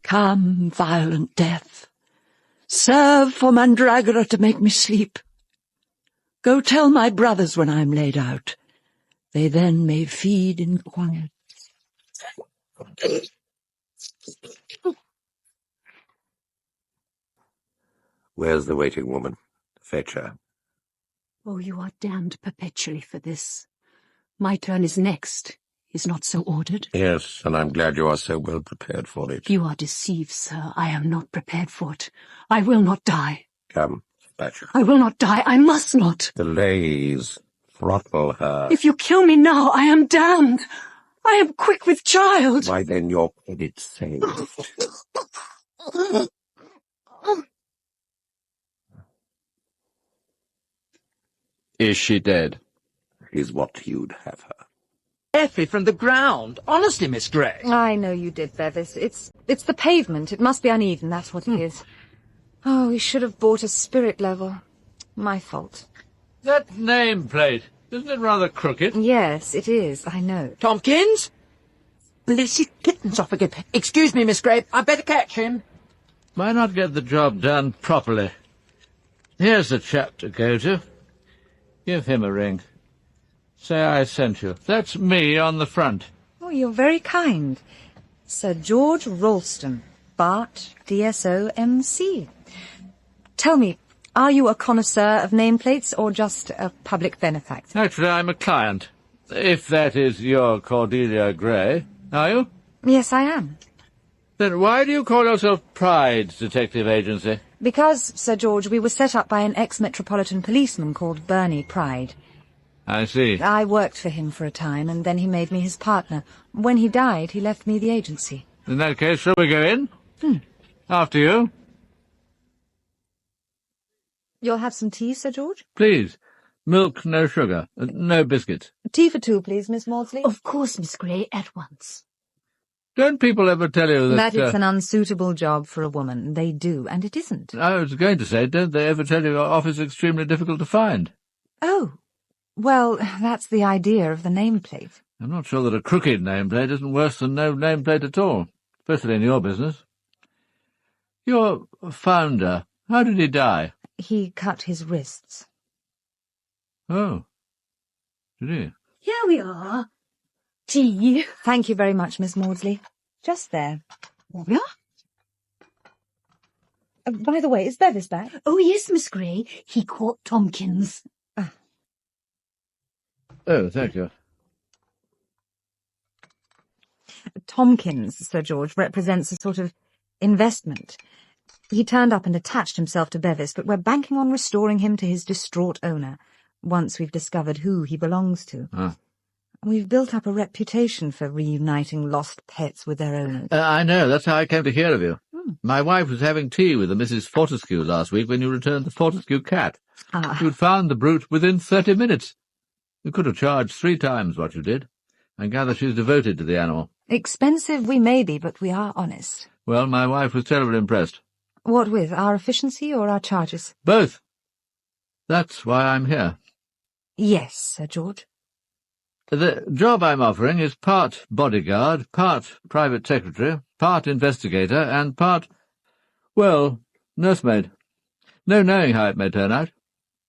Come, violent death, serve for Mandragora to make me sleep. Go tell my brothers when I am laid out. They then may feed in quiet. Where's the waiting woman? Fetch her. Oh, you are damned perpetually for this. My turn is next. Is not so ordered? Yes, and I'm glad you are so well prepared for it. You are deceived, sir. I am not prepared for it. I will not die. Come, Badger. I will not die. I must not. Delays. Throttle her. If you kill me now, I am damned. I am quick with child. Why, then your credit's saved. Is she dead? Is what you'd have her. Effie from the ground. Honestly, Miss Gray. I know you did, Bevis. It's the pavement. It must be uneven, that's what it is. Oh, we should have bought a spirit level. My fault. That nameplate, isn't it rather crooked? Yes, it is, I know. Tompkins? Blessed kittens off again. Excuse me, Miss Gray. I'd better catch him. Why not get the job done properly? Here's the chap to go to. Give him a ring. Say I sent you. That's me on the front. Oh, you're very kind. Sir George Ralston, Bart, DSO, MC. Tell me, are you a connoisseur of nameplates or just a public benefactor? Actually, I'm a client. If that is your Cordelia Gray. Are you? Yes, I am. Then why do you call yourself Pride's Detective Agency? Because, Sir George, we were set up by an ex-metropolitan policeman called Bernie Pride. I see. I worked for him for a time, and then he made me his partner. When he died, he left me the agency. In that case, shall we go in? After you. You'll have some tea, Sir George? Please. Milk, no sugar. No biscuits. Tea for two, please, Miss Maudsley. Of course, Miss Gray, at once. Don't people ever tell you that... That it's an unsuitable job for a woman. They do, and it isn't. I was going to say, don't they ever tell you your office is extremely difficult to find? Oh. Well, that's the idea of the nameplate. I'm not sure that a crooked nameplate isn't worse than no nameplate at all, especially in your business. Your founder, how did he die? He cut his wrists. Oh. Did he? Here we are. Tea. Thank you very much, Miss Maudsley. Just there. Yeah? By the way, is Bevis back? Oh, yes, Miss Gray. He caught Tompkins. Oh, thank you. Tompkins, Sir George, represents a sort of investment. He turned up and attached himself to Bevis, but we're banking on restoring him to his distraught owner, once we've discovered who he belongs to. We've built up a reputation for reuniting lost pets with their owners. I know, that's how I came to hear of you. My wife was having tea with a Mrs. Fortescue last week when you returned the Fortescue cat. You'd found the brute within 30 minutes. You could have charged 3 times what you did. I gather she's devoted to the animal. Expensive we may be, but we are honest. Well, my wife was terribly impressed. What with, our efficiency or our charges? Both. That's why I'm here. Yes, Sir George. The job I'm offering is part bodyguard, part private secretary, part investigator, and part, well, nursemaid. No knowing how it may turn out.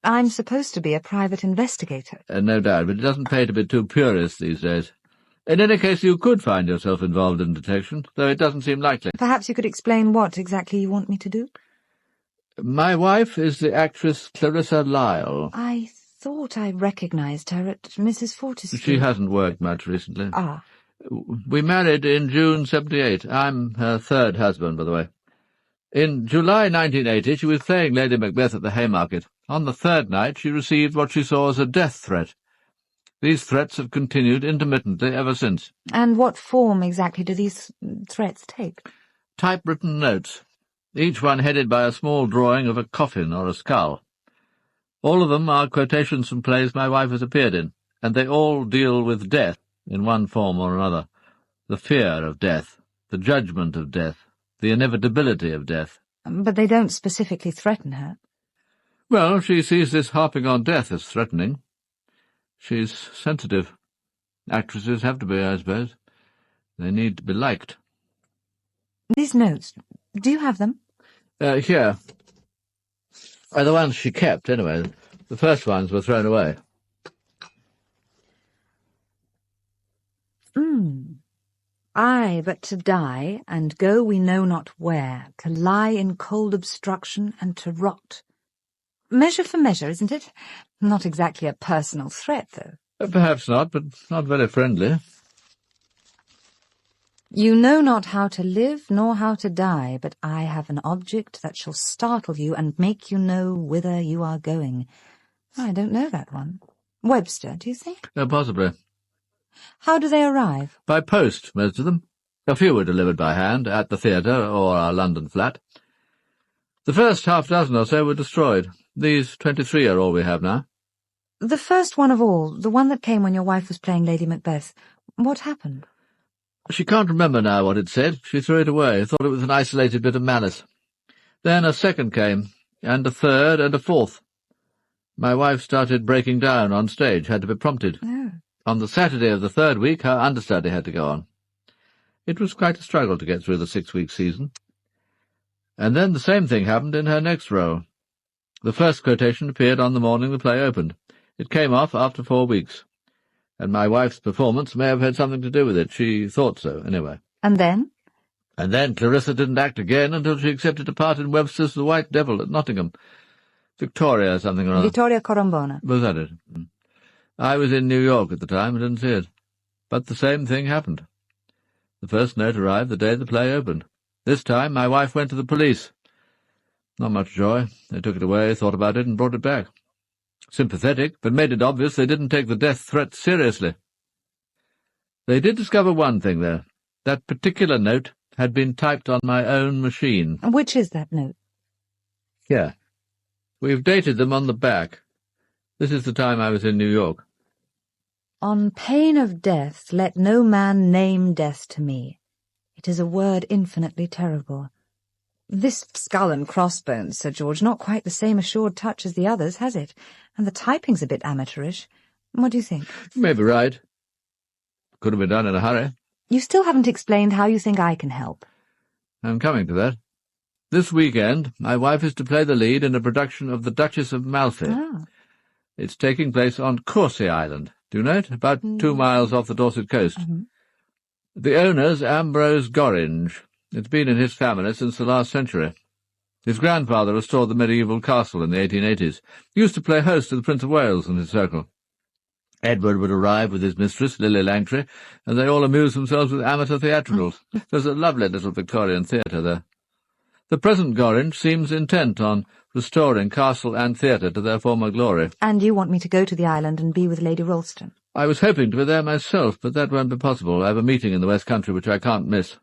I'm supposed to be a private investigator. No doubt, but it doesn't pay to be too purist these days. In any case, you could find yourself involved in detection, though it doesn't seem likely. Perhaps you could explain what exactly you want me to do? My wife is the actress Clarissa Lyle. I thought I recognized her at Mrs. Fortescue. She hasn't worked much recently. Ah. We married in June 78. I'm her third husband, by the way. In July 1980, she was playing Lady Macbeth at the Haymarket. On the third night, she received what she saw as a death threat. These threats have continued intermittently ever since. And what form exactly do these threats take? Typewritten notes, each one headed by a small drawing of a coffin or a skull. All of them are quotations from plays my wife has appeared in, and they all deal with death in one form or another. The fear of death, the judgment of death, the inevitability of death. But they don't specifically threaten her. Well, she sees this harping on death as threatening. She's sensitive. Actresses have to be, I suppose. They need to be liked. These notes, do you have them? Here. The ones she kept, anyway. The first ones were thrown away. Ay, but to die, and go we know not where, to lie in cold obstruction, and to rot. Measure for measure, isn't it? Not exactly a personal threat, though. Perhaps not, but not very friendly. You know not how to live, nor how to die, but I have an object that shall startle you and make you know whither you are going. I don't know that one. Webster, do you think? Possibly. How do they arrive? By post, most of them. A few were delivered by hand, at the theatre or our London flat. The first half-dozen or so were destroyed. These 23 are all we have now. The first one of all, the one that came when your wife was playing Lady Macbeth. What happened? She can't remember now what it said. She threw it away, thought it was an isolated bit of malice. Then a second came, and a third, and a fourth. My wife started breaking down on stage, had to be prompted. Oh. On the Saturday of the third week, her understudy had to go on. It was quite a struggle to get through the 6-week season. And then the same thing happened in her next role. The first quotation appeared on the morning the play opened. It came off after 4 weeks. And my wife's performance may have had something to do with it. She thought so, anyway. And then? And then Clarissa didn't act again until she accepted a part in Webster's The White Devil at Nottingham. Victoria something or other. Vittoria Corombona. Was that it? I was in New York at the time and didn't see it. But the same thing happened. The first note arrived the day the play opened. This time my wife went to the police. Not much joy. They took it away, thought about it, and brought it back. Sympathetic, but made it obvious they didn't take the death threat seriously. They did discover one thing, though. That particular note had been typed on my own machine. Which is that note? Here. We've dated them on the back. This is the time I was in New York. On pain of death, let no man name death to me. It is a word infinitely terrible. This skull and crossbones, Sir George, not quite the same assured touch as the others, has it? And the typing's a bit amateurish. What do you think? You may be right. Could have been done in a hurry. You still haven't explained how you think I can help. I'm coming to that. This weekend, my wife is to play the lead in a production of The Duchess of Malfi. Ah. It's taking place on Courcy Island. Do you know it? About 2 miles off the Dorset coast. The owner's Ambrose Gorringe. It's been in his family since the last century. His grandfather restored the medieval castle in the 1880s. He used to play host to the Prince of Wales in his circle. Edward would arrive with his mistress, Lily Langtry, and they all amused themselves with amateur theatricals. There's a lovely little Victorian theatre there. The present Gorringe seems intent on restoring castle and theatre to their former glory. And you want me to go to the island and be with Lady Ralston? I was hoping to be there myself, but that won't be possible. I have a meeting in the West Country which I can't miss.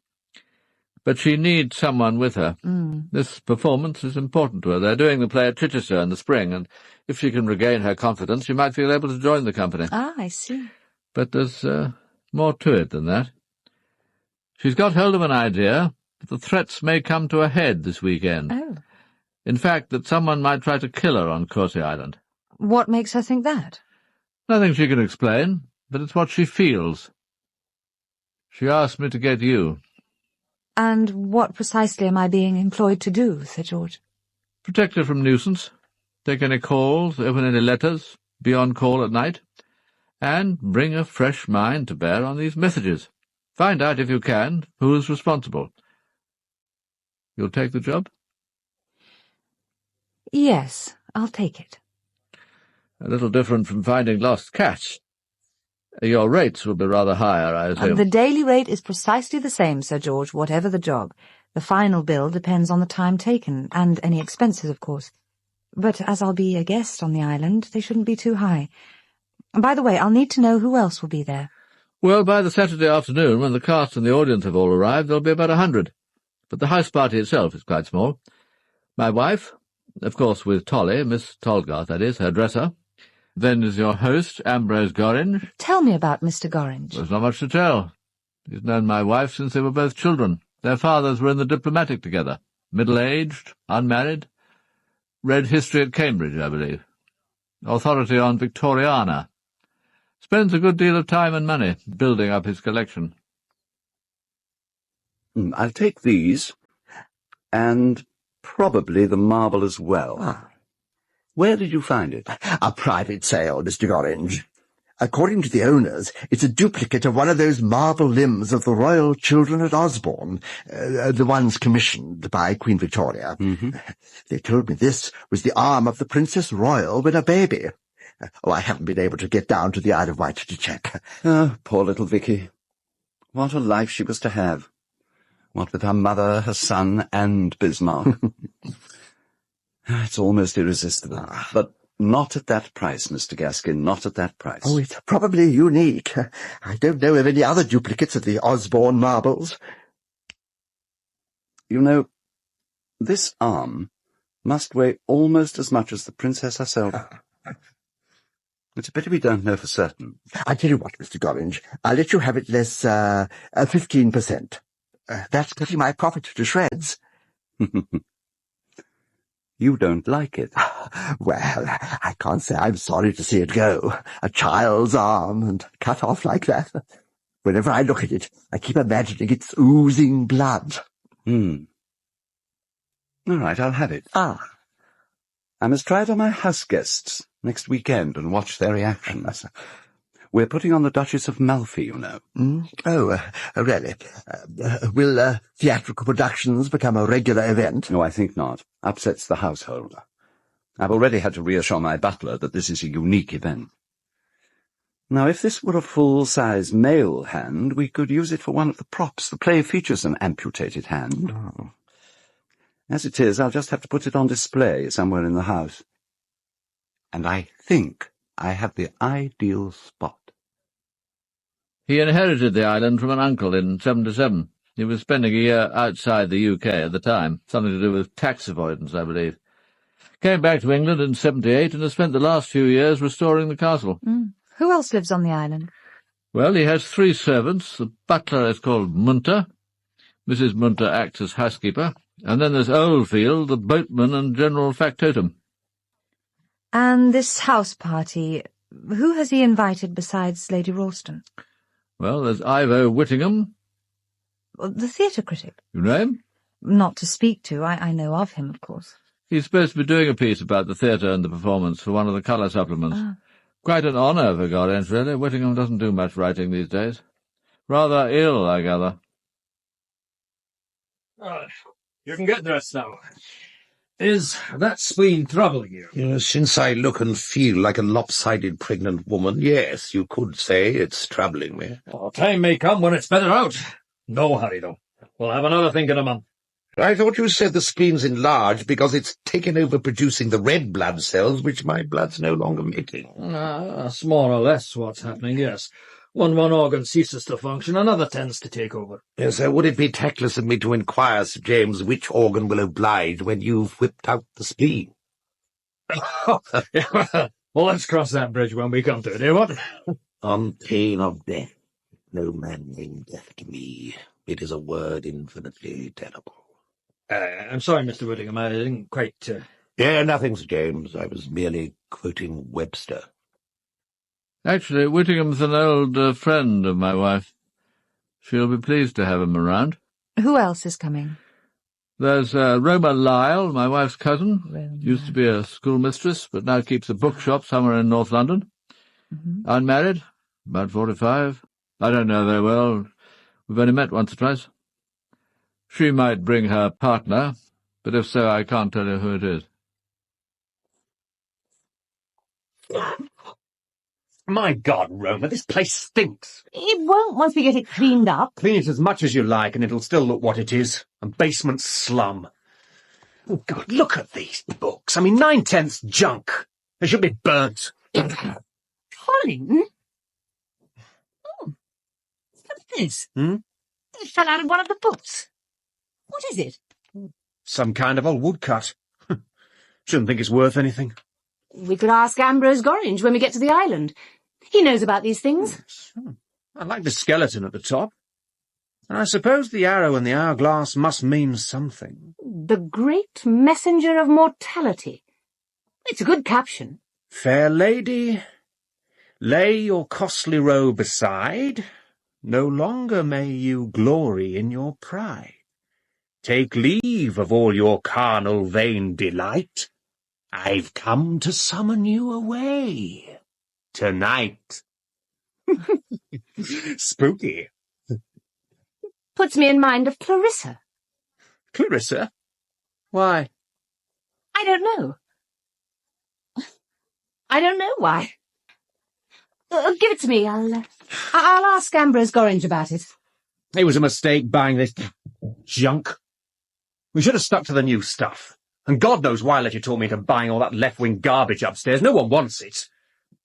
But she needs someone with her. This performance is important to her. They're doing the play at Chichester in the spring, and if she can regain her confidence, she might feel able to join the company. Ah, I see. But there's more to it than that. She's got hold of an idea that the threats may come to a head this weekend. Oh. In fact, that someone might try to kill her on Courcy Island. What makes her think that? Nothing she can explain, but it's what she feels. She asked me to get you. And what precisely am I being employed to do, Sir George? Protect her from nuisance, take any calls, open any letters, be on call at night, and bring a fresh mind to bear on these messages. Find out, if you can, who's responsible. You'll take the job? Yes, I'll take it. A little different from finding lost cats. Your rates will be rather higher, I assume. The daily rate is precisely the same, Sir George, whatever the job. The final bill depends on the time taken, and any expenses, of course. But as I'll be a guest on the island, they shouldn't be too high. By the way, I'll need to know who else will be there. Well, by the Saturday afternoon, when the cast and the audience have all arrived, there'll be about 100. But the house party itself is quite small. My wife, of course with Tolly, Miss Tolgarth, that is, her dresser. Then is your host, Ambrose Gorringe. Tell me about Mr. Gorringe. There's not much to tell. He's known my wife since they were both children. Their fathers were in the diplomatic together. Middle-aged, unmarried. Read history at Cambridge, I believe. Authority on Victoriana. Spends a good deal of time and money building up his collection. I'll take these, and probably the marble as well. Ah. Where did you find it? A private sale, Mr. Gorringe. According to the owners, it's a duplicate of one of those marble limbs of the royal children at Osborne, the ones commissioned by Queen Victoria. Mm-hmm. They told me this was the arm of the Princess Royal when a baby. I haven't been able to get down to the Isle of Wight to check. Oh, poor little Vicky. What a life she was to have. What with her mother, her son, and Bismarck. It's almost irresistible. But not at that price, Mr. Gaskin, not at that price. Oh, it's probably unique. I don't know of any other duplicates of the Osborne marbles. You know, this arm must weigh almost as much as the princess herself. It's a pity we don't know for certain. I tell you what, Mr. Gorringe, I'll let you have it less, 15%. That's cutting my profit to shreds. You don't like it. Well, I can't say I'm sorry to see it go. A child's arm and cut off like that. Whenever I look at it, I keep imagining it's oozing blood. All right, I'll have it. Ah. I must try it on my house guests next weekend and watch their reactions. We're putting on the Duchess of Malfi, you know. Oh, really? Will theatrical productions become a regular event? No, I think not. Upsets the household. I've already had to reassure my butler that this is a unique event. Now, if this were a full-size male hand, we could use it for one of the props. The play features an amputated hand. Oh. As it is, I'll just have to put it on display somewhere in the house. And I think I have the ideal spot. He inherited the island from an uncle in 77. He was spending a year outside the UK at the time, something to do with tax avoidance, I believe. Came back to England in 78 and has spent the last few years restoring the castle. Who else lives on the island? Well, he has 3 servants. The butler is called Munter. Mrs. Munter acts as housekeeper. And then there's Oldfield, the boatman and general factotum. And this house party, who has he invited besides Lady Ralston? Well, there's Ivo Whittingham. The theatre critic. You know him? Not to speak to. I know of him, of course. He's supposed to be doing a piece about the theatre and the performance for one of the colour supplements. Quite an honour for Gorringe, really. Whittingham doesn't do much writing these days. Rather ill, I gather. You can get dressed now. Is that spleen troubling you? Yes, since I look and feel like a lopsided pregnant woman, yes, you could say it's troubling me. Oh, time may come when it's better out. No hurry, though. We'll have another think in a month. I thought you said the spleen's enlarged because it's taken over producing the red blood cells, which my blood's no longer making. That's more or less what's happening, yes. When one organ ceases to function, another tends to take over. Yes, so would it be tactless of me to inquire, Sir James, which organ will oblige when you've whipped out the spleen? Well, let's cross that bridge when we come to it, eh, what? On pain of death, no man name death to me. It is a word infinitely terrible. I'm sorry, Mr. Whittingham, I didn't quite... Yeah, nothing, Sir James. I was merely quoting Webster. Actually, Whittingham's an old friend of my wife. She'll be pleased to have him around. Who else is coming? There's Roma Lyle, my wife's cousin. Used to be a schoolmistress, but now keeps a bookshop somewhere in North London. Unmarried, about 45. I don't know very well. We've only met once or twice. She might bring her partner, but if so, I can't tell you who it is. My God, Roma, this place stinks. It won't once we get it cleaned up. Clean it as much as you like, and it'll still look what it is. A basement slum. Oh, God, look at these books. I mean, 9/10 junk. They should be burnt. Colin? Oh, look at this. It fell out of one of the books. What is it? Some kind of old woodcut. Shouldn't think it's worth anything. We could ask Ambrose Gorringe when we get to the island. He knows about these things. I like the skeleton at the top. And I suppose the arrow and the hourglass must mean something. The Great Messenger of Mortality. It's a good caption. Fair lady, lay your costly robe aside. No longer may you glory in your pride. Take leave of all your carnal vain delight. I've come to summon you away. Tonight. Spooky. Puts me in mind of Clarissa. Clarissa? Why? I don't know. I don't know why. Give it to me. I'll ask Ambrose Gorringe about it. It was a mistake buying this junk. We should have stuck to the new stuff. And God knows why I let you talk me into buying all that left-wing garbage upstairs. No one wants it.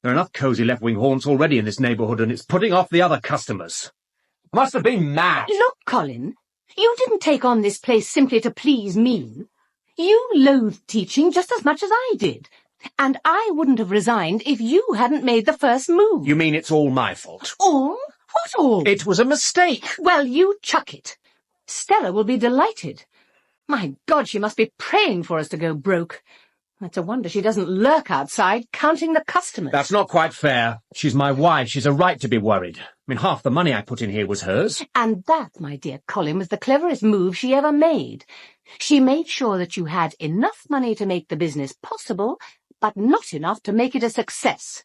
There are enough cosy left-wing haunts already in this neighbourhood, and it's putting off the other customers. I must have been mad. Look, Colin, you didn't take on this place simply to please me. You loathed teaching just as much as I did. And I wouldn't have resigned if you hadn't made the first move. You mean it's all my fault? All? What all? It was a mistake. Well, you chuck it. Stella will be delighted. My God, she must be praying for us to go broke. It's a wonder she doesn't lurk outside, counting the customers. That's not quite fair. She's my wife. She's a right to be worried. I mean, half the money I put in here was hers. And that, my dear Colin, was the cleverest move she ever made. She made sure that you had enough money to make the business possible, but not enough to make it a success.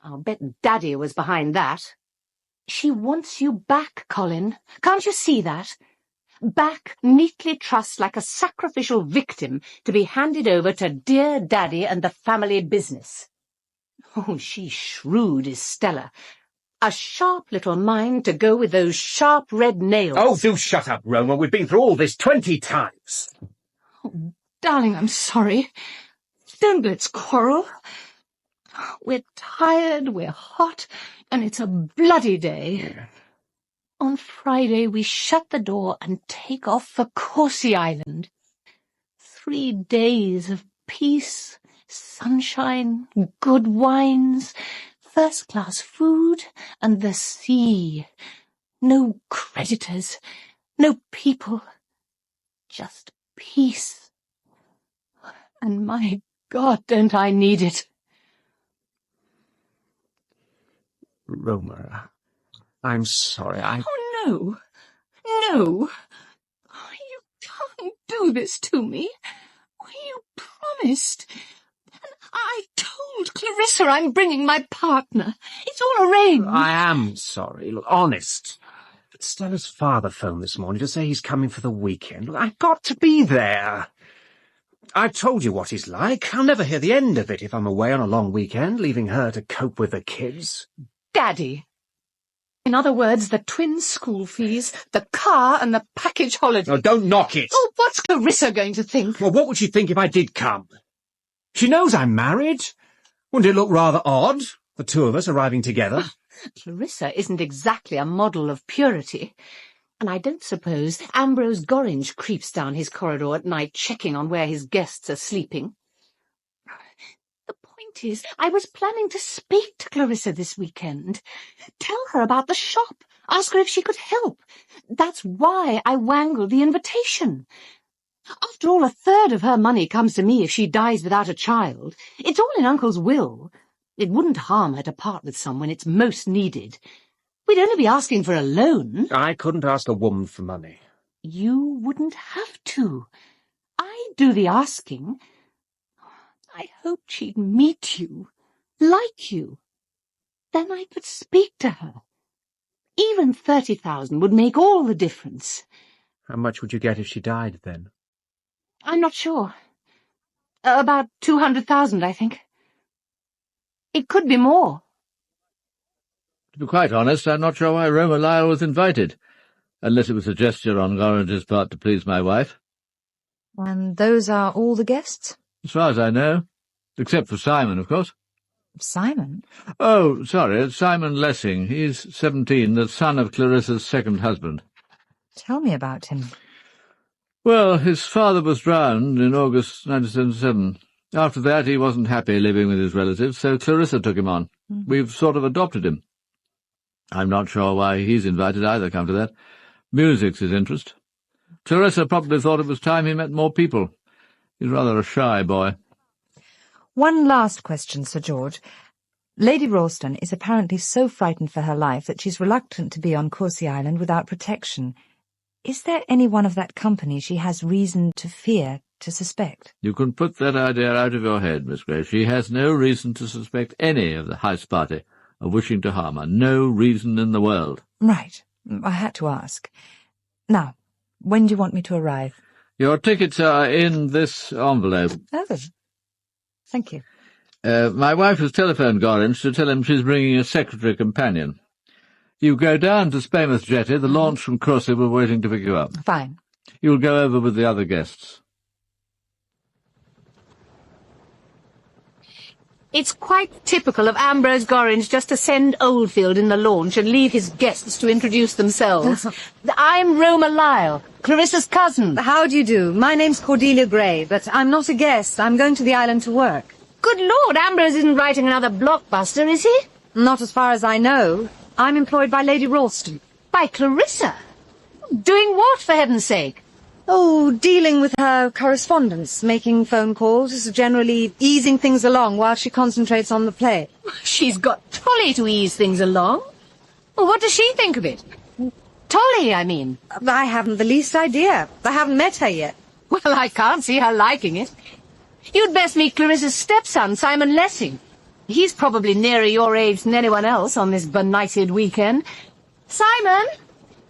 I'll bet Daddy was behind that. She wants you back, Colin. Can't you see that? Back, neatly trussed like a sacrificial victim to be handed over to dear Daddy and the family business. Oh, she's shrewd, is Stella. A sharp little mind to go with those sharp red nails. Oh, do shut up, Roma. We've been through all this 20 times. Oh, darling, I'm sorry. Don't let's quarrel. We're tired, we're hot, and it's a bloody day. On Friday we shut the door and take off for Courcy Island. 3 days of peace, sunshine, good wines, first-class food, and the sea. No creditors, no people, just peace. And my God, don't I need it. Roma, I'm sorry. Oh, no. No. You can't do this to me. You promised. And I told Clarissa I'm bringing my partner. It's all arranged. I am sorry. Look, honest. Stella's father phoned this morning to say he's coming for the weekend. Look, I've got to be there. I've told you what he's like. I'll never hear the end of it if I'm away on a long weekend, leaving her to cope with the kids. Daddy. In other words, the twin school fees, the car, and the package holiday. Oh, don't knock it. Oh, what's Clarissa going to think? Well, what would she think if I did come? She knows I'm married. Wouldn't it look rather odd, the two of us arriving together? Clarissa isn't exactly a model of purity. And I don't suppose Ambrose Gorringe creeps down his corridor at night checking on where his guests are sleeping. The point is, I was planning to speak to Clarissa this weekend. Tell her about the shop. Ask her if she could help. That's why I wangled the invitation. After all, 1/3 of her money comes to me if she dies without a child. It's all in Uncle's will. It wouldn't harm her to part with some when it's most needed. We'd only be asking for a loan. I couldn't ask a woman for money. You wouldn't have to. I do the asking. I hoped she'd meet you, like you. Then I could speak to her. Even 30,000 would make all the difference. How much would you get if she died, then? I'm not sure. About 200,000, I think. It could be more. To be quite honest, I'm not sure why Roma Lyle was invited, unless it was a gesture on Gorringe's part to please my wife. And those are all the guests? As far as I know. Except for Simon, of course. Simon? Oh, sorry, it's Simon Lessing. He's 17, the son of Clarissa's second husband. Tell me about him. Well, his father was drowned in August 1977. After that, he wasn't happy living with his relatives, so Clarissa took him on. We've sort of adopted him. I'm not sure why he's invited either, come to that. Music's his interest. Clarissa probably thought it was time he met more people. He's rather a shy boy. One last question, Sir George. Lady Ralston is apparently so frightened for her life that she's reluctant to be on Courcy Island without protection. Is there anyone of that company she has reason to fear, to suspect? You can put that idea out of your head, Miss Gray. She has no reason to suspect any of the house party of wishing to harm her. No reason in the world. Right. I had to ask. Now, when do you want me to arrive? Your tickets are in this envelope. Oh, thank you. My wife has telephoned Gorringe to tell him she's bringing a secretary companion. You go down to Spaymouth Jetty. The launch from Courcy will be waiting to pick you up. Fine. You'll go over with the other guests. It's quite typical of Ambrose Gorringe just to send Oldfield in the launch and leave his guests to introduce themselves. I'm Roma Lyle, Clarissa's cousin. How do you do? My name's Cordelia Gray, but I'm not a guest. I'm going to the island to work. Good Lord, Ambrose isn't writing another blockbuster, is he? Not as far as I know. I'm employed by Lady Ralston. By Clarissa? Doing what, for heaven's sake? Oh, dealing with her correspondence, making phone calls, generally easing things along while she concentrates on the play. She's got Tolly to ease things along. Well, what does she think of it? Tolly, I mean. I haven't the least idea. I haven't met her yet. Well, I can't see her liking it. You'd best meet Clarissa's stepson, Simon Lessing. He's probably nearer your age than anyone else on this benighted weekend. Simon,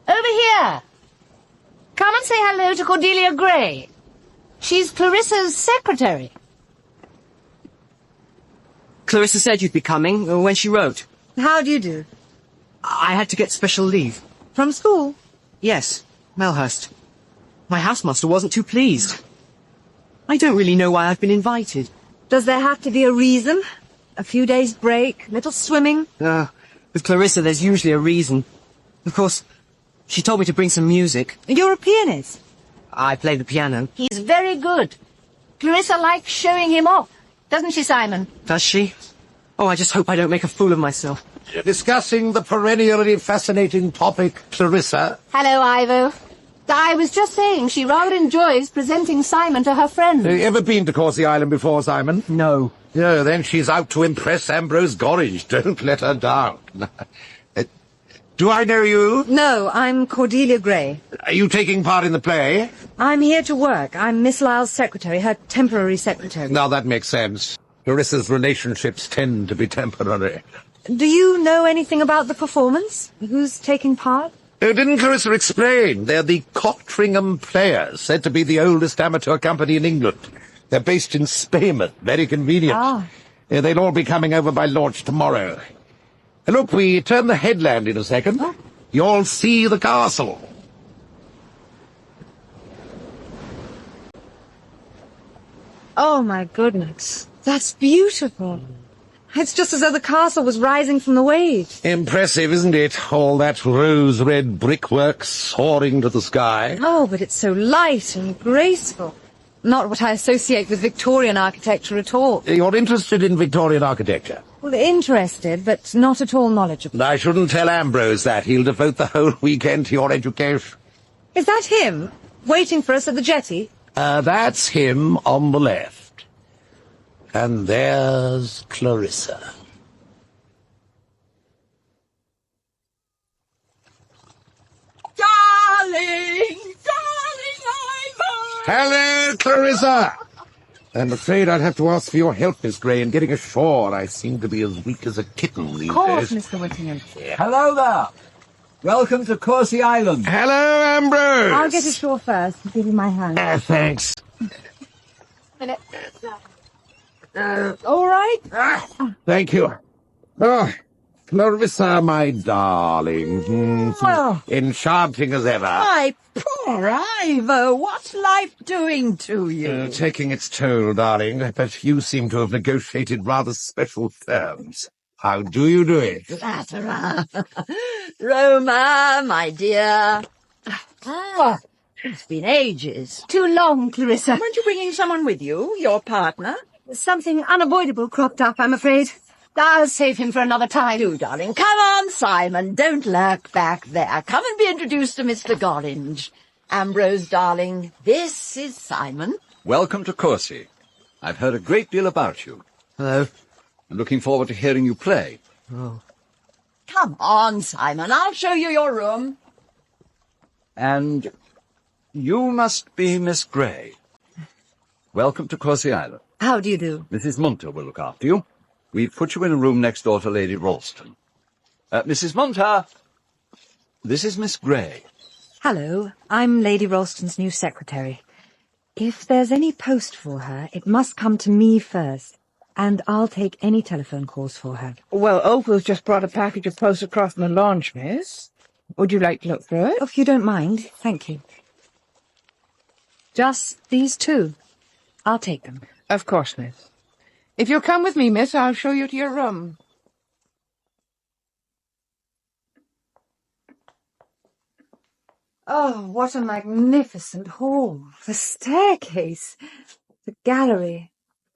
over here. Come and say hello to Cordelia Gray. She's Clarissa's secretary. Clarissa said you'd be coming when she wrote. How do you do? I had to get special leave. From school? Yes, Melhurst. My housemaster wasn't too pleased. I don't really know why I've been invited. Does there have to be a reason? A few days break, little swimming? With Clarissa there's usually a reason. Of course, she told me to bring some music. You're a pianist? I play the piano. He's very good. Clarissa likes showing him off, doesn't she, Simon? Does she? Oh, I just hope I don't make a fool of myself. Discussing the perennially fascinating topic, Clarissa. Hello, Ivo. I was just saying she rather enjoys presenting Simon to her friends. Have you ever been to Courcy Island before, Simon? No. No, then she's out to impress Ambrose Gorringe. Don't let her down. Do I know you? No, I'm Cordelia Gray. Are you taking part in the play? I'm here to work. I'm Miss Lyle's secretary, her temporary secretary. Now that makes sense. Clarissa's relationships tend to be temporary. Do you know anything about the performance? Who's taking part? Oh, didn't Clarissa explain? They're the Cottringham Players, said to be the oldest amateur company in England. They're based in Spaymouth, very convenient. Ah. They'll all be coming over by launch tomorrow. Look, we turn the headland in a second. Oh. You'll see the castle. Oh, my goodness. That's beautiful. It's just as though the castle was rising from the waves. Impressive, isn't it? All that rose-red brickwork soaring to the sky. Oh, but it's so light and graceful. Not what I associate with Victorian architecture at all. You're interested in Victorian architecture? Well, interested, but not at all knowledgeable. I shouldn't tell Ambrose that. He'll devote the whole weekend to your education. Is that him, waiting for us at the jetty? That's him on the left. And there's Clarissa. Darling! Darling Ivo! Hello, Clarissa! I'm afraid I'd have to ask for your help, Miss Gray, in getting ashore. I seem to be as weak as a kitten these Of course, days. Mr. Whittingham. Hello there. Welcome to Courcy Island. Hello, Ambrose. I'll get ashore first and give you my hand. Thanks. All right? Thank you. Oh, Clarissa, my darling. Oh. Enchanting as ever. My poor Ivo, what's life doing to you? Taking its toll, darling, but you seem to have negotiated rather special terms. How do you do it? Flatterer. Roma, my dear. Ah, it's been ages. Too long, Clarissa. Weren't you bringing someone with you, your partner? Something unavoidable cropped up, I'm afraid. I'll save him for another time. Do, darling. Come on, Simon. Don't lurk back there. Come and be introduced to Mr. Gorringe. Ambrose, darling, this is Simon. Welcome to Courcy. I've heard a great deal about you. Hello. and looking forward to hearing you play. Oh. Come on, Simon, I'll show you your room. And you must be Miss Grey. Welcome to Courcy Island. How do you do? Mrs. Munter will look after you. We've put you in a room next door to Lady Ralston. Mrs. Munter, this is Miss Grey. Hello, I'm Lady Ralston's new secretary. If there's any post for her, it must come to me first, and I'll take any telephone calls for her. Well, Opal's just brought a package of post across from the launch, miss. Would you like to look through it? Oh, if you don't mind, thank you. Just these two. I'll take them. Of course, miss. If you'll come with me, miss, I'll show you to your room. Oh, what a magnificent hall. The staircase, the gallery.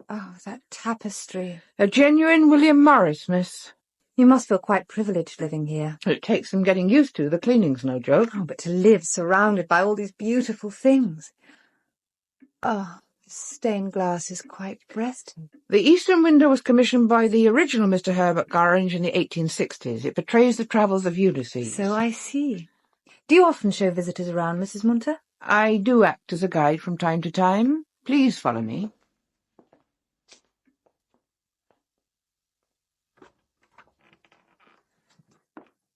Oh, that tapestry. A genuine William Morris, miss. You must feel quite privileged living here. It takes some getting used to. The cleaning's no joke. Oh, but to live surrounded by all these beautiful things. Oh, the stained glass is quite breathtaking. The eastern window was commissioned by the original Mr. Herbert Gorringe in the 1860s. It portrays the travels of Ulysses. So I see. Do you often show visitors around, Mrs. Munter? I do act as a guide from time to time. Please follow me.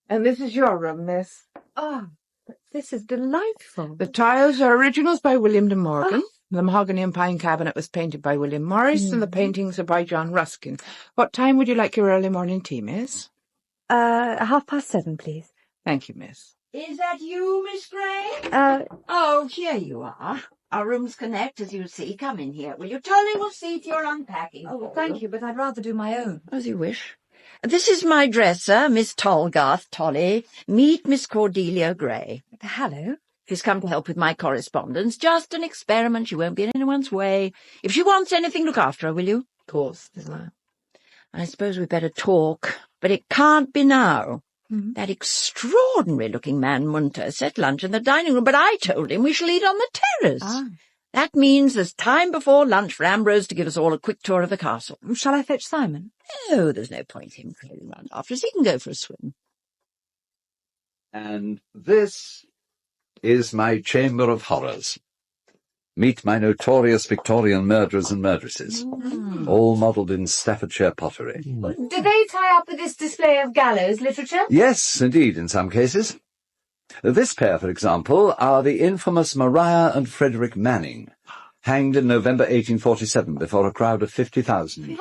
And this is your room, miss. Oh, but this is delightful. The tiles are originals by William de Morgan. Oh. The mahogany and pine cabinet was painted by William Morris, and the paintings are by John Ruskin. What time would you like your early morning tea, miss? 7:30, please. Thank you, miss. Is that you, Miss Grey? Oh, here you are. Our rooms connect, as you see. Come in here, will you? Tolly will see if you're unpacking. Oh, thank you, but I'd rather do my own. As you wish. This is my dresser, Miss Tolgarth, Tolly. Meet Miss Cordelia Grey. Hello. She's come to help with my correspondence. Just an experiment. She won't be in anyone's way. If she wants anything, look after her, will you? Of course, Miss Lyle. I suppose we'd better talk, but it can't be now. Mm-hmm. That extraordinary-looking man, Munter, set lunch in the dining room, but I told him we shall eat on the terrace. Ah. That means there's time before lunch for Ambrose to give us all a quick tour of the castle. Shall I fetch Simon? No, there's no point in him trailing round after us. He can go for a swim. And this is my chamber of horrors. Meet my notorious Victorian murderers and murderesses, all modelled in Staffordshire pottery. Do they tie up with this display of gallows literature? Yes, indeed, in some cases. This pair, for example, are the infamous Maria and Frederick Manning, hanged in November 1847 before a crowd of 50,000.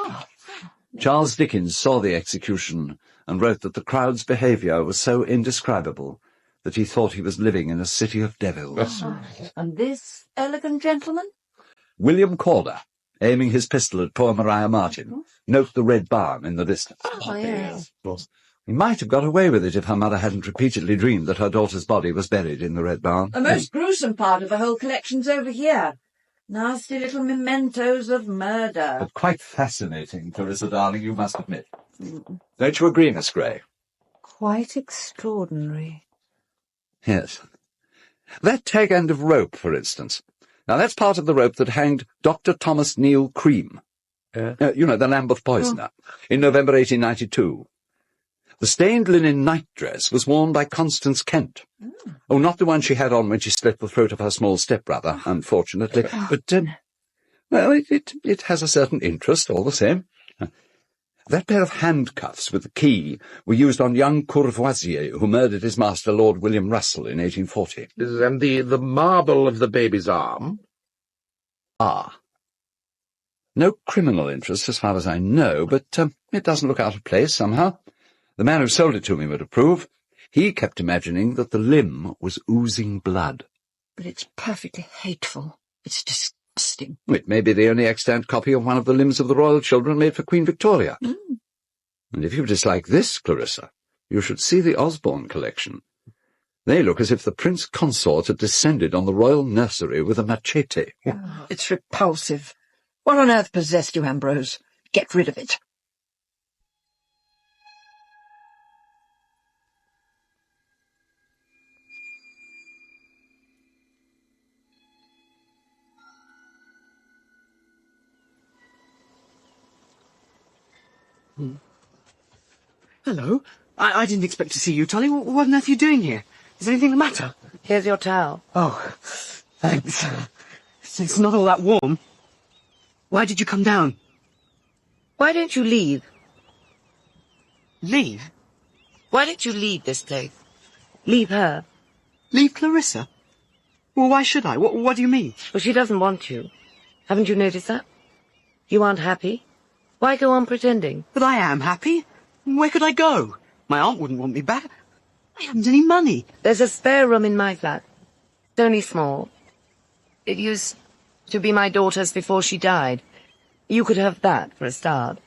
Charles Dickens saw the execution and wrote that the crowd's behaviour was so indescribable that he thought he was living in a city of devils. And this elegant gentleman? William Calder, aiming his pistol at poor Maria Martin. Note the red barn in the distance. Oh, yes. He might have got away with it if her mother hadn't repeatedly dreamed that her daughter's body was buried in the red barn. The most gruesome part of the whole collection's over here. Nasty little mementos of murder. But quite fascinating, Clarissa, darling, you must admit. Don't you agree, Miss Grey? Quite extraordinary. Yes. That tag end of rope, for instance. Now, that's part of the rope that hanged Dr. Thomas Neil Cream, you know, the Lambeth poisoner, in November 1892. The stained linen nightdress was worn by Constance Kent. Oh, not the one she had on when she slit the throat of her small stepbrother, unfortunately. But, well, it has a certain interest, all the same. That pair of handcuffs with the key were used on young Courvoisier, who murdered his master, Lord William Russell, in 1840. And the marble of the baby's arm? Ah. No criminal interest, as far as I know, but it doesn't look out of place, somehow. The man who sold it to me would approve. He kept imagining that the limb was oozing blood. But it's perfectly hateful. It's disgusting. It may be the only extant copy of one of the limbs of the royal children made for Queen Victoria. And if you dislike this, Clarissa, you should see the Osborne collection. They look as if the Prince Consort had descended on the royal nursery with a machete. It's repulsive. What on earth possessed you, Ambrose? Get rid of it. Hello. I didn't expect to see you, Tolly. What on earth are you doing here? Is anything the matter? Here's your towel. Oh, thanks. It's not all that warm. Why did you come down? Why don't you leave? Leave? Why don't you leave this place? Leave her. Leave Clarissa? Well, why should I? What do you mean? Well, she doesn't want you. Haven't you noticed that? You aren't happy? Why go on pretending? But I am happy. Where could I go? My aunt wouldn't want me back. I haven't any money. There's a spare room in my flat. It's only small. It used to be my daughter's before she died. You could have that for a start.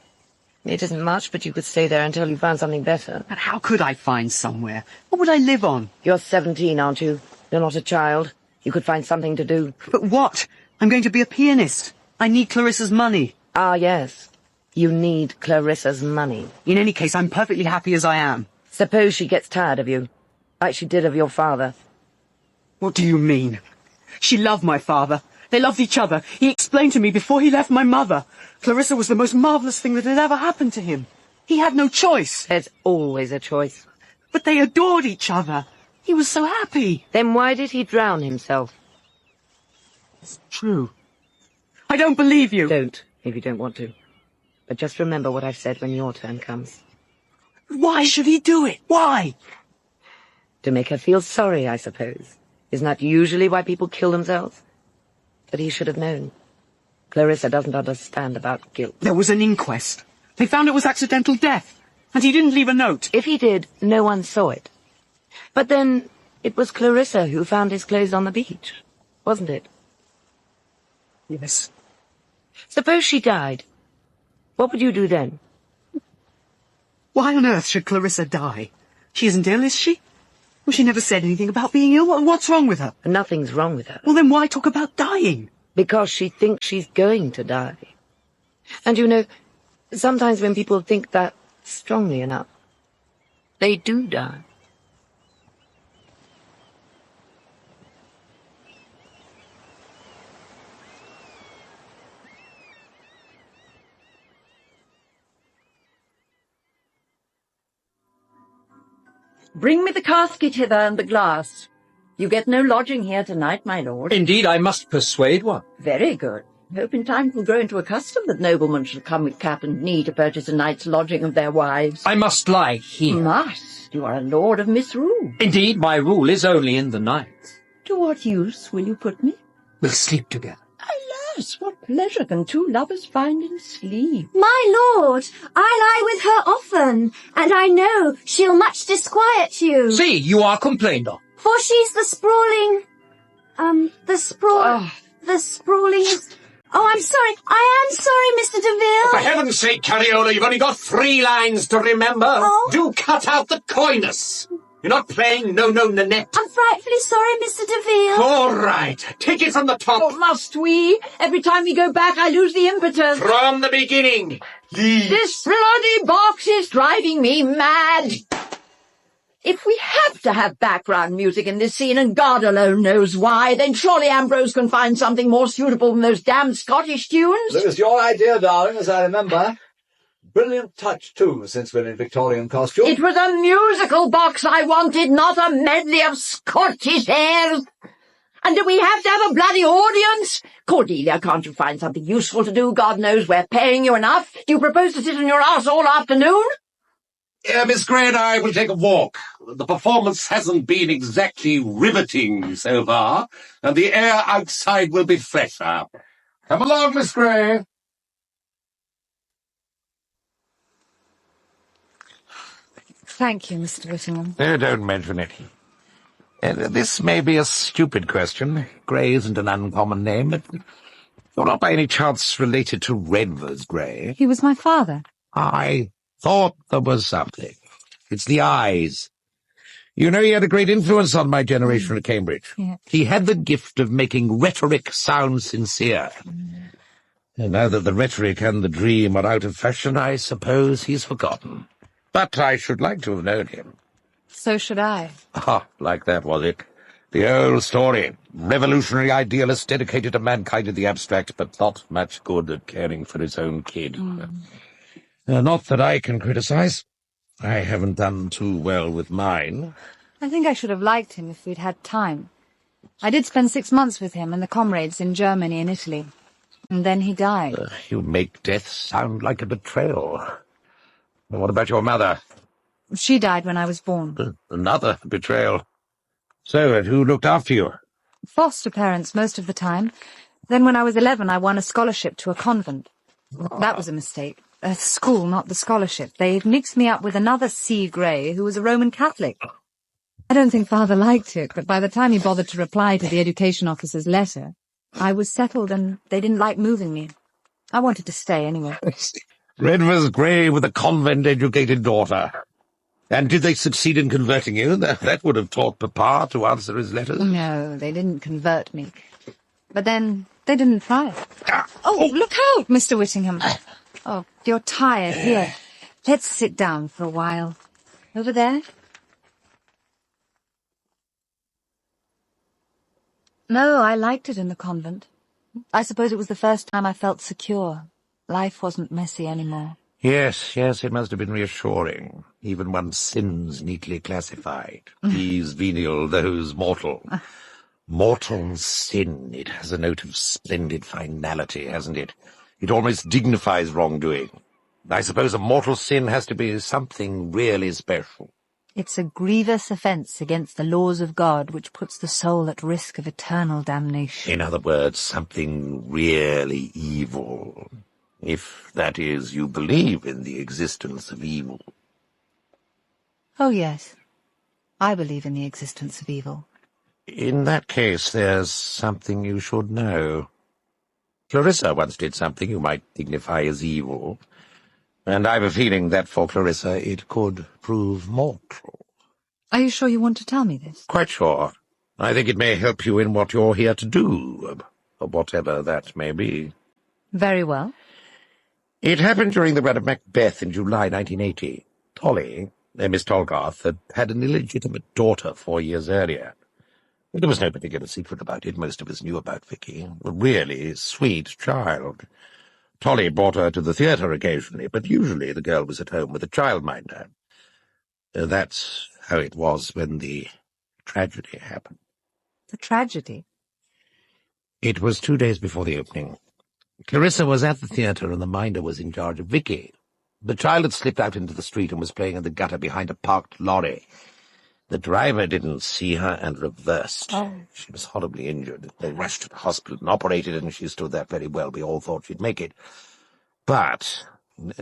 It isn't much, but you could stay there until you found something better. But how could I find somewhere? What would I live on? You're 17, aren't you? You're not a child. You could find something to do. But what? I'm going to be a pianist. I need Clarissa's money. Ah, yes. You need Clarissa's money. In any case, I'm perfectly happy as I am. Suppose she gets tired of you, like she did of your father. What do you mean? She loved my father. They loved each other. He explained to me before he left my mother. Clarissa was the most marvellous thing that had ever happened to him. He had no choice. There's always a choice. But they adored each other. He was so happy. Then why did he drown himself? It's true. I don't believe you. Don't, if you don't want to. But just remember what I've said when your turn comes. Why should he do it? Why? To make her feel sorry, I suppose. Isn't that usually why people kill themselves? But he should have known. Clarissa doesn't understand about guilt. There was an inquest. They found it was accidental death. And he didn't leave a note. If he did, no one saw it. But then it was Clarissa who found his clothes on the beach, wasn't it? Yes. Suppose she died. What would you do then? Why on earth should Clarissa die? She isn't ill, is she? Well, she never said anything about being ill. What's wrong with her? Nothing's wrong with her. Well, then why talk about dying? Because she thinks she's going to die. And you know, sometimes when people think that strongly enough, they do die. Bring me the casket hither and the glass. You get no lodging here tonight, my lord. Indeed, I must persuade one. Very good. Hope in time it will grow into a custom that noblemen shall come with cap and knee to purchase a night's lodging of their wives. I must lie here. Must. You are a lord of misrule. Indeed, my rule is only in the night. To what use will you put me? We'll sleep together. Alas, what pleasure can two lovers find in sleep? My lord, I lie with her often, and I know she'll much disquiet you. See, you are complained of. For she's the sprawling... the sprawling... Oh, I'm sorry. I am sorry, Mr. DeVille. For heaven's sake, Cariola, you've only got 3 lines to remember. Oh. Do cut out the coyness. You're not playing no-no Nanette. I'm frightfully sorry, Mr. DeVille. All right. Take it from the top. Oh, must we? Every time we go back, I lose the impetus. From the beginning. This bloody box is driving me mad. If we have to have background music in this scene, and God alone knows why, then surely Ambrose can find something more suitable than those damn Scottish tunes. It was your idea, darling, as I remember. Brilliant touch, too, since we're in Victorian costume. It was a musical box I wanted, not a medley of Scottish airs. And do we have to have a bloody audience? Cordelia, can't you find something useful to do? God knows we're paying you enough. Do you propose to sit on your arse all afternoon? Miss Gray and I will take a walk. The performance hasn't been exactly riveting so far, and the air outside will be fresher. Come along, Miss Gray. Thank you, Mr. Whittingham. Oh, don't mention it. This may be a stupid question. Gray isn't an uncommon name, but you're not by any chance related to Redvers Gray. He was my father. I thought there was something. It's the eyes. You know, he had a great influence on my generation at Cambridge. Yeah. He had the gift of making rhetoric sound sincere. And now that the rhetoric and the dream are out of fashion, I suppose he's forgotten. But I should like to have known him. So should I. Ah, like that, was it? The old story. Revolutionary idealist dedicated to mankind in the abstract, but not much good at caring for his own kid. Not that I can criticise. I haven't done too well with mine. I think I should have liked him if we'd had time. I did spend 6 months with him and the comrades in Germany and Italy. And then he died. You make death sound like a betrayal. What about your mother? She died when I was born. Another betrayal. So, who looked after you? Foster parents most of the time. Then when I was 11, I won a scholarship to a convent. That was a mistake. A school, not the scholarship. They mixed me up with another C. Grey, who was a Roman Catholic. I don't think Father liked it, but by the time he bothered to reply to the education officer's letter, I was settled and they didn't like moving me. I wanted to stay anyway. Redvers Grey with a convent-educated daughter. And did they succeed in converting you? That would have taught Papa to answer his letters. No, they didn't convert me. But then they didn't try. Oh, look out, Mr. Whittingham. Oh, you're tired. Here, let's sit down for a while. Over there. No, I liked it in the convent. I suppose it was the first time I felt secure. Life wasn't messy anymore. Yes, it must have been reassuring. Even one's sins neatly classified. These venial, those mortal. Mortal sin. It has a note of splendid finality, hasn't it? It almost dignifies wrongdoing. I suppose a mortal sin has to be something really special. It's a grievous offence against the laws of God which puts the soul at risk of eternal damnation. In other words, something really evil. If, that is, you believe in the existence of evil. Oh, yes. I believe in the existence of evil. In that case, there's something you should know. Clarissa once did something you might dignify as evil, and I've a feeling that for Clarissa it could prove mortal. Are you sure you want to tell me this? Quite sure. I think it may help you in what you're here to do, whatever that may be. Very well. It happened during the run of Macbeth in July 1980. Tolly, Miss Tolgarth, had an illegitimate daughter 4 years earlier. There was no particular secret about it. Most of us knew about Vicky. A really sweet child. Tolly brought her to the theatre occasionally, but usually the girl was at home with a childminder. That's how it was when the tragedy happened. The tragedy? It was 2 days before the opening. Clarissa was at the theatre and the minder was in charge of Vicky. The child had slipped out into the street and was playing in the gutter behind a parked lorry. The driver didn't see her and reversed. Oh. She was horribly injured. They rushed to the hospital and operated, and she stood there very well. We all thought she'd make it. But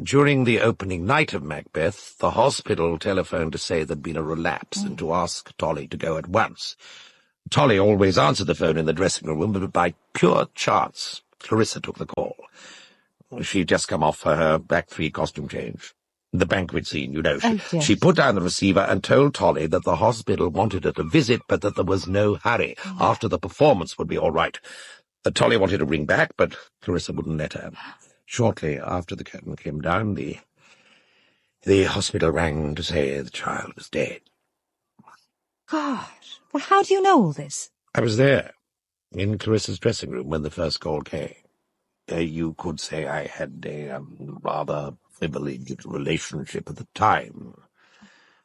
during the opening night of Macbeth, the hospital telephoned to say there'd been a relapse and to ask Tolly to go at once. Tolly always answered the phone in the dressing room, but by pure chance, Clarissa took the call. She'd just come off for her Act 3 costume change. The banquet scene, you know. Yes. She put down the receiver and told Tolly that the hospital wanted her to visit, but that there was no hurry. After the performance would be all right. Tolly wanted to ring back, but Clarissa wouldn't let her. Shortly after the curtain came down, the hospital rang to say the child was dead. Gosh, well, how do you know all this? I was there, in Clarissa's dressing room, when the first call came. You could say I had a rather privileged relationship at the time.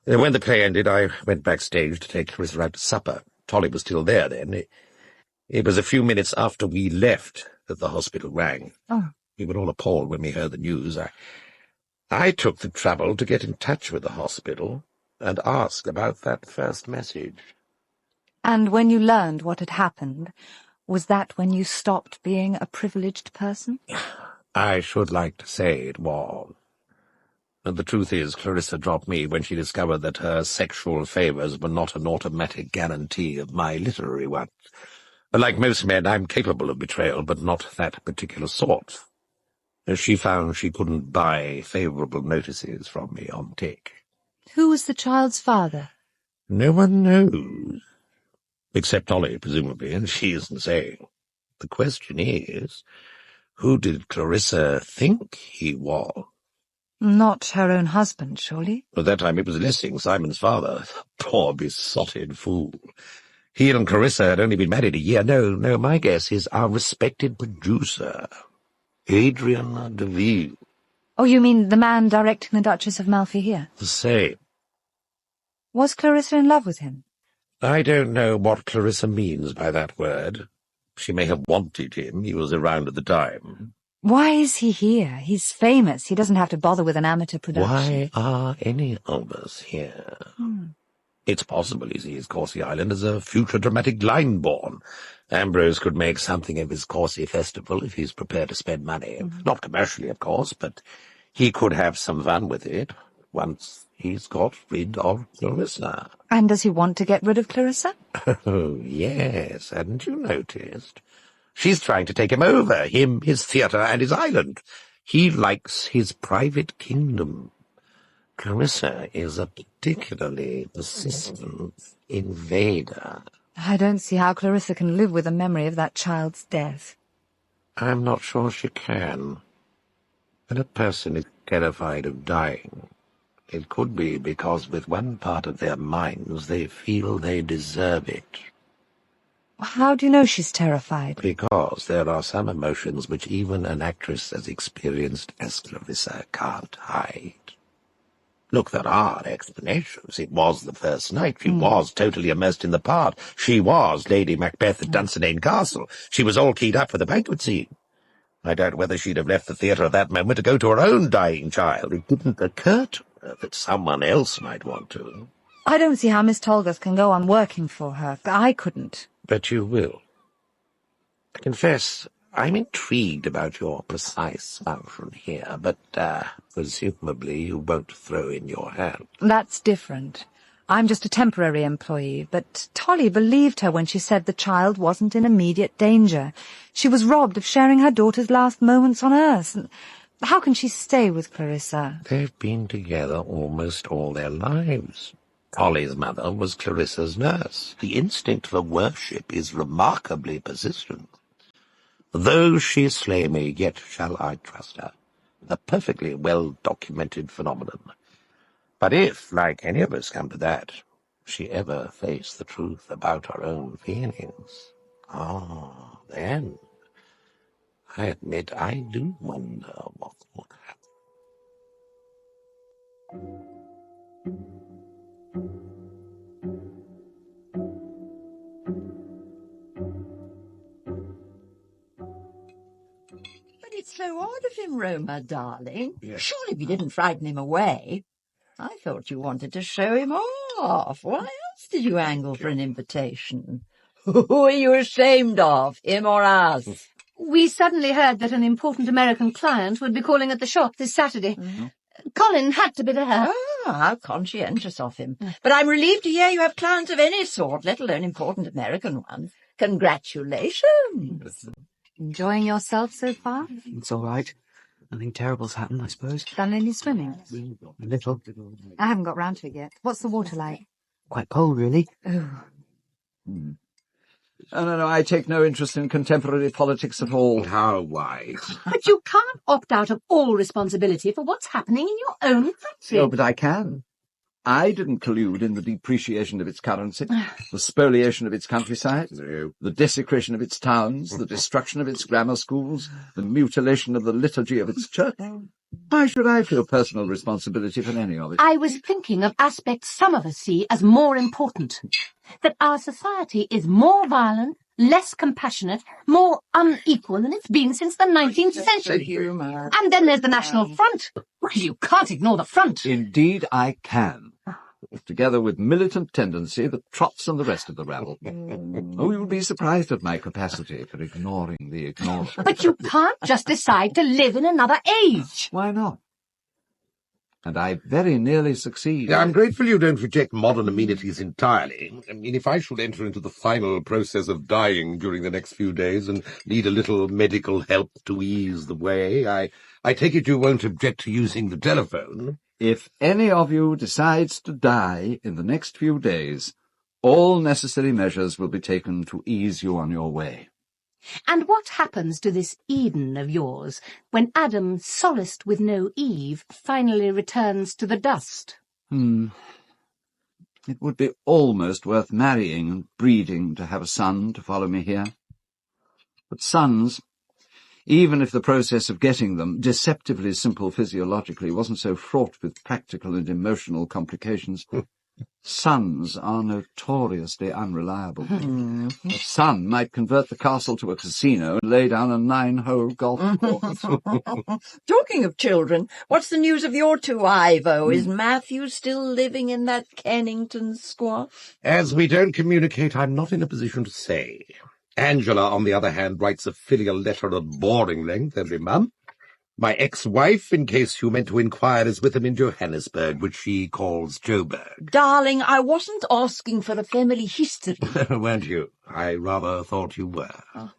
When the play ended, I went backstage to take Clarissa out to supper. Tolly was still there then. It was a few minutes after we left that the hospital rang. Oh. We were all appalled when we heard the news. I took the trouble to get in touch with the hospital and ask about that first message. And when you learned what had happened, was that when you stopped being a privileged person? I should like to say it was. And the truth is, Clarissa dropped me when she discovered that her sexual favours were not an automatic guarantee of my literary ones. Like most men, I'm capable of betrayal, but not that particular sort. She found she couldn't buy favourable notices from me on tick. Who was the child's father? No one knows. Except Tolly, presumably, and she isn't saying. The question is, who did Clarissa think he was? Not her own husband, surely? At that time it was Lessing, Simon's father. Poor besotted fool. He and Clarissa had only been married a year. No, my guess is our respected producer, Adrian de Ville. Oh, you mean the man directing the Duchess of Malfi here? The same. Was Clarissa in love with him? I don't know what Clarissa means by that word. She may have wanted him. He was around at the time. Why is he here? He's famous. He doesn't have to bother with an amateur production. Why are any of us here? It's possible he sees Courcy Island as a future dramatic line-born. Ambrose could make something of his Courcy Festival if he's prepared to spend money. Not commercially, of course, but he could have some fun with it once he's got rid of Clarissa. And does he want to get rid of Clarissa? Oh, yes, hadn't you noticed? She's trying to take him over, him, his theatre, and his island. He likes his private kingdom. Clarissa is a particularly persistent invader. I don't see how Clarissa can live with the memory of that child's death. I'm not sure she can. When a person is terrified of dying, it could be because with one part of their minds they feel they deserve it. How do you know she's terrified? Because there are some emotions which even an actress as experienced as Clarissa can't hide. Look, there are explanations. It was the first night. She was totally immersed in the part. She was Lady Macbeth at Dunsinane Castle. She was all keyed up for the banquet scene. I doubt whether she'd have left the theatre at that moment to go to her own dying child. It didn't occur to her that someone else might want to. I don't see how Miss Tolgoth can go on working for her. I couldn't. But you will. I confess, I'm intrigued about your precise function here, but, presumably you won't throw in your hand. That's different. I'm just a temporary employee, but Tolly believed her when she said the child wasn't in immediate danger. She was robbed of sharing her daughter's last moments on Earth. How can she stay with Clarissa? They've been together almost all their lives. Tolly's mother was Clarissa's nurse. The instinct for worship is remarkably persistent. Though she slay me, yet shall I trust her. A perfectly well-documented phenomenon. But if, like any of us come to that, she ever face the truth about her own feelings, then I admit I do wonder what would happen. But it's so odd of him, Roma, darling. Yes. Surely we didn't frighten him away. I thought you wanted to show him off. Why else did you angle for an invitation? Who are you ashamed of, him or us? We suddenly heard that an important American client would be calling at the shop this Saturday. Colin had to be there. Ah, how conscientious of him. But I'm relieved to hear you have clients of any sort, let alone important American ones. Congratulations. Enjoying yourself so far? It's all right. Nothing terrible's happened, I suppose. Done any swimming? A little. I haven't got round to it yet. What's the water like? Quite cold, really. Oh. No, I take no interest in contemporary politics at all. How wise. But you can't opt out of all responsibility for what's happening in your own country. Oh, but I can. I didn't collude in the depreciation of its currency, the spoliation of its countryside, the desecration of its towns, the destruction of its grammar schools, the mutilation of the liturgy of its church. Why should I feel personal responsibility for any of it? I was thinking of aspects some of us see as more important. That our society is more violent, less compassionate, more unequal than it's been since the 19th century. And then there's the National Front. Well, you can't ignore the front. Indeed I can. Together with militant tendency that trots and the rest of the rabble. Oh, you'll be surprised at my capacity for ignoring the ignorant. But you can't just decide to live in another age. Why not? And I very nearly succeed. I'm grateful you don't reject modern amenities entirely. I mean, if I should enter into the final process of dying during the next few days and need a little medical help to ease the way, I take it you won't object to using the telephone. If any of you decides to die in the next few days, all necessary measures will be taken to ease you on your way. And what happens to this Eden of yours when Adam, solaced with no Eve, finally returns to the dust? It would be almost worth marrying and breeding to have a son to follow me here. But sons, even if the process of getting them, deceptively simple physiologically, wasn't so fraught with practical and emotional complications. Sons are notoriously unreliable. A son might convert the castle to a casino and lay down a 9-hole golf course. Talking of children, what's the news of your two, Ivo? Is Matthew still living in that Kennington squat? As we don't communicate, I'm not in a position to say. Angela, on the other hand, writes a filial letter of boring length every month. My ex-wife, in case you meant to inquire, is with him in Johannesburg, which she calls Joburg. Darling, I wasn't asking for the family history. Weren't you? I rather thought you were. Oh.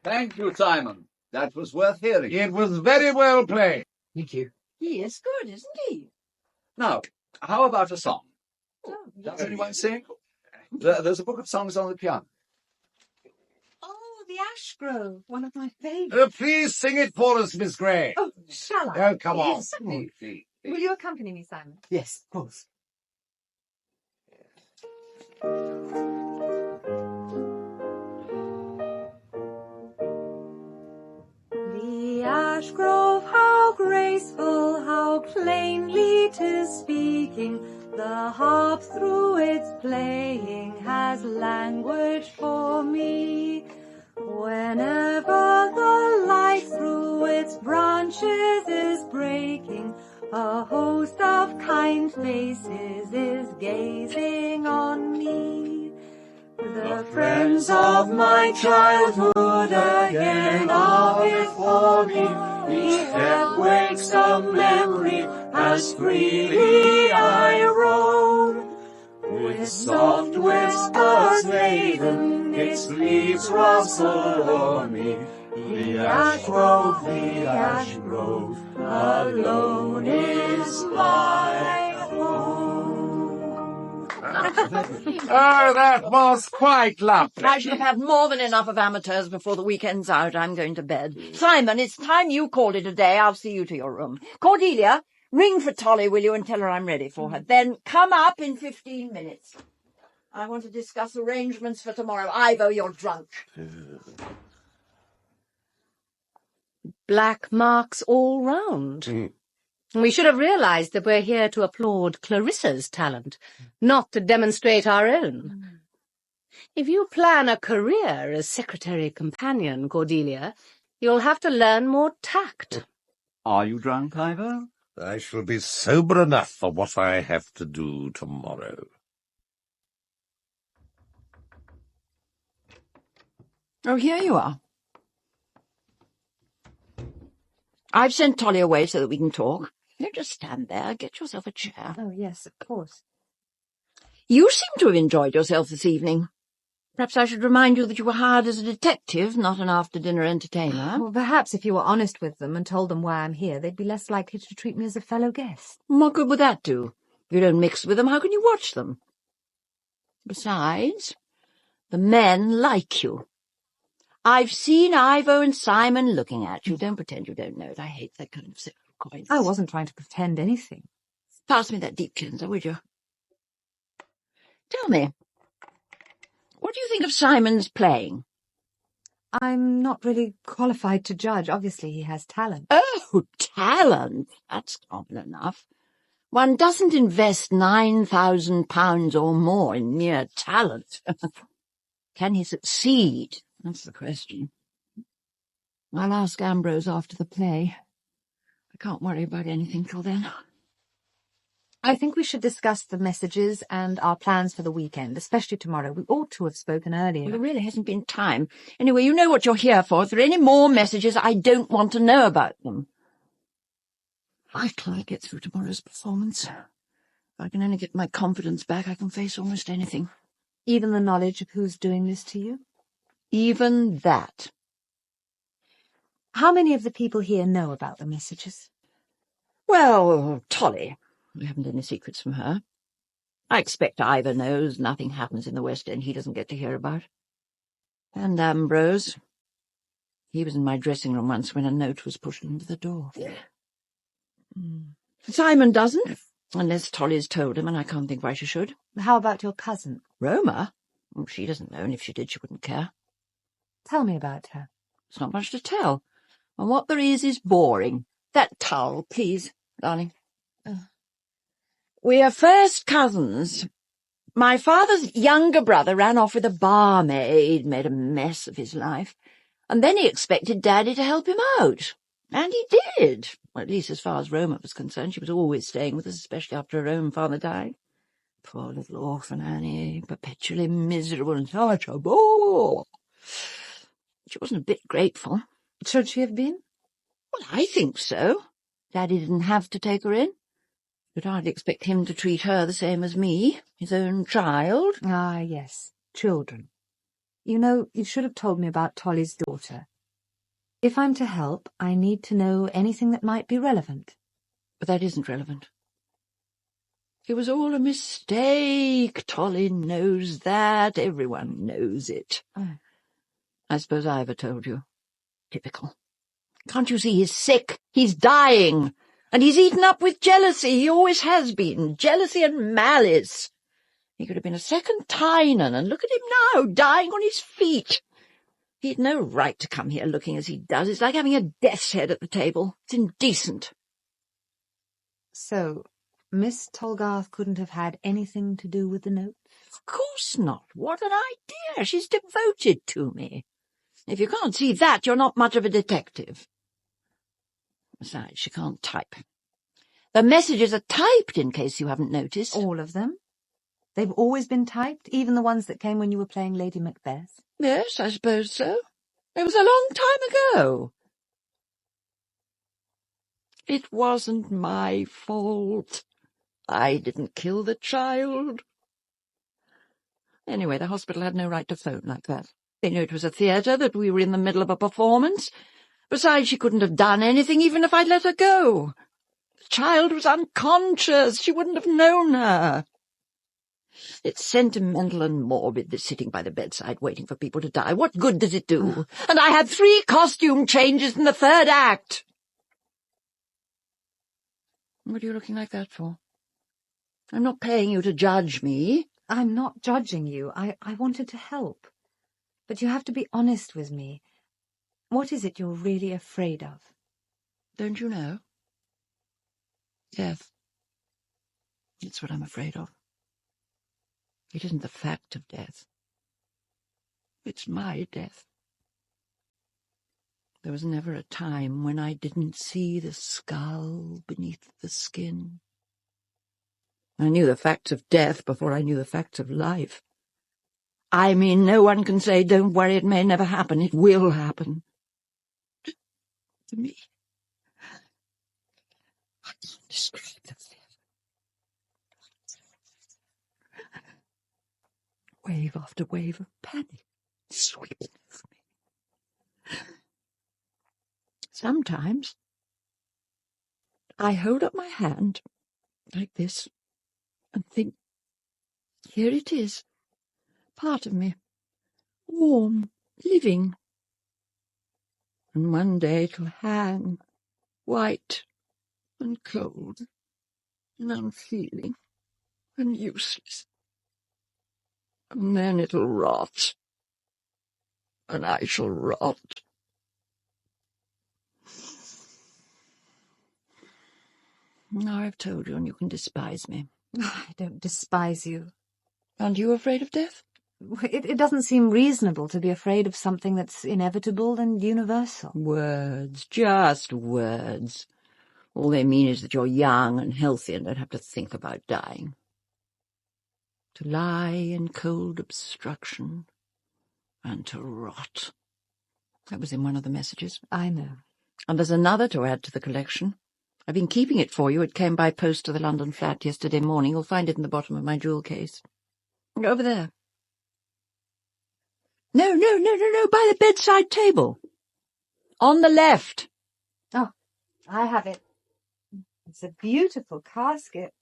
Thank you, Simon. That was worth hearing. It was very well played. Thank you. He is good, isn't he? Now, how about a song? Oh, Does anyone sing? There's a book of songs on the piano. Oh, the Ash Grove, one of my favourites. Please sing it for us, Miss Gray. Oh, shall I? Oh, come on. Yes. Will you accompany me, Simon? Yes, of course. The Ash Grove, how graceful, how plainly 'tis speaking. The harp through its playing has language for me. Whenever the light through its branches is breaking, a host of kind faces is gazing on me. The friends of my childhood again are before me. Each step wakes a memory as freely I roam. With soft whispers laden, its leaves rustle o'er me. The Ash Grove, alone is my home. Oh, that was quite lovely. I should have had more than enough of amateurs before the weekend's out. I'm going to bed. Simon, it's time you called it a day. I'll see you to your room. Cordelia, ring for Tolly, will you, and tell her I'm ready for her. Then come up in 15 minutes. I want to discuss arrangements for tomorrow. Ivo, you're drunk. Black marks all round. We should have realised that we're here to applaud Clarissa's talent, not to demonstrate our own. If you plan a career as secretary companion, Cordelia, you'll have to learn more tact. Are you drunk, Ivo? I shall be sober enough for what I have to do tomorrow. Oh, here you are. I've sent Tolly away so that we can talk. You just stand there. Get yourself a chair. Oh, yes, of course. You seem to have enjoyed yourself this evening. Perhaps I should remind you that you were hired as a detective, not an after-dinner entertainer. Well, perhaps if you were honest with them and told them why I'm here, they'd be less likely to treat me as a fellow guest. What good would that do? If you don't mix with them, how can you watch them? Besides, the men like you. I've seen Ivo and Simon looking at you. Don't pretend you don't know it. I hate that kind of sexual coyness. I wasn't trying to pretend anything. Pass me that deep cleanser, would you? Tell me, what do you think of Simon's playing? I'm not really qualified to judge. Obviously, he has talent. Oh, talent? That's common enough. One doesn't invest £9,000 or more in mere talent. Can he succeed? That's the question. I'll ask Ambrose after the play. I can't worry about anything till then. I think we should discuss the messages and our plans for the weekend, especially tomorrow. We ought to have spoken earlier. Well, there really hasn't been time. Anyway, you know what you're here for. If there are any more messages, I don't want to know about them. Vital I get through tomorrow's performance. If I can only get my confidence back, I can face almost anything. Even the knowledge of who's doing this to you? Even that. How many of the people here know about the messages? Well, Tolly. We haven't any secrets from her. I expect Ivor knows nothing happens in the West End he doesn't get to hear about. And Ambrose. He was in my dressing room once when a note was pushed into the door. Simon doesn't, unless Tolly's told him, and I can't think why she should. How about your cousin? Roma? Oh, she doesn't know, and if she did, she wouldn't care. Tell me about her. There's not much to tell, and what there is boring. That towel, please, darling. We are first cousins. My father's younger brother ran off with a barmaid, made a mess of his life, and then he expected Daddy to help him out. And he did. Well, at least as far as Roma was concerned. She was always staying with us, especially after her own father died. Poor little orphan Annie, perpetually miserable and such a bore. She wasn't a bit grateful. Should she have been? Well, I think so. Daddy didn't have to take her in. You'd hardly expect him to treat her the same as me, his own child. Ah, yes, children. You know, you should have told me about Tolly's daughter. If I'm to help, I need to know anything that might be relevant. But that isn't relevant. It was all a mistake. Tolly knows that. Everyone knows it. Oh. I suppose Ivor told you. Typical. Can't you see he's sick? He's dying. And he's eaten up with jealousy. He always has been. Jealousy and malice. He could have been a second Tynan, and look at him now, dying on his feet. He'd no right to come here looking as he does. It's like having a death's head at the table. It's indecent. So, Miss Tolgarth couldn't have had anything to do with the note? Of course not. What an idea. She's devoted to me. If you can't see that, you're not much of a detective. Besides, she can't type. The messages are typed, in case you haven't noticed. All of them? They've always been typed, even the ones that came when you were playing Lady Macbeth? Yes, I suppose so. It was a long time ago. It wasn't my fault. I didn't kill the child. Anyway, the hospital had no right to phone like that. They knew it was a theatre, that we were in the middle of a performance. Besides, she couldn't have done anything even if I'd let her go. The child was unconscious. She wouldn't have known her. It's sentimental and morbid, this sitting by the bedside waiting for people to die. What good does it do? And I had 3 costume changes in the 3rd act. What are you looking like that for? I'm not paying you to judge me. I'm not judging you. I wanted to help. But you have to be honest with me. What is it you're really afraid of? Don't you know? Death. It's what I'm afraid of. It isn't the fact of death. It's my death. There was never a time when I didn't see the skull beneath the skin. I knew the facts of death before I knew the facts of life. I mean, no one can say, don't worry, it may never happen. It will happen. To me. I can't describe the fear. Wave after wave of panic sweeping over me. Sometimes I hold up my hand like this and think, here it is, part of me, warm, living. And one day it'll hang, white and cold and unfeeling and useless. And then it'll rot, and I shall rot. Now I've told you, and you can despise me. I don't despise you. Aren't you afraid of death? It doesn't seem reasonable to be afraid of something that's inevitable and universal. Words, just words. All they mean is that you're young and healthy and don't have to think about dying. To lie in cold obstruction and to rot. That was in one of the messages. I know. And there's another to add to the collection. I've been keeping it for you. It came by post to the London flat yesterday morning. You'll find it in the bottom of my jewel case. Over there. No, by the bedside table. On the left. Oh, I have it. It's a beautiful casket.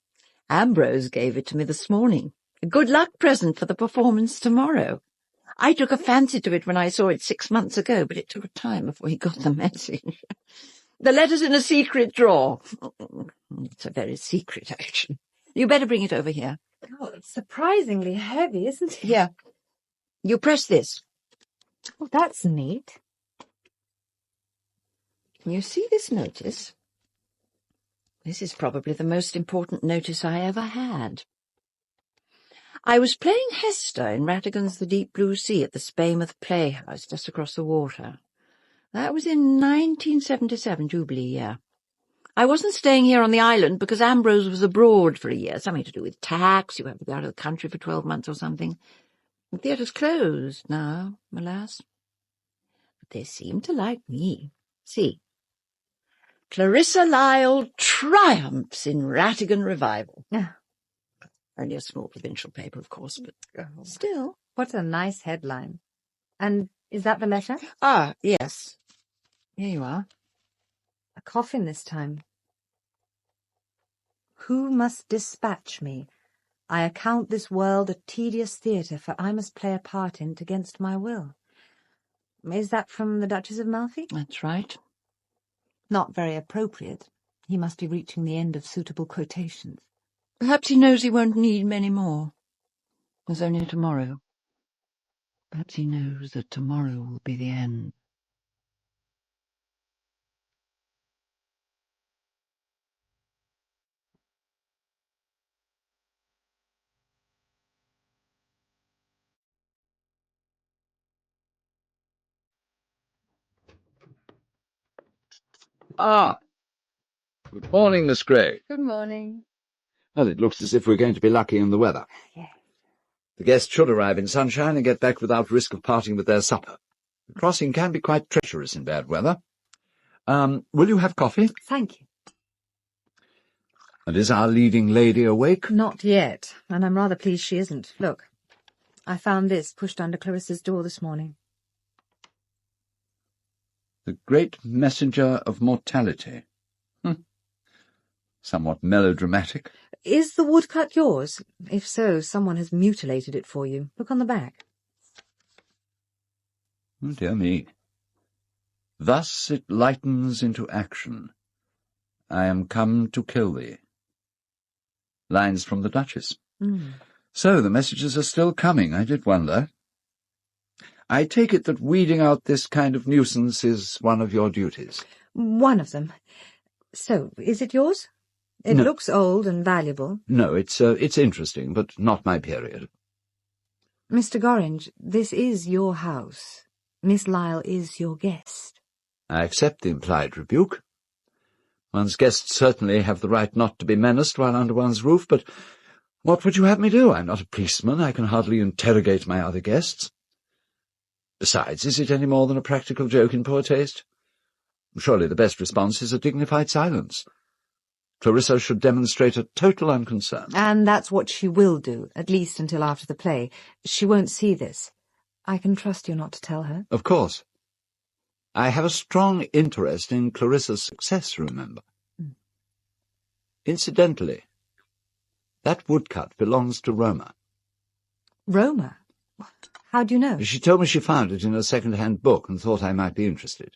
Ambrose gave it to me this morning. A good luck present for the performance tomorrow. I took a fancy to it when I saw it 6 months ago, but it took time before he got the message. The letter's in a secret drawer. It's a very secret action. You better bring it over here. Oh, it's surprisingly heavy, isn't it? Here. You press this. Oh, that's neat. Can you see this notice? This is probably the most important notice I ever had. I was playing Hester in Rattigan's The Deep Blue Sea at the Spaymouth Playhouse just across the water. That was in 1977, Jubilee year. I wasn't staying here on the island because Ambrose was abroad for a year, something to do with tax. You have to go out of the country for 12 months or something. The theatre's closed now, alas. But they seem to like me. See. Clarissa Lyle triumphs in Rattigan Revival. Only a small provincial paper, of course, but still. What a nice headline. And is that the letter? Ah, yes. Here you are. A coffin this time. Who must dispatch me? I account this world a tedious theatre, for I must play a part in't against my will. Is that from the Duchess of Malfi? That's right. Not very appropriate. He must be reaching the end of suitable quotations. Perhaps he knows he won't need many more. There's only tomorrow. Perhaps he knows that tomorrow will be the end. Ah! Good morning, Miss Gray. Good morning. Well, it looks as if we're going to be lucky in the weather. Yes. The guests should arrive in sunshine and get back without risk of parting with their supper. The crossing can be quite treacherous in bad weather. Will you have coffee? Thank you. And is our leading lady awake? Not yet, and I'm rather pleased she isn't. Look, I found this pushed under Clarissa's door this morning. The great messenger of mortality. Somewhat melodramatic. Is the woodcut yours? If so, someone has mutilated it for you. Look on the back. Oh, dear me. Thus it lightens into action. I am come to kill thee. Lines from the Duchess. So the messages are still coming, I did wonder. I take it that weeding out this kind of nuisance is one of your duties. One of them. So, is it yours? It looks old and valuable. No, it's interesting, but not my period. Mr. Gorringe, this is your house. Miss Lyle is your guest. I accept the implied rebuke. One's guests certainly have the right not to be menaced while under one's roof, but what would you have me do? I'm not a policeman. I can hardly interrogate my other guests. Besides, is it any more than a practical joke in poor taste? Surely the best response is a dignified silence. Clarissa should demonstrate a total unconcern. And that's what she will do, at least until after the play. She won't see this. I can trust you not to tell her. Of course. I have a strong interest in Clarissa's success, remember. Incidentally, that woodcut belongs to Roma. Roma? How do you know? She told me she found it in a second-hand book and thought I might be interested.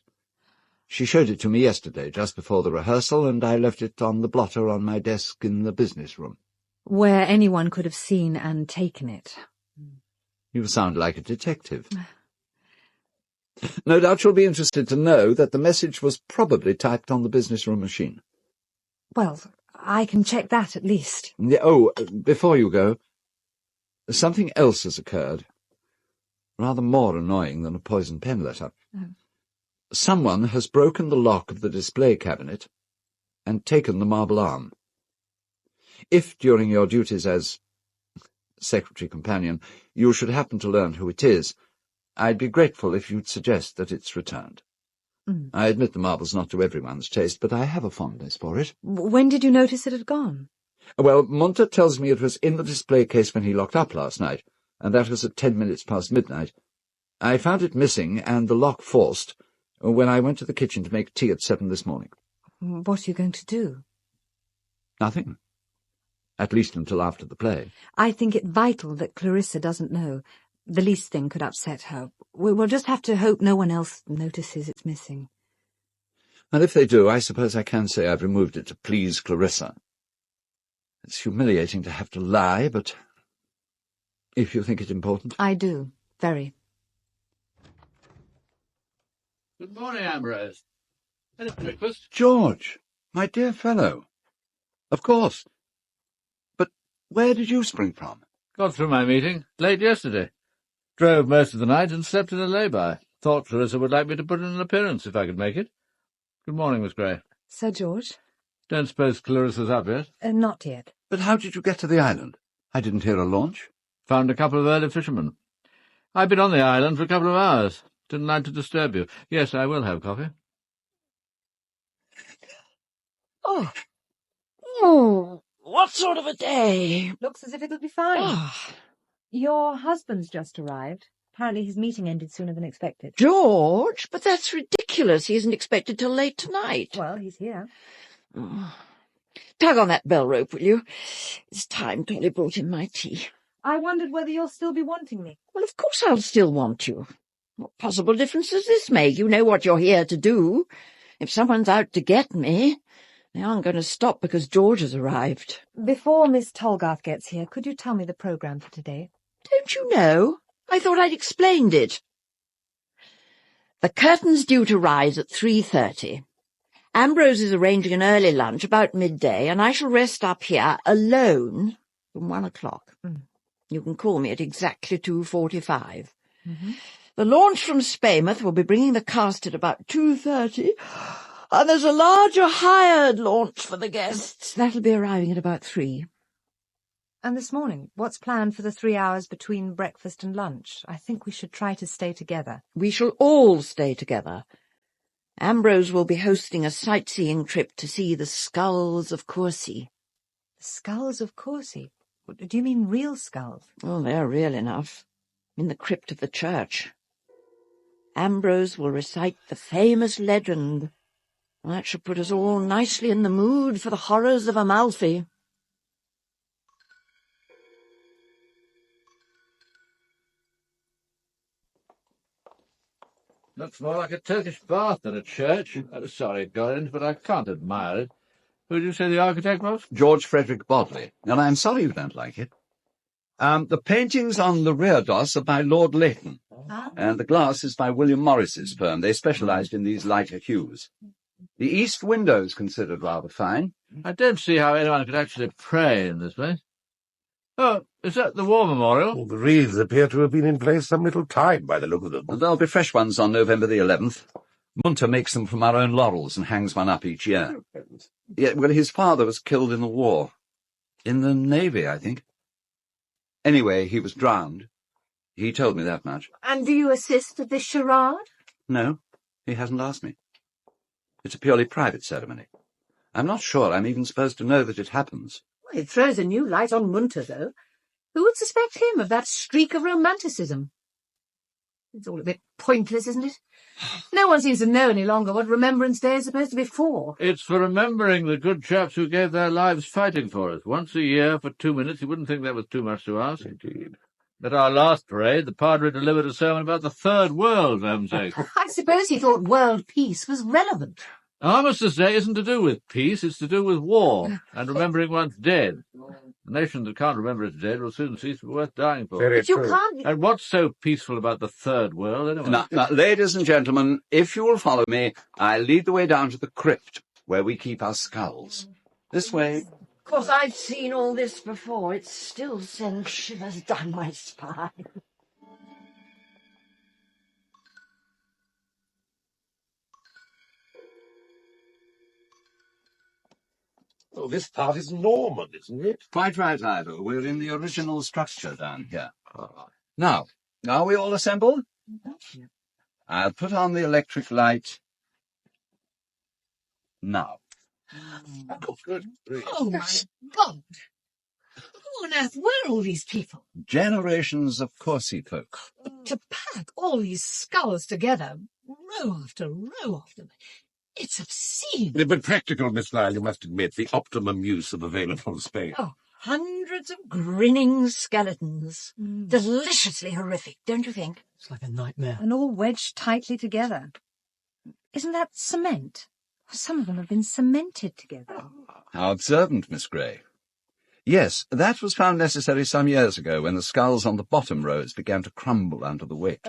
She showed it to me yesterday, just before the rehearsal, and I left it on the blotter on my desk in the business room. Where anyone could have seen and taken it. You sound like a detective. No doubt you'll be interested to know that the message was probably typed on the business room machine. Well, I can check that at least. Oh, before you go, something else has occurred. Rather more annoying than a poison pen letter. Someone has broken the lock of the display cabinet and taken the marble arm. If, during your duties as secretary companion, you should happen to learn who it is, I'd be grateful if you'd suggest that it's returned. I admit the marble's not to everyone's taste, but I have a fondness for it. When did you notice it had gone? Well, Munter tells me it was in the display case when he locked up last night, and that was at 10 minutes past midnight. I found it missing and the lock forced, When I went to the kitchen to make tea at 7 this morning. What are you going to do? Nothing. At least until after the play. I think it vital that Clarissa doesn't know. The least thing could upset her. We'll just have to hope no one else notices it's missing. And if they do, I suppose I can say I've removed it to please Clarissa. It's humiliating to have to lie, but if you think it important... I do. Very. Good morning, Ambrose. Any breakfast? George, my dear fellow. Of course. But where did you spring from? Got through my meeting late yesterday. Drove most of the night and slept in a lay-by. Thought Clarissa would like me to put in an appearance if I could make it. Good morning, Miss Gray. Sir George? Don't suppose Clarissa's up yet? Not yet. But how did you get to the island? I didn't hear a launch. Found a couple of early fishermen. I've been on the island for a couple of hours. Didn't like to disturb you. Yes, I will have coffee. Oh, what sort of a day? Looks as if it'll be fine. Oh. Your husband's just arrived. Apparently his meeting ended sooner than expected. George, but that's ridiculous. He isn't expected till late tonight. Well, he's here. Oh. Tug on that bell rope, will you? It's time Tolly brought in my tea. I wondered whether you'll still be wanting me. Well, of course I'll still want you. What possible difference does this make? You know what you're here to do. If someone's out to get me, they aren't going to stop because George has arrived. Before Miss Tolgarth gets here, could you tell me the programme for today? Don't you know? I thought I'd explained it. The curtain's due to rise at 3:30. Ambrose is arranging an early lunch about midday, and I shall rest up here alone from 1 o'clock. You can call me at exactly 2:45. The launch from Spaymouth will be bringing the cast at about 2:30, and there's a larger hired launch for the guests. That'll be arriving at about 3. And this morning, what's planned for the 3 hours between breakfast and lunch? I think we should try to stay together. We shall all stay together. Ambrose will be hosting a sightseeing trip to see the skulls of Courcy. The skulls of Courcy? Do you mean real skulls? Oh, they're real enough. In the crypt of the church. Ambrose will recite the famous legend. That should put us all nicely in the mood for the horrors of Amalfi. Looks more like a Turkish bath than a church. I'm sorry, Gorringe, but I can't admire it. Who did you say the architect was? George Frederick Bodley. And I'm sorry you don't like it. The paintings on the reredos are by Lord Leighton. And the glass is by William Morris's firm. They specialised in these lighter hues. The east window is considered rather fine. I don't see how anyone could actually pray in this place. Oh, is that the War Memorial? Well, the wreaths appear to have been in place some little time by the look of them. There'll be fresh ones on November the 11th. Munter makes them from our own laurels and hangs one up each year. Yeah, well, his father was killed in the war. In the Navy, I think. Anyway, he was drowned. He told me that much. And do you assist at this charade? No, he hasn't asked me. It's a purely private ceremony. I'm not sure I'm even supposed to know that it happens. Well, it throws a new light on Munter, though. Who would suspect him of that streak of romanticism? It's all a bit pointless, isn't it? No one seems to know any longer what Remembrance Day is supposed to be for. It's for remembering the good chaps who gave their lives fighting for us. Once a year for 2 minutes, you wouldn't think that was too much to ask. Indeed. At our last parade, the Padre delivered a sermon about the Third World, for heaven's sake. I suppose he thought world peace was relevant. Armistice Day isn't to do with peace, it's to do with war and remembering one's dead. A nation that can't remember its dead will soon cease to be worth dying for. Very But you true. can't... And what's so peaceful about the Third World, anyway? Now, ladies and gentlemen, if you will follow me, I'll lead the way down to the crypt, where we keep our skulls. This way. Of course, I've seen all this before. It still sends shivers down my spine. Oh, this part is Norman, isn't it? Quite right, Ivor. We're in the original structure down here. Now, are we all assembled? I'll put on the electric light now. Oh, good. Oh, my God! Who on earth were all these people? Generations of Courcy folk. To pack all these skulls together, row after row of them. It's obscene. But practical, Miss Lyle, you must admit, the optimum use of available space. Oh, hundreds of grinning skeletons. Deliciously horrific, don't you think? It's like a nightmare. And all wedged tightly together. Isn't that cement? Some of them have been cemented together. How observant, Miss Gray. Yes, that was found necessary some years ago when the skulls on the bottom rows began to crumble under the weight.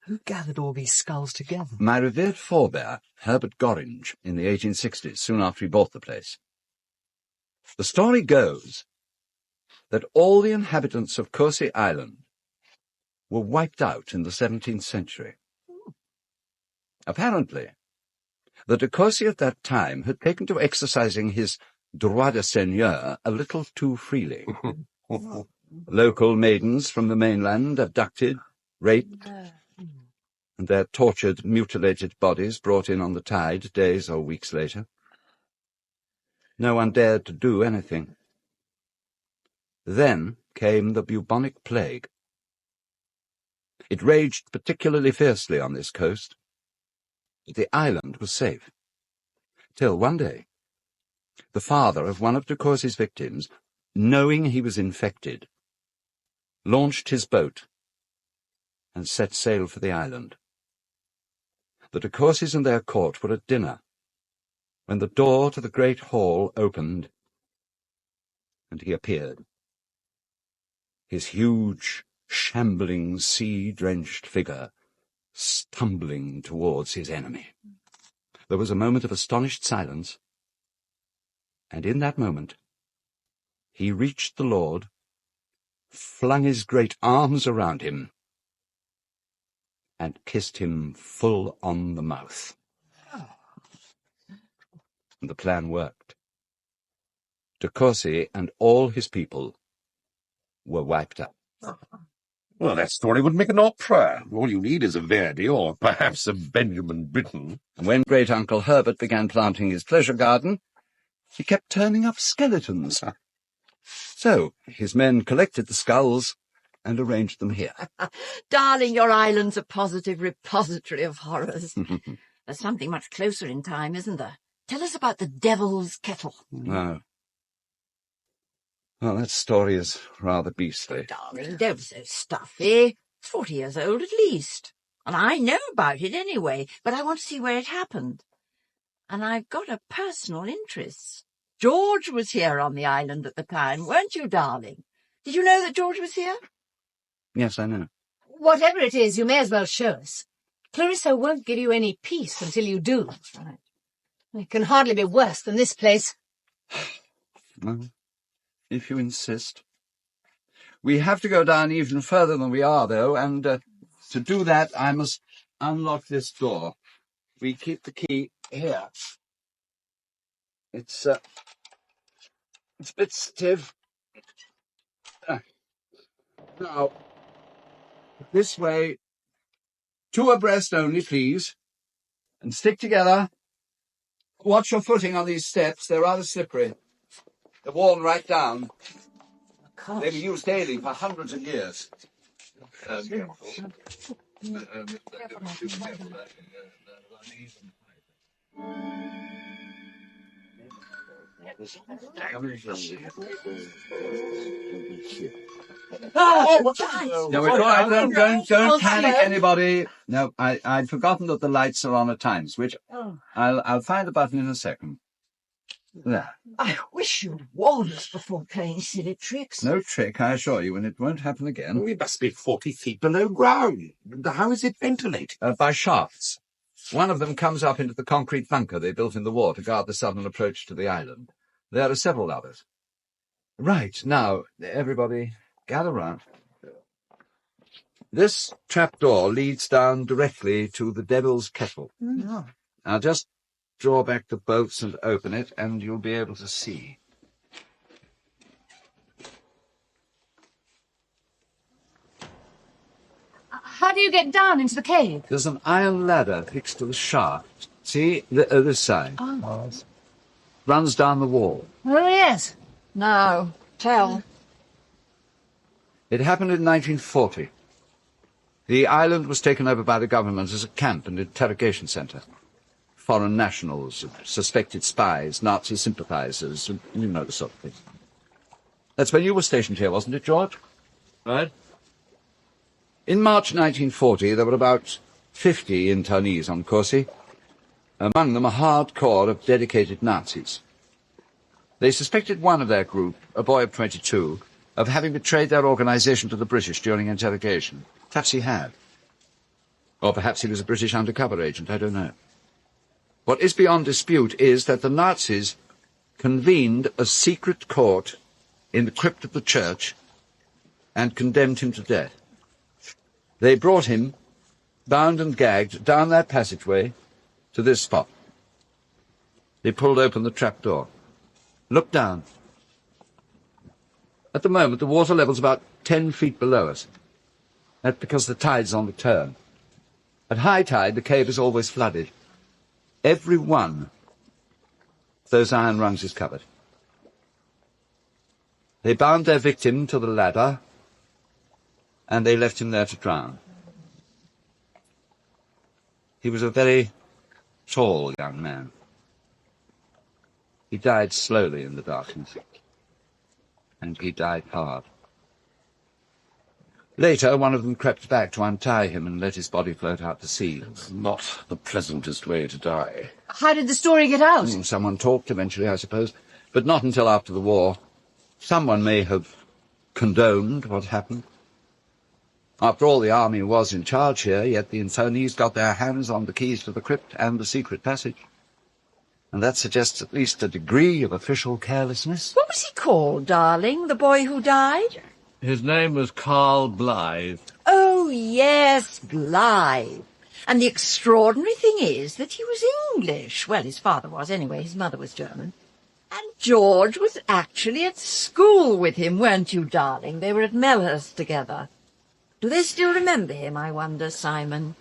Who gathered all these skulls together? My revered forebear, Herbert Gorringe, in the 1860s, soon after he bought the place. The story goes that all the inhabitants of Courcy Island were wiped out in the 17th century. Apparently, the de Courcy at that time had taken to exercising his droit de seigneur a little too freely. Local maidens from the mainland abducted, raped, and their tortured, mutilated bodies brought in on the tide days or weeks later. No one dared to do anything. Then came the bubonic plague. It raged particularly fiercely on this coast. The island was safe, till one day the father of one of de Courcy's victims, knowing he was infected, launched his boat and set sail for the island. The de Courcys and their court were at dinner when the door to the great hall opened and he appeared. His huge, shambling, sea-drenched figure stumbling towards his enemy. There was a moment of astonished silence, and in that moment he reached the lord, flung his great arms around him, and kissed him full on the mouth. And the plan worked. De Courcy and all his people were wiped out. Well, that story would make an opera. All you need is a Verdi or perhaps a Benjamin Britten. And when great-uncle Herbert began planting his pleasure garden, he kept turning up skeletons. So his men collected the skulls and arranged them here. Darling, your island's a positive repository of horrors. There's something much closer in time, isn't there? Tell us about the Devil's Kettle. No. Well, that story is rather beastly. Darling, don't be so stuffy. It's 40 years old at least. And I know about it anyway, but I want to see where it happened. And I've got a personal interest. George was here on the island at the time, weren't you, darling? Did you know that George was here? Yes, I know. Whatever it is, you may as well show us. Clarissa won't give you any peace until you do. Right. It can hardly be worse than this place. Well, if you insist. We have to go down even further than we are, though, and to do that, I must unlock this door. We keep the key here. It's a bit stiff. Now, this way, 2 abreast only, please, and stick together. Watch your footing on these steps. They're rather slippery. They're worn right down. They were used daily for hundreds of years. No, it's all right. Don't panic, anybody. No, I'd forgotten that the lights are on at times, which I'll find the button in a second. There. I wish you'd warned us before playing silly tricks. No trick, I assure you, and it won't happen again. We must be 40 feet below ground. How is it ventilated? By shafts. One of them comes up into the concrete bunker they built in the war to guard the southern approach to the island. There are several others. Right, now, everybody, gather round. This trapdoor leads down directly to the Devil's Kettle. Oh. Now, just draw back the bolts and open it, and you'll be able to see. How do you get down into the cave? There's an iron ladder fixed to the shaft. See, this side. Oh. Runs down the wall. Oh, yes. Now, tell. It happened in 1940. The island was taken over by the government as a camp and interrogation centre. Foreign nationals, suspected spies, Nazi sympathisers, you know the sort of thing. That's when you were stationed here, wasn't it, George? Right. In March 1940, there were about 50 internees on Corsi. Among them a hardcore of dedicated Nazis. They suspected one of their group, a boy of 22, of having betrayed their organisation to the British during interrogation. Perhaps he had. Or perhaps he was a British undercover agent, I don't know. What is beyond dispute is that the Nazis convened a secret court in the crypt of the church and condemned him to death. They brought him, bound and gagged, down that passageway to this spot. They pulled open the trapdoor. Looked down. At the moment, the water level's about 10 feet below us. That's because the tide's on the turn. At high tide, the cave is always flooded. Every one of those iron rungs is covered. They bound their victim to the ladder, and they left him there to drown. He was a very tall young man. He died slowly in the darkness, and he died hard. Later, one of them crept back to untie him and let his body float out to sea. It's not the pleasantest way to die. How did the story get out? Someone talked eventually, I suppose, but not until after the war. Someone may have condoned what happened. After all, the army was in charge here, yet the internees got their hands on the keys to the crypt and the secret passage. And that suggests at least a degree of official carelessness. What was he called, darling, the boy who died? His name was Carl Blythe. Oh, yes, Blythe. And the extraordinary thing is that he was English. Well, his father was anyway, his mother was German. And George was actually at school with him, weren't you, darling? They were at Melhurst together. Do they still remember him, I wonder, Simon?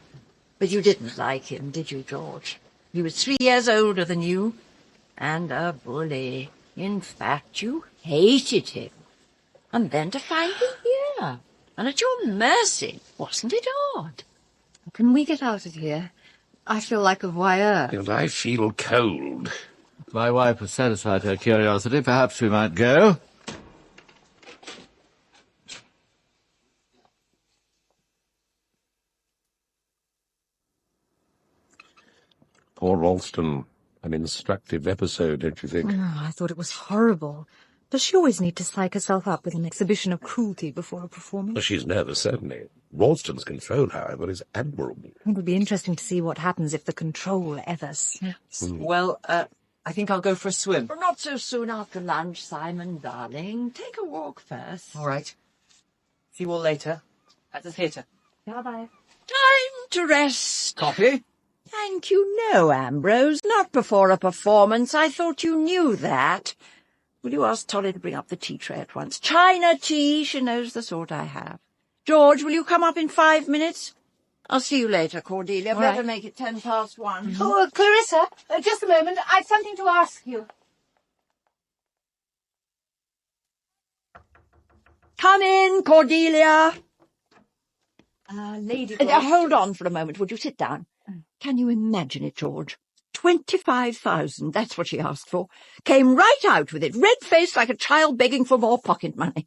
But you didn't like him, did you, George? He was 3 years older than you, and a bully. In fact, you hated him. And then to find him here, and at your mercy. Wasn't it odd? Can we get out of here? I feel like a voyeur. And I feel cold. If my wife has satisfied her curiosity, perhaps we might go. Poor Ralston. An instructive episode, don't you think? Oh, I thought it was horrible. Does she always need to psych herself up with an exhibition of cruelty before a performance? She's nervous, certainly. Ralston's control, however, is admirable. It would be interesting to see what happens if the control ever snaps. Well, I think I'll go for a swim. Well, not so soon after lunch, Simon, darling. Take a walk first. All right. See you all later. At the theatre. Bye-bye. Time to rest. Coffee? Thank you, no, Ambrose. Not before a performance. I thought you knew that. Will you ask Tolly to bring up the tea tray at once? China tea, she knows the sort I have. George, will you come up in 5 minutes? I'll see you later, Cordelia. All Better right. make it 1:10 past 1. Oh, Clarissa, just a moment. I've something to ask you. Come in, Cordelia. Lady... Hold on for a moment. Would you sit down? Can you imagine it, George? 25,000, that's what she asked for. Came right out with it, red-faced like a child begging for more pocket money.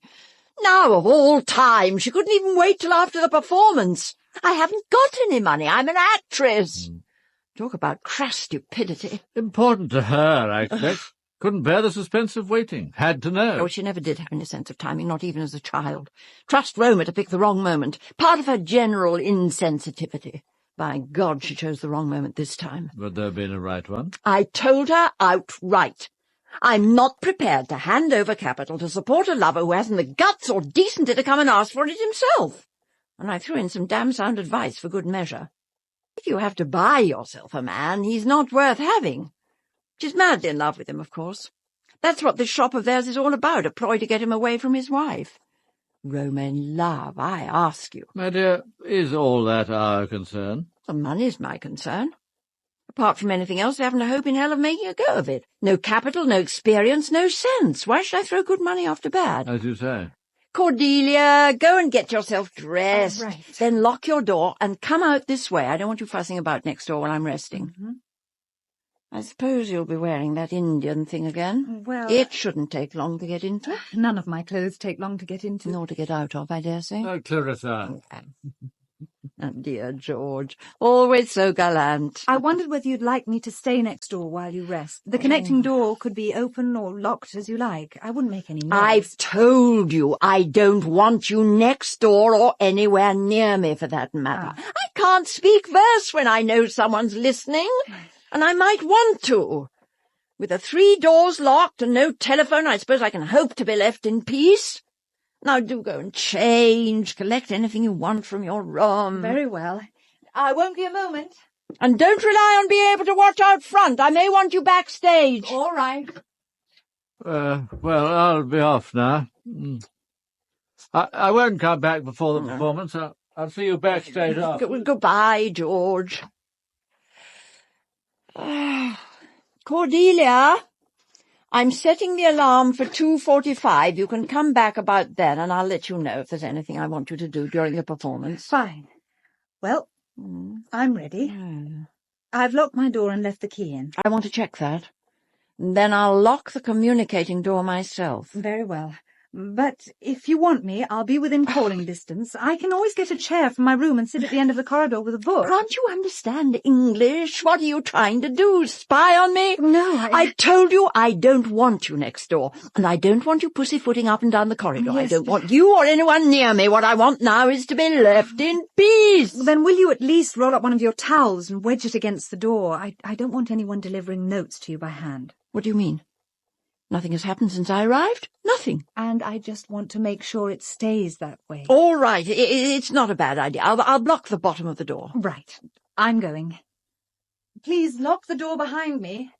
Now, of all time, she couldn't even wait till after the performance. I haven't got any money. I'm an actress. Talk about crass stupidity. Important to her, I expect. Couldn't bear the suspense of waiting. Had to know. Oh, she never did have any sense of timing, not even as a child. Trust Roma to pick the wrong moment. Part of her general insensitivity. By God, she chose the wrong moment this time. Would there have been a right one? I told her outright. I'm not prepared to hand over capital to support a lover who hasn't the guts or decency to come and ask for it himself. And I threw in some damn sound advice for good measure. If you have to buy yourself a man, he's not worth having. She's madly in love with him, of course. That's what this shop of theirs is all about, a ploy to get him away from his wife. Roma in love, I ask you. My dear, is all that our concern? The money's my concern. Apart from anything else, I haven't a hope in hell of making a go of it. No capital, no experience, no sense. Why should I throw good money after bad? As you say. Cordelia, go and get yourself dressed. Right. Then lock your door and come out this way. I don't want you fussing about next door while I'm resting. Mm-hmm. I suppose you'll be wearing that Indian thing again. Well, it shouldn't take long to get into. None of my clothes take long to get into. Nor to get out of, I dare say. Oh, Clarissa. Oh, dear George, always so gallant. I wondered whether you'd like me to stay next door while you rest. The connecting door could be open or locked as you like. I wouldn't make any noise. I've told you I don't want you next door or anywhere near me for that matter. I can't speak verse when I know someone's listening, and I might want to. With the 3 doors locked and no telephone, I suppose I can hope to be left in peace. Now do go and change, collect anything you want from your room. Very well. I won't be a moment. And don't rely on being able to watch out front. I may want you backstage. All right. Well, I'll be off now. I won't come back before the performance. I'll see you backstage after. Goodbye, George. Cordelia, I'm setting the alarm for 2:45. You can come back about then, and I'll let you know if there's anything I want you to do during the performance. Fine. Well, I'm ready. I've locked my door and left the key in. I want to check that. Then I'll lock the communicating door myself. Very well. But if you want me, I'll be within calling distance. I can always get a chair from my room and sit at the end of the corridor with a book. Can't you understand English? What are you trying to do? Spy on me? No, I told you I don't want you next door, and I don't want you pussyfooting up and down the corridor. Yes. I don't want you or anyone near me. What I want now is to be left in peace. Then will you at least roll up one of your towels and wedge it against the door? I don't want anyone delivering notes to you by hand. What do you mean? Nothing has happened since I arrived? Nothing. And I just want to make sure it stays that way. All right. It's not a bad idea. I'll block the bottom of the door. Right. I'm going. Please lock the door behind me.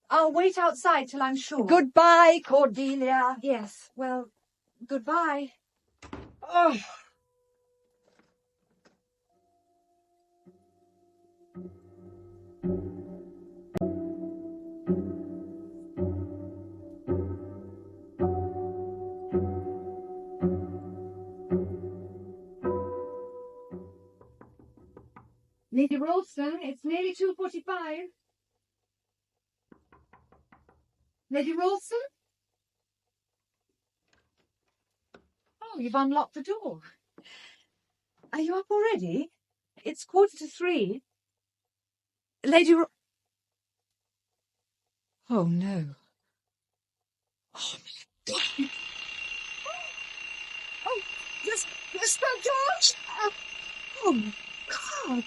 I'll wait outside till I'm sure. Goodbye, Cordelia. Yes, well, goodbye. Oh. Lady Ralston, it's nearly 2:45. Lady Ralston? Oh, you've unlocked the door. Are you up already? It's 2:45. Oh, no. Oh, yes, George! Oh, God!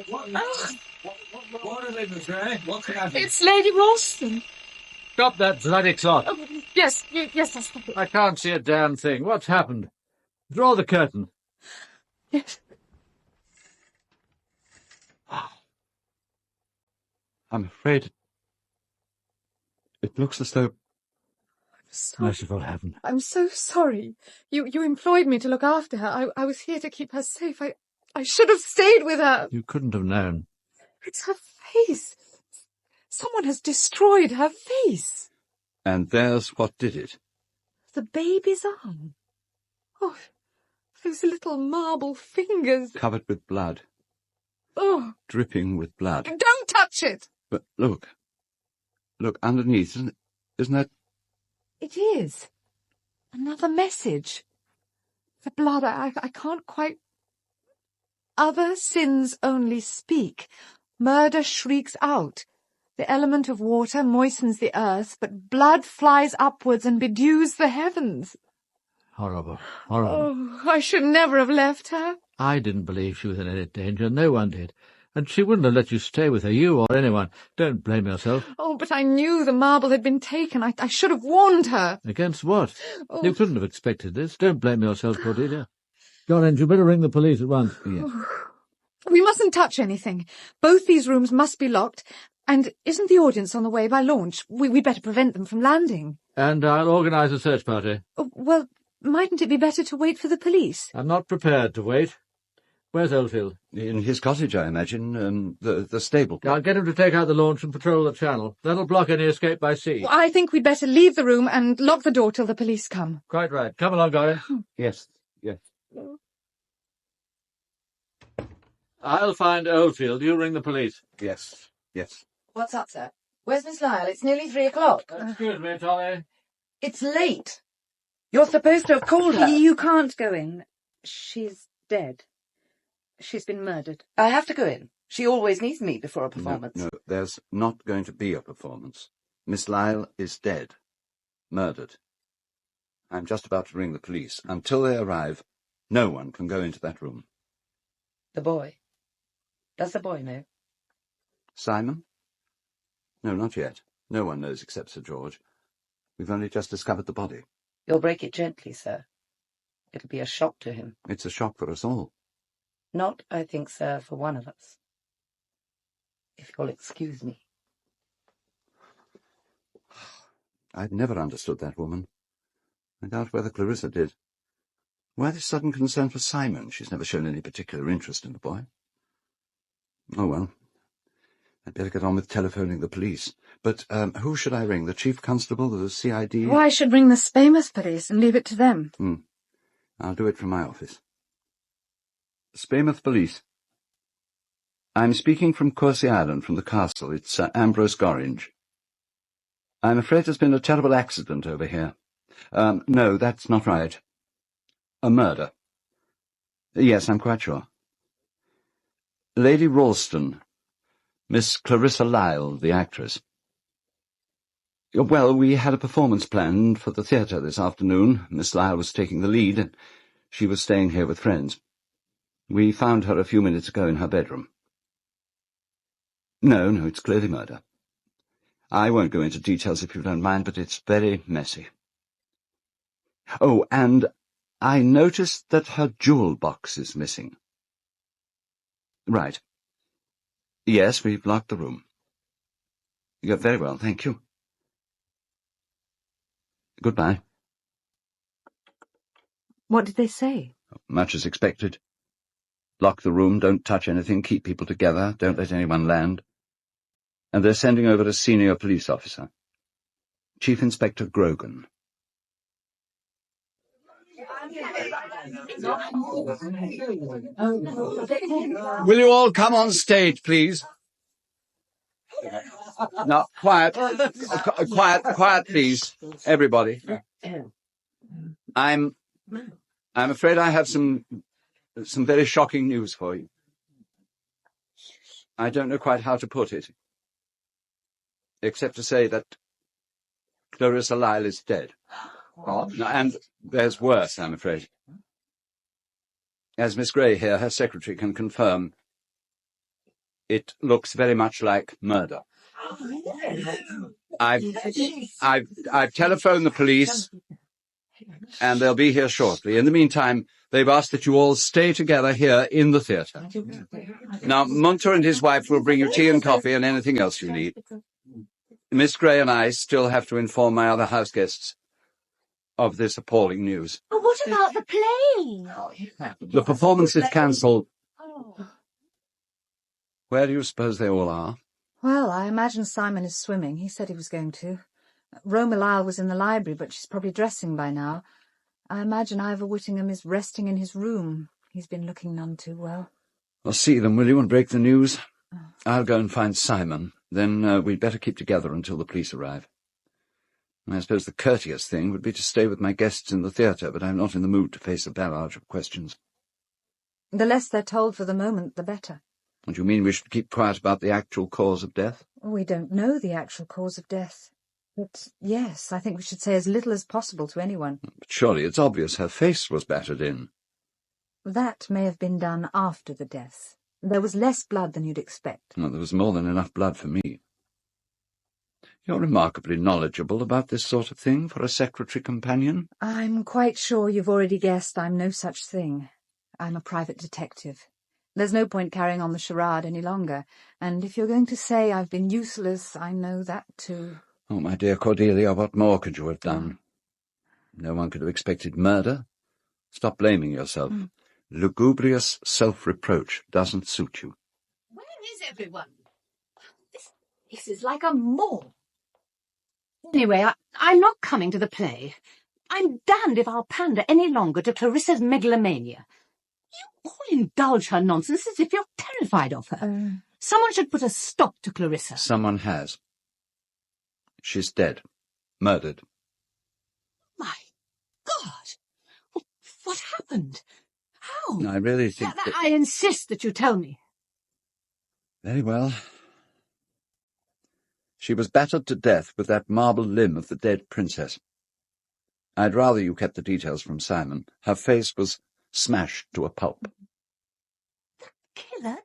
What is it, Miss Gray? What can I do? It's Lady Ralston. Stop that bloody clock. Oh, yes, that's the... I can't see a damn thing. What's happened? Draw the curtain. Yes. I'm afraid it looks as though... Merciful heaven. I'm so sorry. You employed me to look after her. I was here to keep her safe. I should have stayed with her. You couldn't have known. It's her face. Someone has destroyed her face. And there's what did it. The baby's arm. Oh, those little marble fingers. Covered with blood. Oh. Dripping with blood. Don't touch it. But look. Look, underneath, isn't that... It is. Another message. The blood, I can't quite... Other sins only speak. Murder shrieks out. The element of water moistens the earth, but blood flies upwards and bedews the heavens. Horrible, horrible. Oh, I should never have left her. I didn't believe she was in any danger. No one did. And she wouldn't have let you stay with her, you or anyone. Don't blame yourself. Oh, but I knew the marble had been taken. I should have warned her. Against what? Oh. You couldn't have expected this. Don't blame yourself, Cordelia. Clarence, you better ring the police at once. Yes. We mustn't touch anything. Both these rooms must be locked. And isn't the audience on the way by launch? We'd better prevent them from landing. And I'll organise a search party. Oh, well, mightn't it be better to wait for the police? I'm not prepared to wait. Where's Oldfield? In his cottage, I imagine. The stable. I'll get him to take out the launch and patrol the channel. That'll block any escape by sea. Well, I think we'd better leave the room and lock the door till the police come. Quite right. Come along, Doris. Yes, yes. I'll find Oldfield. You ring the police. Yes, yes. What's up, sir? Where's Miss Lyle? It's nearly 3 o'clock. Excuse me, Tommy. It's late. You're supposed to have called her. You can't go in. She's dead. She's been murdered. I have to go in. She always needs me before a performance. No, there's not going to be a performance. Miss Lyle is dead. Murdered. I'm just about to ring the police. Until they arrive, no one can go into that room. The boy. Does the boy know? Simon? No, not yet. No one knows except Sir George. We've only just discovered the body. You'll break it gently, sir. It'll be a shock to him. It's a shock for us all. Not, I think, sir, for one of us. If you'll excuse me. I've never understood that woman. I doubt whether Clarissa did. Why this sudden concern for Simon? She's never shown any particular interest in the boy. Oh, well. I'd better get on with telephoning the police. But who should I ring? The Chief Constable, the CID? Well, I should ring the Spamouth police and leave it to them. I'll do it from my office. Spamouth Police. I'm speaking from Courcy Island, from the castle. It's Ambrose Gorringe. I'm afraid there's been a terrible accident over here. No, that's not right. A murder. Yes, I'm quite sure. Lady Ralston. Miss Clarissa Lyle, the actress. Well, we had a performance planned for the theatre this afternoon. Miss Lyle was taking the lead, and she was staying here with friends. We found her a few minutes ago in her bedroom. No, it's clearly murder. I won't go into details if you don't mind, but it's very messy. Oh, and I noticed that her jewel box is missing. Right. Yes, we've locked the room. You're very well, thank you. Goodbye. What did they say? Much as expected. Lock the room, don't touch anything, keep people together, don't let anyone land. And they're sending over a senior police officer. Chief Inspector Grogan. Will you all come on stage, please? Now, quiet. Quiet, please. Everybody. I'm afraid I have some very shocking news for you. I don't know quite how to put it, except to say that Clarissa Lyle is dead. And there's worse, I'm afraid. As Miss Gray here, her secretary, can confirm, it looks very much like murder. I've telephoned the police, and they'll be here shortly. In the meantime, they've asked that you all stay together here in the theatre. Now, Munter and his wife will bring you tea and coffee and anything else you need. Miss Gray and I still have to inform my other house guests of this appalling news. But what about the play? The performance is cancelled. Where do you suppose they all are? Well, I imagine Simon is swimming. He said he was going to. Roma Lyle was in the library, but she's probably dressing by now. I imagine Ivor Whittingham is resting in his room. He's been looking none too well. Well, see them, will you, and break the news? I'll go and find Simon. Then we'd better keep together until the police arrive. I suppose the courteous thing would be to stay with my guests in the theatre, but I'm not in the mood to face a barrage of questions. The less they're told for the moment, the better. And you mean we should keep quiet about the actual cause of death? We don't know the actual cause of death. But, yes, I think we should say as little as possible to anyone. But surely it's obvious her face was battered in. That may have been done after the death. There was less blood than you'd expect. Well, there was more than enough blood for me. You're remarkably knowledgeable about this sort of thing for a secretary companion. I'm quite sure you've already guessed I'm no such thing. I'm a private detective. There's no point carrying on the charade any longer, and if you're going to say I've been useless, I know that too. Oh, my dear Cordelia, what more could you have done? No one could have expected murder. Stop blaming yourself. Lugubrious self-reproach doesn't suit you. Where is everyone? This is like a mall. Anyway, I'm not coming to the play. I'm damned if I'll pander any longer to Clarissa's megalomania. You all indulge her nonsense as if you're terrified of her. Someone should put a stop to Clarissa. Someone has. She's dead. Murdered. My God! What happened? How? I really think that... I insist that you tell me. Very well. She was battered to death with that marble limb of the dead princess. I'd rather you kept the details from Simon. Her face was smashed to a pulp. The killer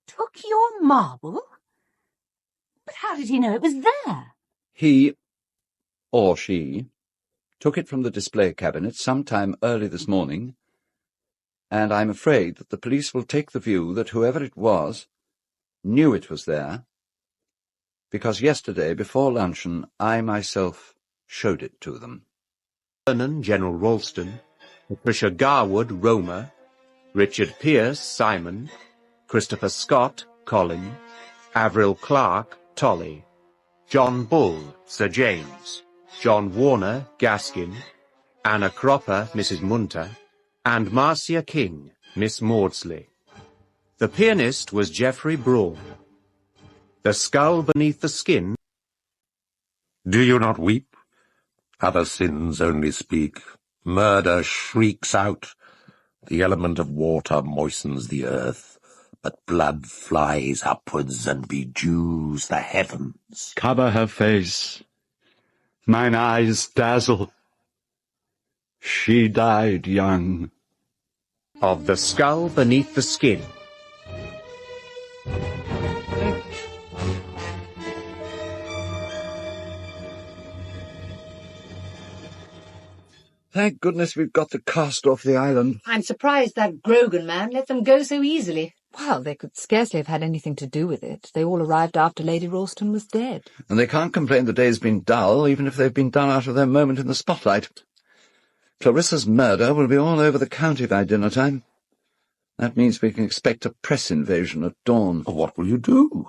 took your marble? But how did he know it was there? He, or she, took it from the display cabinet sometime early this morning, and I'm afraid that the police will take the view that whoever it was knew it was there, because yesterday, before luncheon, I myself showed it to them. Vernon, General Ralston, Patricia Garwood, Roma, Richard Pierce, Simon, Christopher Scott, Colin, Avril Clark, Tolly, John Bull, Sir James, John Warner, Gaskin, Anna Cropper, Mrs. Munter, and Marcia King, Miss Maudsley. The pianist was Geoffrey Braun. The skull beneath the skin... Do you not weep? Other sins only speak. Murder shrieks out. The element of water moistens the earth, but blood flies upwards and bedews the heavens. Cover her face. Mine eyes dazzle. She died young. Of the skull beneath the skin. Thank goodness we've got the cast off the island. I'm surprised that Grogan man let them go so easily. Well, they could scarcely have had anything to do with it. They all arrived after Lady Ralston was dead. And they can't complain the day's been dull, even if they've been done out of their moment in the spotlight. Clarissa's murder will be all over the county by dinner time. That means we can expect a press invasion at dawn. What will you do?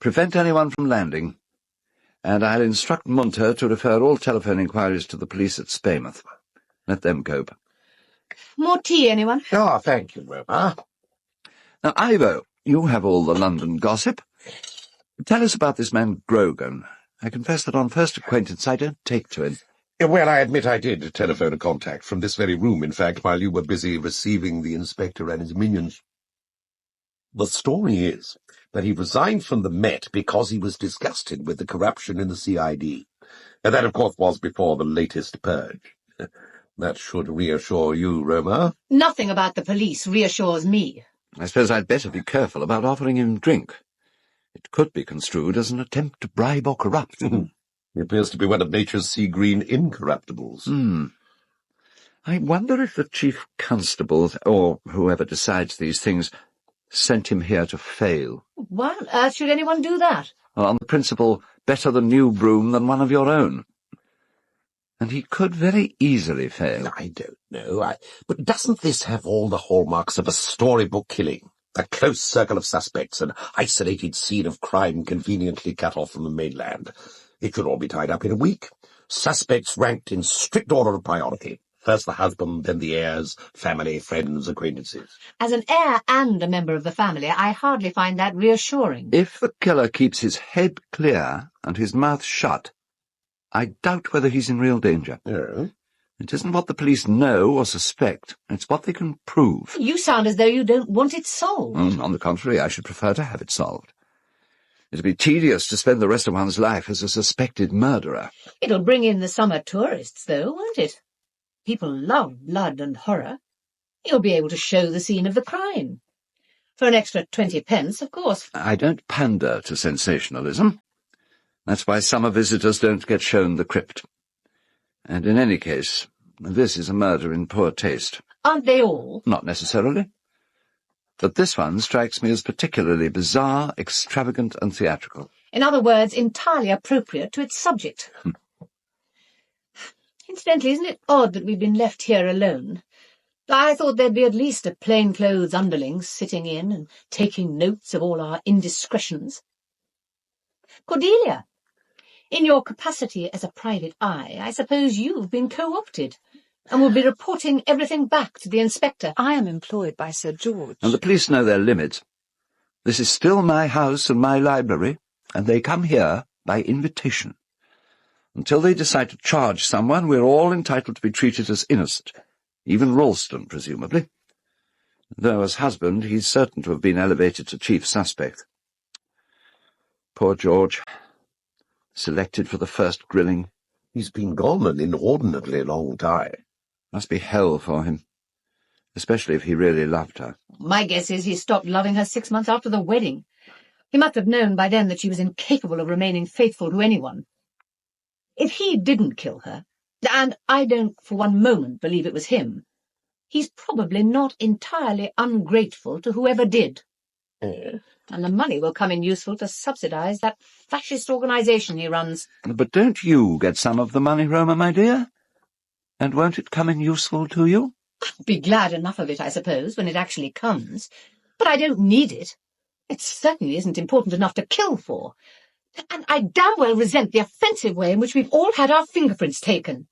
Prevent anyone from landing. And I'll instruct Munter to refer all telephone inquiries to the police at Spaymouth. Let them cope. More tea, anyone? Ah, thank you, Roma. Now, Ivo, you have all the London gossip. Tell us about this man Grogan. I confess that on first acquaintance I don't take to him. Well, I admit I did telephone a contact from this very room, in fact, while you were busy receiving the inspector and his minions. The story is that he resigned from the Met because he was disgusted with the corruption in the CID. And that, of course, was before the latest purge. That should reassure you, Roma. Nothing about the police reassures me. I suppose I'd better be careful about offering him drink. It could be construed as an attempt to bribe or corrupt. He appears to be one of nature's sea-green incorruptibles. I wonder if the chief constable, or whoever decides these things, sent him here to fail. Why on earth should anyone do that? Well, on the principle, better the new broom than one of your own. And he could very easily fail. I don't know. But doesn't this have all the hallmarks of a storybook killing? A close circle of suspects, an isolated scene of crime conveniently cut off from the mainland. It should all be tied up in a week. Suspects ranked in strict order of priority. First the husband, then the heirs, family, friends, acquaintances. As an heir and a member of the family, I hardly find that reassuring. If the killer keeps his head clear and his mouth shut, I doubt whether he's in real danger. Oh? It isn't what the police know or suspect, it's what they can prove. You sound as though you don't want it solved. On the contrary, I should prefer to have it solved. It'd be tedious to spend the rest of one's life as a suspected murderer. It'll bring in the summer tourists, though, won't it? People love blood and horror. You'll be able to show the scene of the crime. For an extra 20 pence, of course. I don't pander to sensationalism. That's why summer visitors don't get shown the crypt. And in any case, this is a murder in poor taste. Aren't they all? Not necessarily. But this one strikes me as particularly bizarre, extravagant, and theatrical. In other words, entirely appropriate to its subject. Incidentally, isn't it odd that we've been left here alone? I thought there'd be at least a plainclothes underling sitting in and taking notes of all our indiscretions. Cordelia, in your capacity as a private eye, I suppose you've been co-opted and will be reporting everything back to the inspector. I am employed by Sir George. And the police know their limits. This is still my house and my library, and they come here by invitation. Until they decide to charge someone, we're all entitled to be treated as innocent, even Ralston, presumably. Though, as husband, he's certain to have been elevated to chief suspect. Poor George. Selected for the first grilling. He's been gone an inordinately long time. Must be hell for him, especially if he really loved her. My guess is he stopped loving her 6 months after the wedding. He must have known by then that she was incapable of remaining faithful to anyone. If he didn't kill her, and I don't for one moment believe it was him, he's probably not entirely ungrateful to whoever did. And the money will come in useful to subsidise that fascist organisation he runs. But don't you get some of the money, Roma, my dear? And won't it come in useful to you? I'll be glad enough of it, I suppose, when it actually comes. But I don't need it. It certainly isn't important enough to kill for. And I damn well resent the offensive way in which we've all had our fingerprints taken.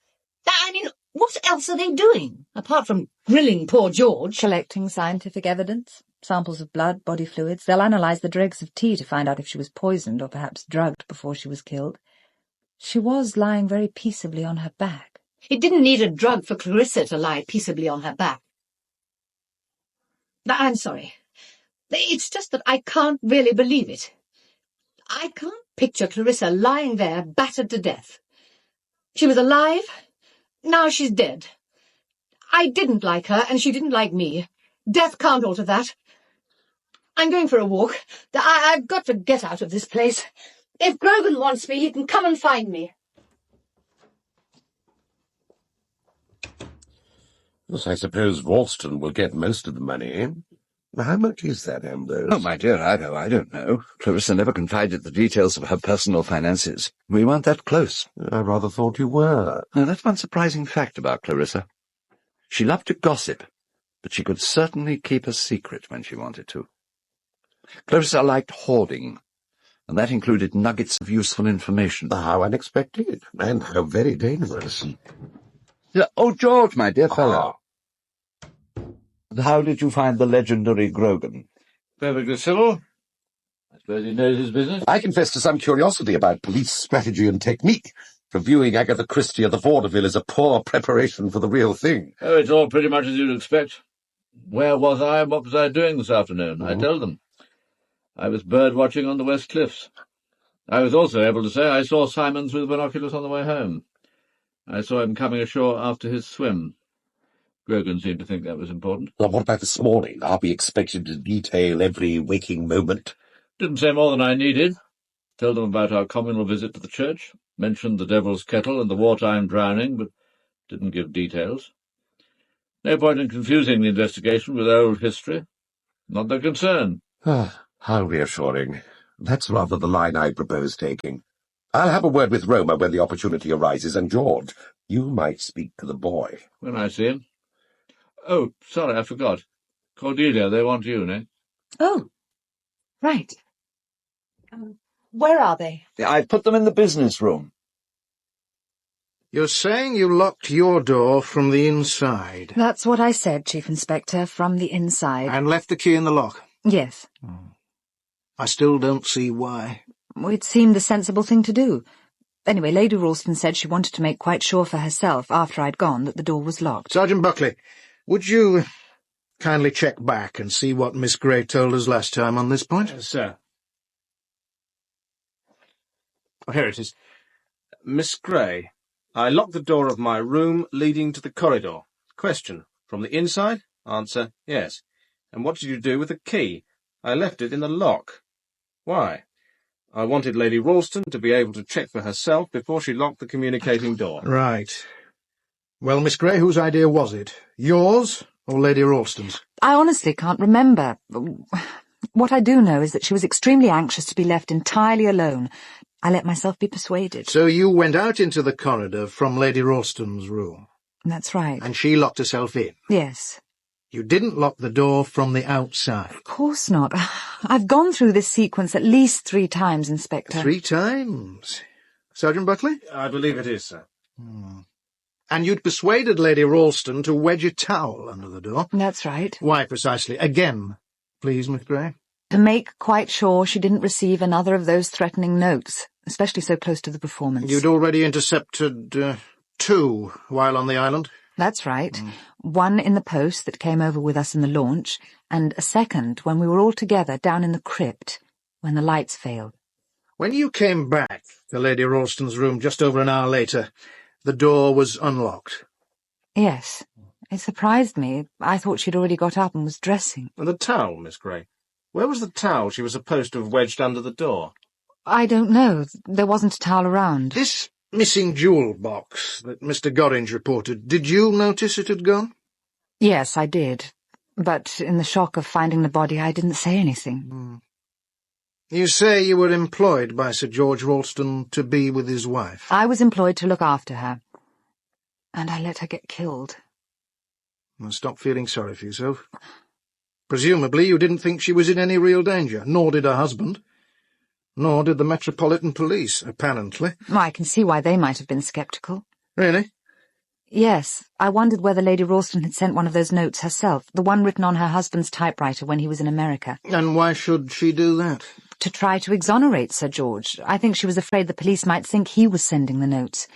I mean, what else are they doing, apart from grilling poor George? Collecting scientific evidence, samples of blood, body fluids. They'll analyse the dregs of tea to find out if she was poisoned or perhaps drugged before she was killed. She was lying very peaceably on her back. It didn't need a drug for Clarissa to lie peaceably on her back. I'm sorry. It's just that I can't really believe it. I can't picture Clarissa lying there, battered to death. She was alive, now she's dead. I didn't like her, and she didn't like me. Death can't alter that. I'm going for a walk. I've got to get out of this place. If Grogan wants me, he can come and find me. Yes, I suppose Ralston will get most of the money. How much is that, Ambrose? Oh, my dear, I don't know. Clarissa never confided the details of her personal finances. We weren't that close. I rather thought you were. Now, that's one surprising fact about Clarissa. She loved to gossip, but she could certainly keep a secret when she wanted to. Clarissa liked hoarding, and that included nuggets of useful information. How unexpected, and how very dangerous. Oh, George, my dear fellow. How did you find the legendary Grogan? Perfectly civil. I suppose he knows his business. I confess to some curiosity about police strategy and technique. For viewing Agatha Christie at the vaudeville is a poor preparation for the real thing. Oh, it's all pretty much as you'd expect. Where was I and what was I doing this afternoon? I told them. I was bird-watching on the West Cliffs. I was also able to say I saw Simon through the binoculars on the way home. I saw him coming ashore after his swim. Grogan seemed to think that was important. Well, what about this morning? Are we expected to detail every waking moment? Didn't say more than I needed. Told them about our communal visit to the church, mentioned the Devil's Kettle and the wartime drowning, but didn't give details. No point in confusing the investigation with old history. Not their concern. How reassuring. That's rather the line I propose taking. I'll have a word with Roma when the opportunity arises, and George, you might speak to the boy. When I see him. Oh, sorry, I forgot. Cordelia, they want you, no? Oh, right. Where are they? I put them in the business room. You're saying you locked your door from the inside? That's what I said, Chief Inspector, from the inside. And left the key in the lock? Yes. I still don't see why. It seemed the sensible thing to do. Anyway, Lady Ralston said she wanted to make quite sure for herself, after I'd gone, that the door was locked. Sergeant Buckley, would you kindly check back and see what Miss Gray told us last time on this point? Yes, sir. Oh, here it is. Miss Gray, I locked the door of my room leading to the corridor. Question, from the inside? Answer, yes. And what did you do with the key? I left it in the lock. Why? I wanted Lady Ralston to be able to check for herself before she locked the communicating door. Right. Well, Miss Gray, whose idea was it? Yours or Lady Ralston's? I honestly can't remember. What I do know is that she was extremely anxious to be left entirely alone. I let myself be persuaded. So you went out into the corridor from Lady Ralston's room? That's right. And she locked herself in? Yes. You didn't lock the door from the outside. Of course not. I've gone through this sequence at least 3 times, Inspector. 3 times? Sergeant Buckley? I believe it is, sir. And you'd persuaded Lady Ralston to wedge a towel under the door? That's right. Why precisely? Again, please, Miss Gray. To make quite sure she didn't receive another of those threatening notes, especially so close to the performance. You'd already intercepted 2 while on the island? That's right. One in the post that came over with us in the launch, and a second when we were all together down in the crypt, when the lights failed. When you came back to Lady Ralston's room just over an hour later, the door was unlocked? Yes. It surprised me. I thought she'd already got up and was dressing. And the towel, Miss Gray? Where was the towel she was supposed to have wedged under the door? I don't know. There wasn't a towel around. This missing jewel box that Mr. Gorringe reported, did you notice it had gone? Yes, I did. But in the shock of finding the body, I didn't say anything. You say you were employed by Sir George Ralston to be with his wife? I was employed to look after her. And I let her get killed. Well, stop feeling sorry for yourself. Presumably you didn't think she was in any real danger, nor did her husband. Nor did the Metropolitan Police, apparently. Well, I can see why they might have been sceptical. Really? Yes. I wondered whether Lady Ralston had sent one of those notes herself, the one written on her husband's typewriter when he was in America. And why should she do that? To try to exonerate Sir George. I think she was afraid the police might think he was sending the notes.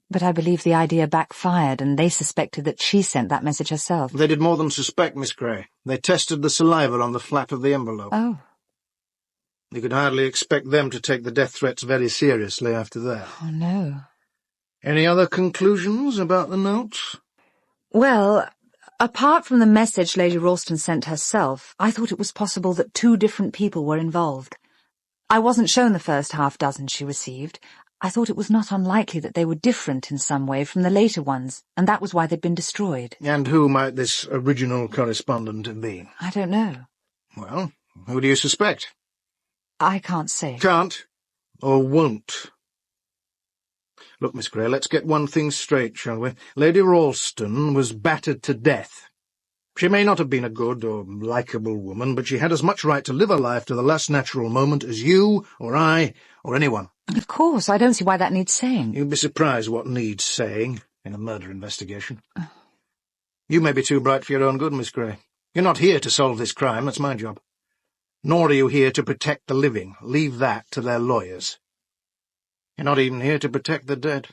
But I believe the idea backfired, and they suspected that she sent that message herself. They did more than suspect, Miss Gray. They tested the saliva on the flap of the envelope. Oh. You could hardly expect them to take the death threats very seriously after that. Oh, no. Any other conclusions about the notes? Well, apart from the message Lady Ralston sent herself, I thought it was possible that 2 different people were involved. I wasn't shown the first half-dozen she received. I thought it was not unlikely that they were different in some way from the later ones, and that was why they'd been destroyed. And who might this original correspondent have been? I don't know. Well, who do you suspect? I can't say. Can't? Or won't? Look, Miss Gray, let's get one thing straight, shall we? Lady Ralston was battered to death. She may not have been a good or likeable woman, but she had as much right to live her life to the last natural moment as you, or I, or anyone. Of course, I don't see why that needs saying. You'd be surprised what needs saying in a murder investigation. You may be too bright for your own good, Miss Gray. You're not here to solve this crime, that's my job. Nor are you here to protect the living. Leave that to their lawyers. You're not even here to protect the dead.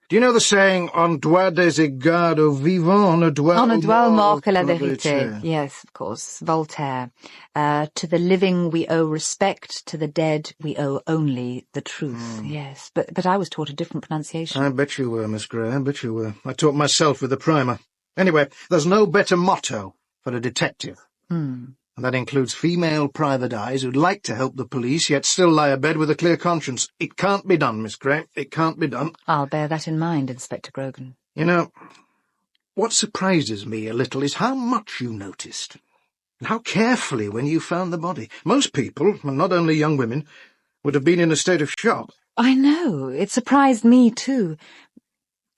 Do you know the saying, on doit des égards aux vivants, on ne doit mort que la vérité. Yes, of course, Voltaire. To the living we owe respect, to the dead we owe only the truth. Yes, but I was taught a different pronunciation. I bet you were, Miss Gray, I bet you were. I taught myself with the primer. Anyway, there's no better motto for a detective. And that includes female private eyes who'd like to help the police, yet still lie abed with a clear conscience. It can't be done, Miss Gray. It can't be done. I'll bear that in mind, Inspector Grogan. You know, what surprises me a little is how much you noticed, and how carefully when you found the body. Most people, and not only young women, would have been in a state of shock. I know. It surprised me, too.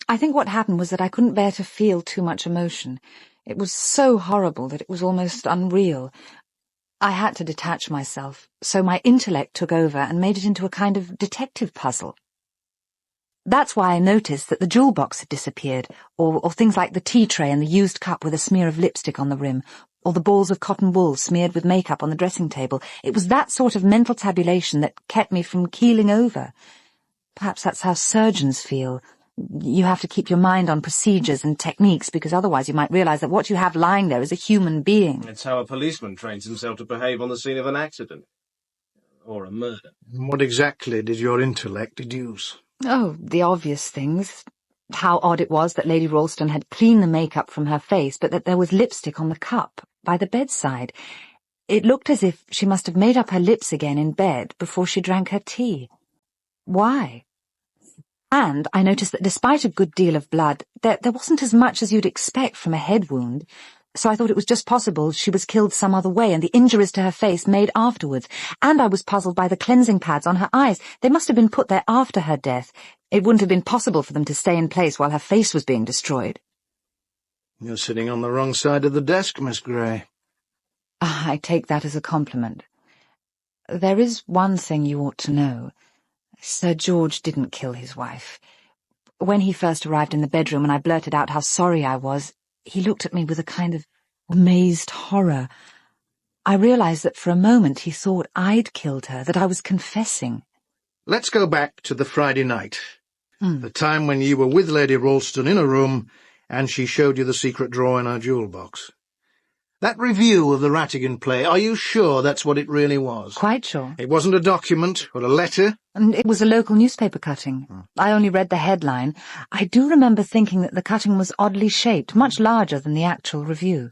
I think what happened was that I couldn't bear to feel too much emotion. It was so horrible that it was almost unreal. I had to detach myself, so my intellect took over and made it into a kind of detective puzzle. That's why I noticed that the jewel box had disappeared, or things like the tea tray and the used cup with a smear of lipstick on the rim, or the balls of cotton wool smeared with makeup on the dressing table. It was that sort of mental tabulation that kept me from keeling over. Perhaps that's how surgeons feel. You have to keep your mind on procedures and techniques, because otherwise you might realise that what you have lying there is a human being. It's how a policeman trains himself to behave on the scene of an accident. Or a murder. What exactly did your intellect deduce? Oh, the obvious things. How odd it was that Lady Ralston had cleaned the makeup from her face, but that there was lipstick on the cup by the bedside. It looked as if she must have made up her lips again in bed before she drank her tea. Why? And I noticed that despite a good deal of blood, there wasn't as much as you'd expect from a head wound, so I thought it was just possible she was killed some other way and the injuries to her face made afterwards. And I was puzzled by the cleansing pads on her eyes. They must have been put there after her death. It wouldn't have been possible for them to stay in place while her face was being destroyed. You're sitting on the wrong side of the desk, Miss Grey. I take that as a compliment. There is one thing you ought to know. Sir George didn't kill his wife. When he first arrived in the bedroom and I blurted out how sorry I was, he looked at me with a kind of amazed horror. I realized that for a moment he thought I'd killed her, that I was confessing. Let's go back to the Friday night, the time when you were with Lady Ralston in a room and she showed you the secret drawer in her jewel box. That review of the Rattigan play, are you sure that's what it really was? Quite sure. It wasn't a document or a letter? And it was a local newspaper cutting. I only read the headline. I do remember thinking that the cutting was oddly shaped, much larger than the actual review.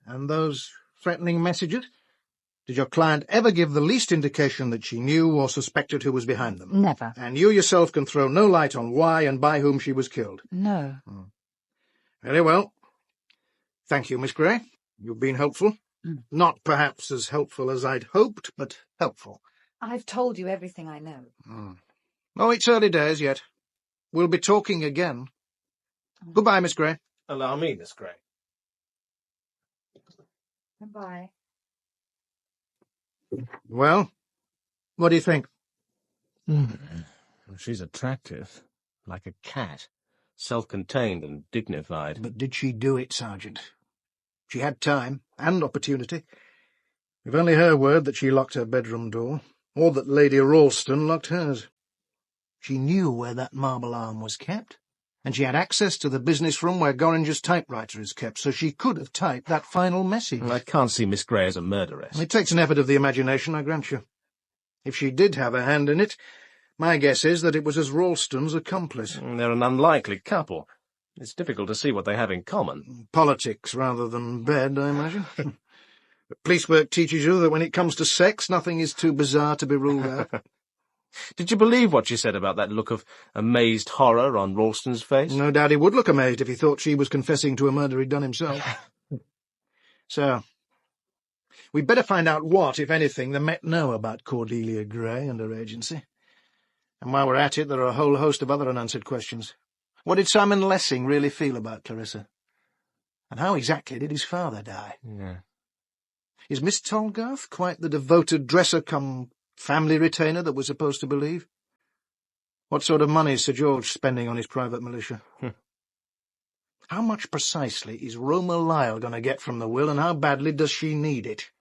And those threatening messages? Did your client ever give the least indication that she knew or suspected who was behind them? Never. And you yourself can throw no light on why and by whom she was killed? No. Very well. Thank you, Miss Grey. You've been helpful. Not perhaps as helpful as I'd hoped, but helpful. I've told you everything I know. Oh, it's early days yet. We'll be talking again. Goodbye, Miss Grey. Allow me, Miss Grey. Goodbye. Well, what do you think? She's attractive, like a cat, self-contained and dignified. But did she do it, Sergeant? She had time and opportunity. We've only her word that she locked her bedroom door, or that Lady Ralston locked hers. She knew where that marble arm was kept, and she had access to the business room where Gorringe's typewriter is kept, so she could have typed that final message. I can't see Miss Grey as a murderess. It takes an effort of the imagination, I grant you. If she did have a hand in it, my guess is that it was as Ralston's accomplice. They're an unlikely couple. It's difficult to see what they have in common. Politics rather than bed, I imagine. But police work teaches you that when it comes to sex, nothing is too bizarre to be ruled out. Did you believe what she said about that look of amazed horror on Ralston's face? No doubt he would look amazed if he thought she was confessing to a murder he'd done himself. So, we'd better find out what, if anything, the Met know about Cordelia Grey and her agency. And while we're at it, there are a whole host of other unanswered questions. What did Simon Lessing really feel about Clarissa? And how exactly did his father die? Yeah. Is Miss Tolgarth quite the devoted dresser-cum-family retainer that we're supposed to believe? What sort of money is Sir George spending on his private militia? How much precisely is Roma Lyle going to get from the will, and how badly does she need it?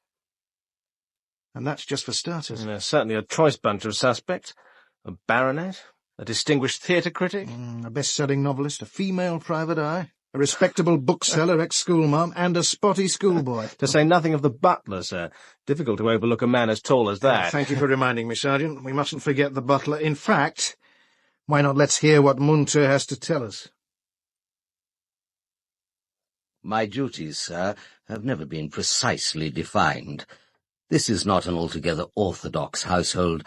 And that's just for starters. There's certainly a choice bunch of suspects. A baronet, a distinguished theatre critic, a best-selling novelist, a female private eye, a respectable bookseller, ex-schoolmarm, and a spotty schoolboy. To say nothing of the butler, sir. Difficult to overlook a man as tall as that. Thank you for reminding me, Sergeant. We mustn't forget the butler. In fact, why not let's hear what Munter has to tell us? My duties, sir, have never been precisely defined. This is not an altogether orthodox household,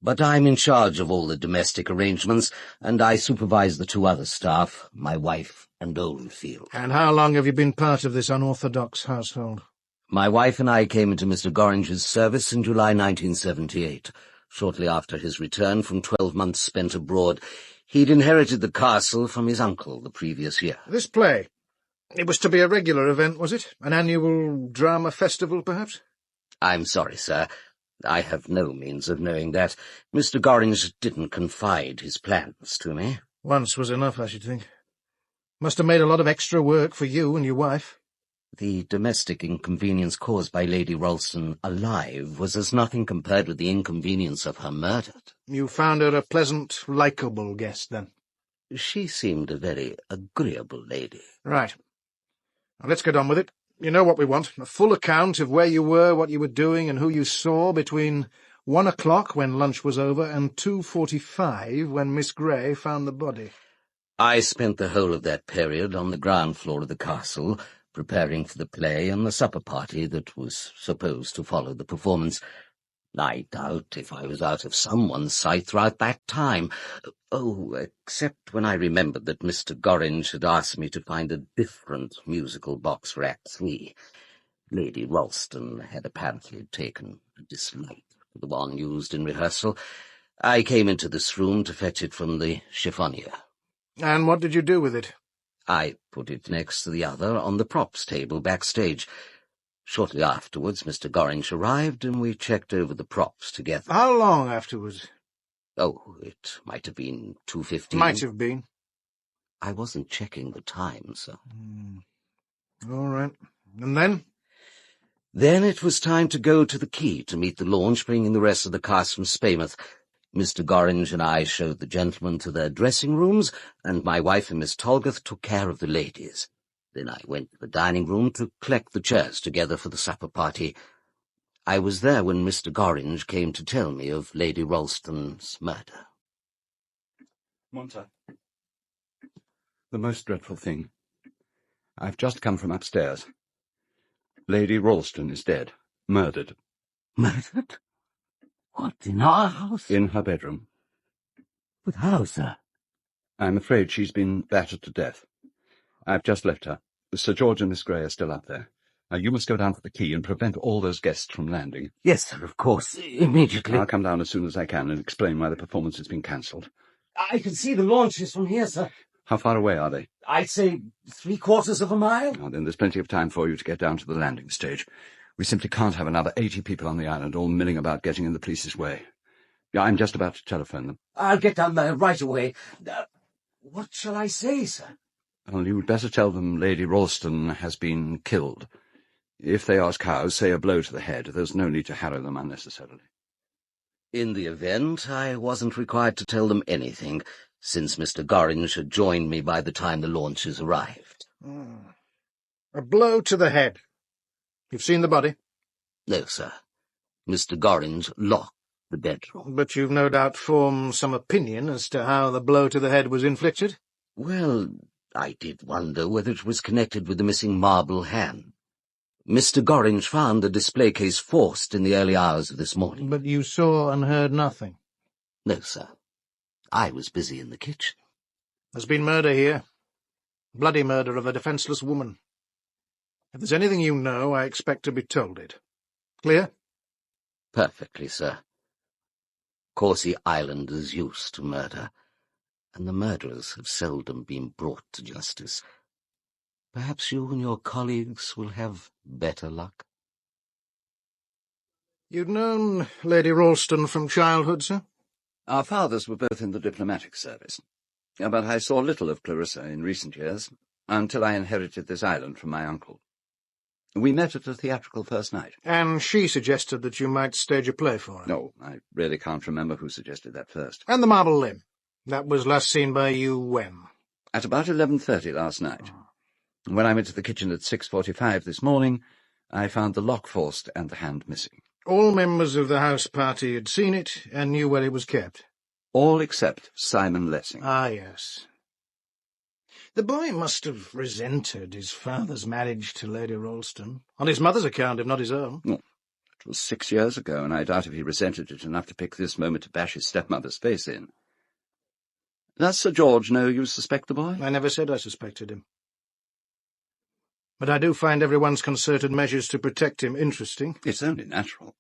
but I'm in charge of all the domestic arrangements, and I supervise the two other staff, my wife and Oldfield. And how long have you been part of this unorthodox household? My wife and I came into Mr. Gorringe's service in July 1978. Shortly after his return from 12 months spent abroad, he'd inherited the castle from his uncle the previous year. This play, it was to be a regular event, was it? An annual drama festival, perhaps? I'm sorry, sir. I have no means of knowing that. Mr. Gorringe didn't confide his plans to me. Once was enough, I should think. Must have made a lot of extra work for you and your wife. The domestic inconvenience caused by Lady Ralston alive was as nothing compared with the inconvenience of her murdered. You found her a pleasant, likeable guest, then? She seemed a very agreeable lady. Right. Now let's get on with it. You know what we want, a full account of where you were, what you were doing, and who you saw between 1 o'clock, when lunch was over, and 2:45, when Miss Grey found the body. I spent the whole of that period on the ground floor of the castle, preparing for the play and the supper party that was supposed to follow the performance. I doubt if I was out of someone's sight throughout that time. Oh, except when I remembered that Mr. Gorringe had asked me to find a different musical box for Act 3. Lady Ralston had apparently taken a dislike to the one used in rehearsal. I came into this room to fetch it from the chiffonier. And what did you do with it? I put it next to the other on the props table backstage. Shortly afterwards, Mr. Gorringe arrived, and we checked over the props together. How long afterwards? Oh, it might have been 2:15. Might have been. I wasn't checking the time, sir. All right. And then? Then it was time to go to the quay to meet the launch, bringing the rest of the cast from Spaymouth. Mr. Gorringe and I showed the gentlemen to their dressing rooms, and my wife and Miss Talgoth took care of the ladies. Then I went to the dining room to collect the chairs together for the supper party. I was there when Mr. Gorringe came to tell me of Lady Ralston's murder. Munter. The most dreadful thing. I've just come from upstairs. Lady Ralston is dead. Murdered. Murdered? What, in our house? In her bedroom. But how, sir? I'm afraid she's been battered to death. I've just left her. Sir George and Miss Grey are still up there. Now, you must go down to the quay and prevent all those guests from landing. Yes, sir, of course. Immediately. I'll come down as soon as I can and explain why the performance has been cancelled. I can see the launches from here, sir. How far away are they? I'd say 3/4 of a mile. Oh, then there's plenty of time for you to get down to the landing stage. We simply can't have another 80 people on the island all milling about getting in the police's way. Yeah, I'm just about to telephone them. I'll get down there right away. What shall I say, sir? Well, you'd better tell them Lady Ralston has been killed. If they ask how, say a blow to the head. There's no need to harrow them unnecessarily. In the event, I wasn't required to tell them anything, since Mr. Gorringe had joined me by the time the launches arrived. A blow to the head. You've seen the body? No, sir. Mr. Gorringe locked the bedroom. But you've no doubt formed some opinion as to how the blow to the head was inflicted? Well, I did wonder whether it was connected with the missing marble hand. Mr. Gorringe found the display case forced in the early hours of this morning. But you saw and heard nothing? No, sir. I was busy in the kitchen. There's been murder here. Bloody murder of a defenceless woman. If there's anything you know, I expect to be told it. Clear? Perfectly, sir. Corsey Island is used to murder, and the murderers have seldom been brought to justice. Perhaps you and your colleagues will have better luck. You'd known Lady Ralston from childhood, sir? Our fathers were both in the diplomatic service, but I saw little of Clarissa in recent years, until I inherited this island from my uncle. We met at a theatrical first night. And she suggested that you might stage a play for her? No, I really can't remember who suggested that first. And the marble limb? That was last seen by you when? At about 11:30 last night. When I went to the kitchen at 6:45 this morning, I found the lock forced and the hand missing. All members of the house party had seen it and knew where it was kept? All except Simon Lessing. Ah, yes. The boy must have resented his father's marriage to Lady Ralston, on his mother's account, if not his own. Oh, it was 6 years ago, and I doubt if he resented it enough to pick this moment to bash his stepmother's face in. Does Sir George know you suspect the boy? I never said I suspected him. But I do find everyone's concerted measures to protect him interesting. It's only natural.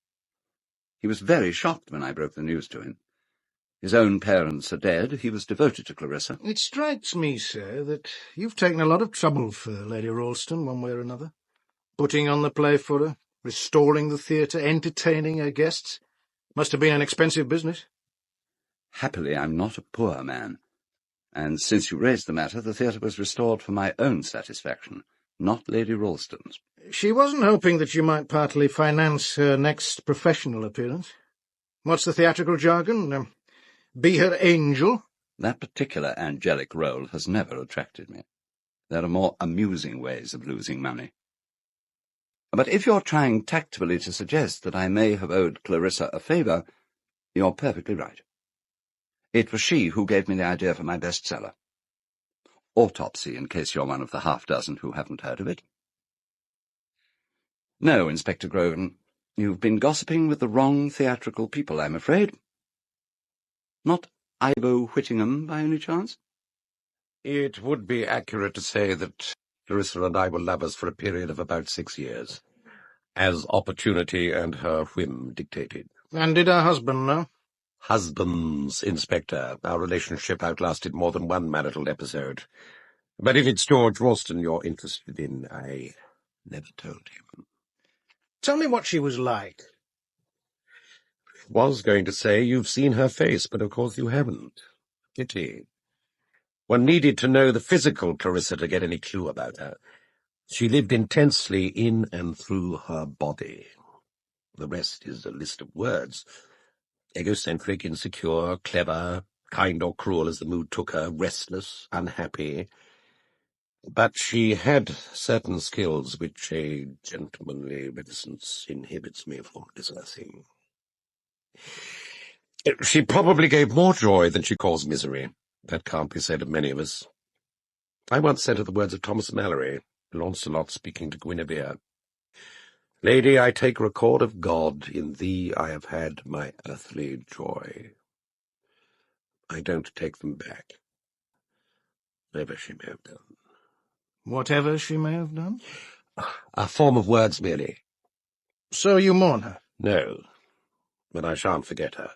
He was very shocked when I broke the news to him. His own parents are dead. He was devoted to Clarissa. It strikes me, sir, that you've taken a lot of trouble for Lady Ralston, one way or another. Putting on the play for her, restoring the theatre, entertaining her guests. Must have been an expensive business. Happily, I'm not a poor man. And since you raised the matter, the theatre was restored for my own satisfaction, not Lady Ralston's. She wasn't hoping that you might partly finance her next professional appearance. What's the theatrical jargon? Be her angel? That particular angelic role has never attracted me. There are more amusing ways of losing money. But if you're trying tactfully to suggest that I may have owed Clarissa a favour, you're perfectly right. It was she who gave me the idea for my bestseller. Autopsy, in case you're one of the half-dozen who haven't heard of it. No, Inspector Grogan, you've been gossiping with the wrong theatrical people, I'm afraid. Not Ivo Whittingham, by any chance? It would be accurate to say that Clarissa and I were lovers for a period of about 6 years, as opportunity and her whim dictated. And did her husband know? Husbands, Inspector. Our relationship outlasted more than one marital episode. But if it's George Ralston you're interested in, I never told him. Tell me what she was like. Was going to say you've seen her face, but of course you haven't. Pity. One needed to know the physical Clarissa to get any clue about her. She lived intensely in and through her body. The rest is a list of words. Egocentric, insecure, clever, kind or cruel as the mood took her, restless, unhappy. But she had certain skills which a gentlemanly reticence inhibits me from discussing. She probably gave more joy than she caused misery. That can't be said of many of us. I once said of the words of Thomas Malory, Launcelot speaking to Guinevere, "Lady, I take record of God, in thee I have had my earthly joy. I don't take them back, whatever she may have done." Whatever she may have done? A form of words merely. So you mourn her? No, but I shan't forget her.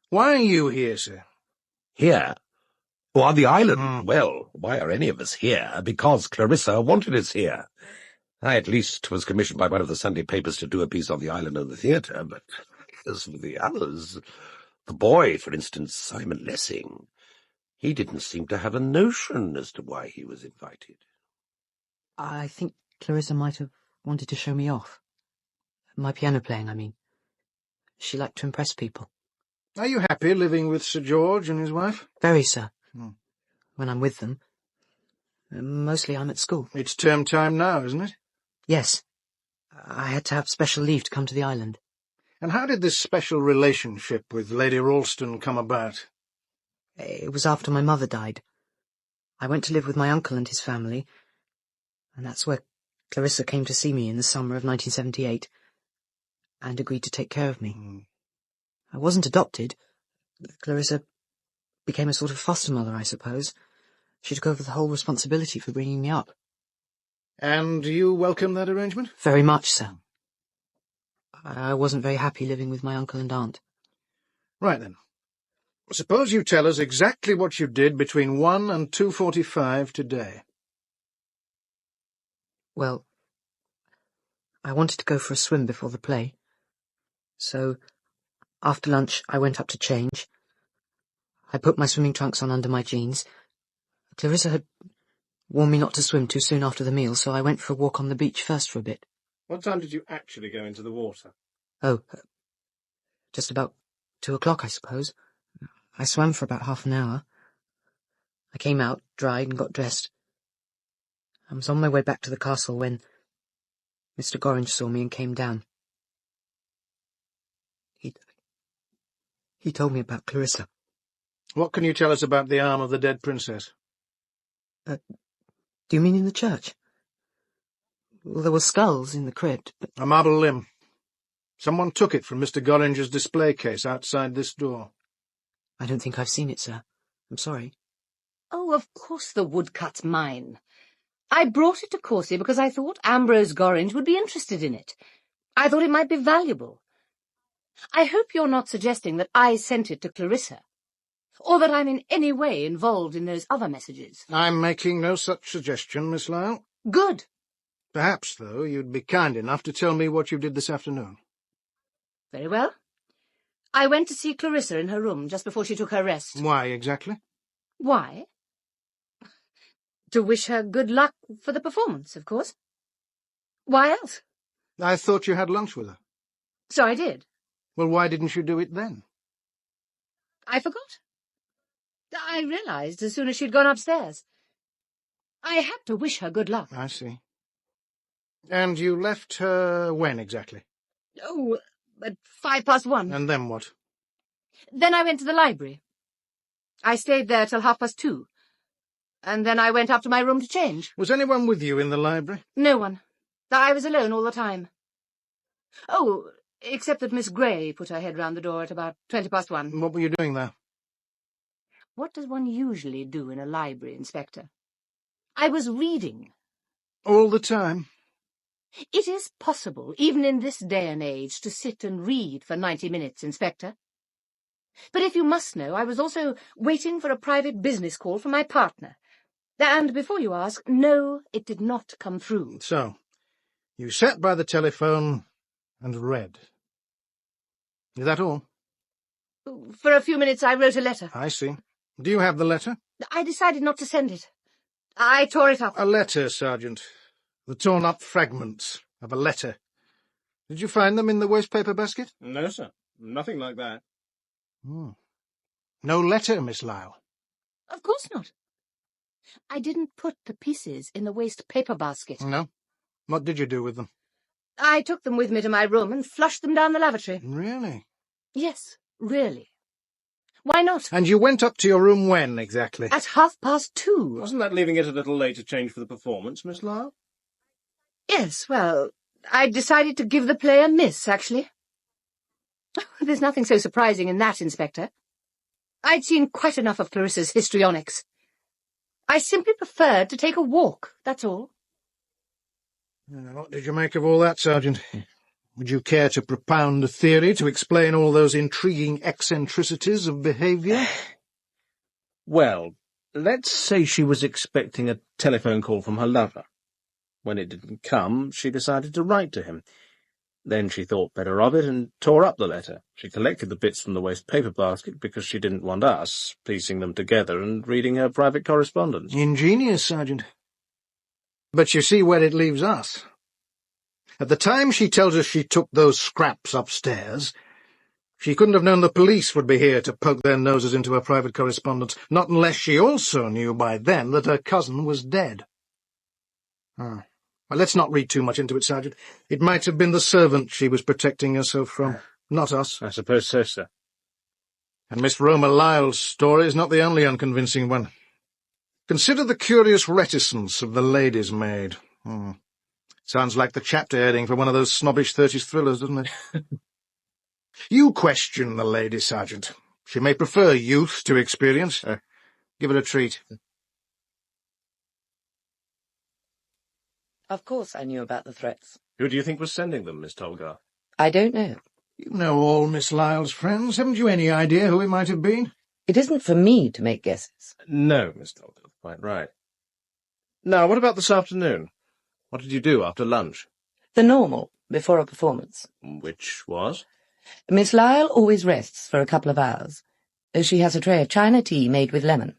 Why are you here, sir? Here? Or on the island? Well, why are any of us here? Because Clarissa wanted us here. I, at least, was commissioned by one of the Sunday papers to do a piece on the island and the theatre, but as for the others, the boy, for instance, Simon Lessing, he didn't seem to have a notion as to why he was invited. I think Clarissa might have wanted to show me off. My piano playing, I mean. She liked to impress people. Are you happy living with Sir George and his wife? Very, sir. When I'm with them. Mostly I'm at school. It's term time now, isn't it? Yes. I had to have special leave to come to the island. And how did this special relationship with Lady Ralston come about? It was after my mother died. I went to live with my uncle and his family, and that's where Clarissa came to see me in the summer of 1978, and agreed to take care of me. I wasn't adopted. Clarissa became a sort of foster mother, I suppose. She took over the whole responsibility for bringing me up. And you welcome that arrangement? Very much so. I wasn't very happy living with my uncle and aunt. Right then. Suppose you tell us exactly what you did between 1 and 2:45 today. Well, I wanted to go for a swim before the play. So, after lunch, I went up to change. I put my swimming trunks on under my jeans. Clarissa had warned me not to swim too soon after the meal, so I went for a walk on the beach first for a bit. What time did you actually go into the water? Oh, just about 2 o'clock, I suppose. I swam for about half an hour. I came out, dried, and got dressed. I was on my way back to the castle when Mr. Gorringe saw me and came down. He told me about Clarissa. What can you tell us about the arm of the dead princess? Do you mean in the church? Well, there were skulls in the crypt, but... A marble limb. Someone took it from Mr. Gorringe's display case outside this door. I don't think I've seen it, sir. I'm sorry. Oh, of course the woodcut's mine. I brought it to Courcy because I thought Ambrose Gorringe would be interested in it. I thought it might be valuable. I hope you're not suggesting that I sent it to Clarissa, or that I'm in any way involved in those other messages. I'm making no such suggestion, Miss Lyle. Good. Perhaps, though, you'd be kind enough to tell me what you did this afternoon. Very well. I went to see Clarissa in her room just before she took her rest. Why, exactly? Why? To wish her good luck for the performance, of course. Why else? I thought you had lunch with her. So I did. Well, why didn't you do it then? I forgot. I realized as soon as she'd gone upstairs. I had to wish her good luck. I see. And you left her when exactly? Oh, at 1:05. And then what? Then I went to the library. I stayed there till 2:30. And then I went up to my room to change. Was anyone with you in the library? No one. I was alone all the time. Oh, except that Miss Gray put her head round the door at about 1:20. What were you doing there? What does one usually do in a library, Inspector? I was reading. All the time? It is possible, even in this day and age, to sit and read for 90 minutes, Inspector. But if you must know, I was also waiting for a private business call from my partner. And before you ask, no, it did not come through. So, you sat by the telephone and read. Is that all? For a few minutes I wrote a letter. I see. Do you have the letter? I decided not to send it. I tore it up. A letter, Sergeant. The torn-up fragments of a letter. Did you find them in the wastepaper basket? No, sir. Nothing like that. No letter, Miss Lyle? Of course not. I didn't put the pieces in the waste paper basket. No? What did you do with them? I took them with me to my room and flushed them down the lavatory. Really? Yes, really. Why not? And you went up to your room when, exactly? At 2:30. Wasn't that leaving it a little late to change for the performance, Miss Lyle? Yes, well, I decided to give the play a miss, actually. There's nothing so surprising in that, Inspector. I'd seen quite enough of Clarissa's histrionics. I simply preferred to take a walk, that's all. What did you make of all that, Sergeant? Would you care to propound a theory to explain all those intriguing eccentricities of behaviour? Well, let's say she was expecting a telephone call from her lover. When it didn't come, she decided to write to him. Then she thought better of it and tore up the letter. She collected the bits from the waste paper basket because she didn't want us piecing them together and reading her private correspondence. Ingenious, Sergeant. But you see where it leaves us. At the time she tells us she took those scraps upstairs, she couldn't have known the police would be here to poke their noses into her private correspondence, not unless she also knew by then that her cousin was dead. Well, let's not read too much into it, Sergeant. It might have been the servant she was protecting herself from, not us. I suppose so, sir. And Miss Roma Lyle's story is not the only unconvincing one. Consider the curious reticence of the lady's maid. Sounds like the chapter heading for one of those snobbish 30s thrillers, doesn't it? You question the lady, Sergeant. She may prefer youth to experience. Give her a treat. Of course I knew about the threats. Who do you think was sending them, Miss Tolgar? I don't know. You know all Miss Lyle's friends. Haven't you any idea who it might have been? It isn't for me to make guesses. No, Miss Tolgar, quite right. Now, what about this afternoon? What did you do after lunch? The normal, before a performance. Which was? Miss Lyle always rests for a couple of hours. She has a tray of China tea made with lemon.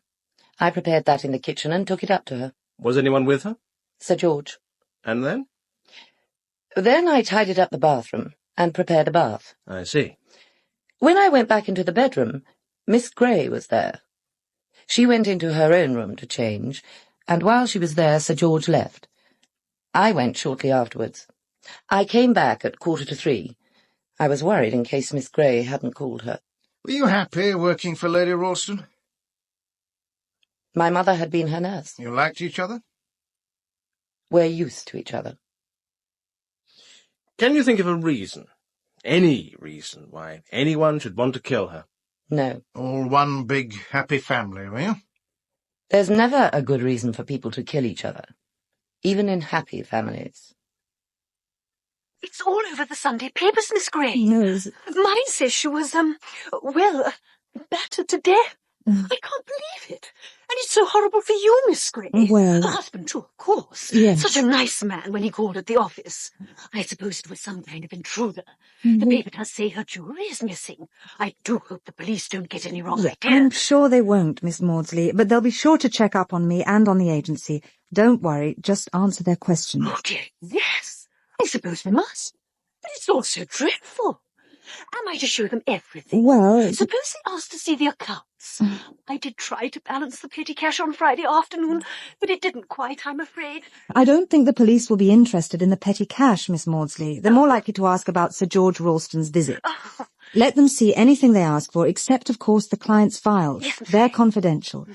I prepared that in the kitchen and took it up to her. Was anyone with her? Sir George. And then? Then I tidied up the bathroom and prepared a bath. I see. When I went back into the bedroom, Miss Grey was there. She went into her own room to change, and while she was there, Sir George left. I went shortly afterwards. I came back at 2:45. I was worried in case Miss Grey hadn't called her. Were you happy working for Lady Ralston? My mother had been her nurse. You liked each other? We're used to each other. Can you think of a reason, any reason, why anyone should want to kill her? No. All one big happy family, were you? There's never a good reason for people to kill each other, even in happy families. It's all over the Sunday papers, Miss Grey. News. Mine says she was, battered to death. I can't believe it. And it's so horrible for you, Miss Grey. Well... Her husband, too, of course. Yes. Such a nice man when he called at the office. I suppose it was some kind of intruder. The paper does say her jewellery is missing. I do hope the police don't get any wrong idea. I'm sure they won't, Miss Maudsley, but they'll be sure to check up on me and on the agency. Don't worry, just answer their questions. Oh, dear, yes. I suppose we must. But it's all so dreadful. Am I to show them everything? Well... Suppose they asked to see the accounts. I did try to balance the petty cash on Friday afternoon, but it didn't quite, I'm afraid. I don't think the police will be interested in the petty cash, Miss Maudsley. They're more likely to ask about Sir George Ralston's visit. Let them see anything they ask for, except, of course, the client's files. Yes, they're confidential.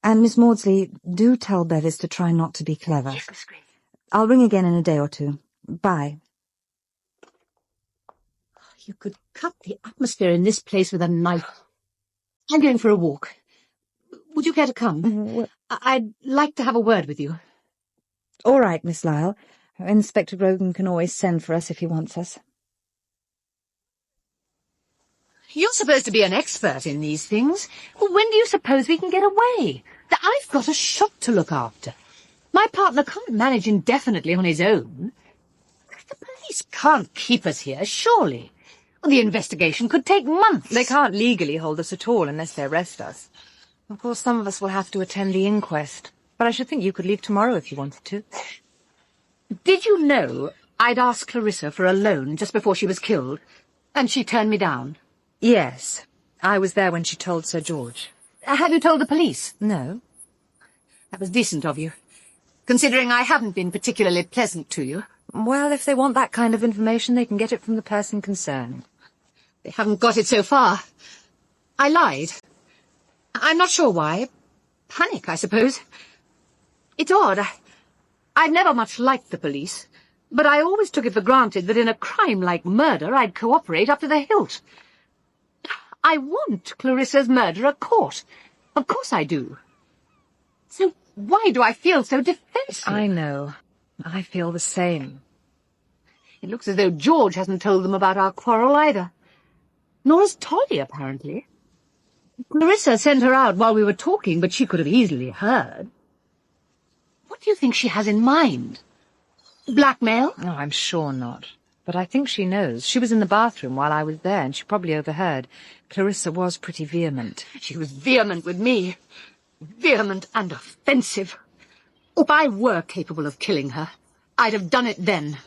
And, Miss Maudsley, do tell Bevis to try not to be clever. Yes, Miss Grey. I'll ring again in a day or two. Bye. You could cut the atmosphere in this place with a knife. I'm going for a walk. Would you care to come? I'd like to have a word with you. All right, Miss Lyle. Inspector Grogan can always send for us if he wants us. You're supposed to be an expert in these things. Well, when do you suppose we can get away? I've got a shop to look after. My partner can't manage indefinitely on his own. The police can't keep us here, surely. Well, the investigation could take months. They can't legally hold us at all unless they arrest us. Of course, some of us will have to attend the inquest, but I should think you could leave tomorrow if you wanted to. Did you know I'd asked Clarissa for a loan just before she was killed, and she turned me down? Yes, I was there when she told Sir George. Have you told the police? No. That was decent of you, considering I haven't been particularly pleasant to you. Well, if they want that kind of information, they can get it from the person concerned. They haven't got it so far. I lied. I'm not sure why. Panic, I suppose. It's odd. I've never much liked the police, but I always took it for granted that in a crime like murder I'd cooperate up to the hilt. I want Clarissa's murderer caught. Of course I do. So why do I feel so defensive? I know. I feel the same. It looks as though George hasn't told them about our quarrel either. Nor has Tolly, apparently. Clarissa sent her out while we were talking, but she could have easily heard. What do you think she has in mind? Blackmail? No, I'm sure not. But I think she knows. She was in the bathroom while I was there, and she probably overheard. Clarissa was pretty vehement. She was vehement with me. Vehement and offensive. If I were capable of killing her, I'd have done it then.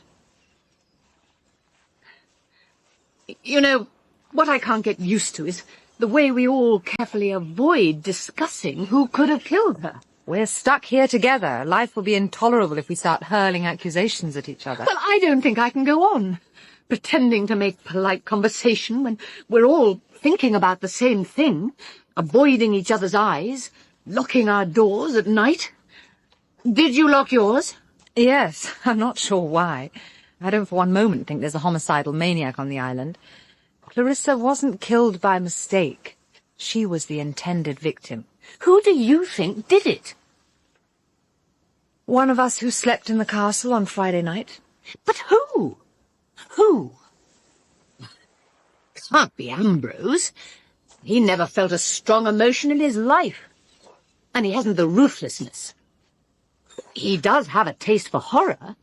You know, what I can't get used to is the way we all carefully avoid discussing who could have killed her. We're stuck here together. Life will be intolerable if we start hurling accusations at each other. Well, I don't think I can go on, pretending to make polite conversation when we're all thinking about the same thing, avoiding each other's eyes, locking our doors at night. Did you lock yours? Yes, I'm not sure why. I don't for one moment think there's a homicidal maniac on the island. Clarissa wasn't killed by mistake. She was the intended victim. Who do you think did it? One of us who slept in the castle on Friday night. But who? Who? Can't be Ambrose. He never felt a strong emotion in his life. And he hasn't the ruthlessness. He does have a taste for horror,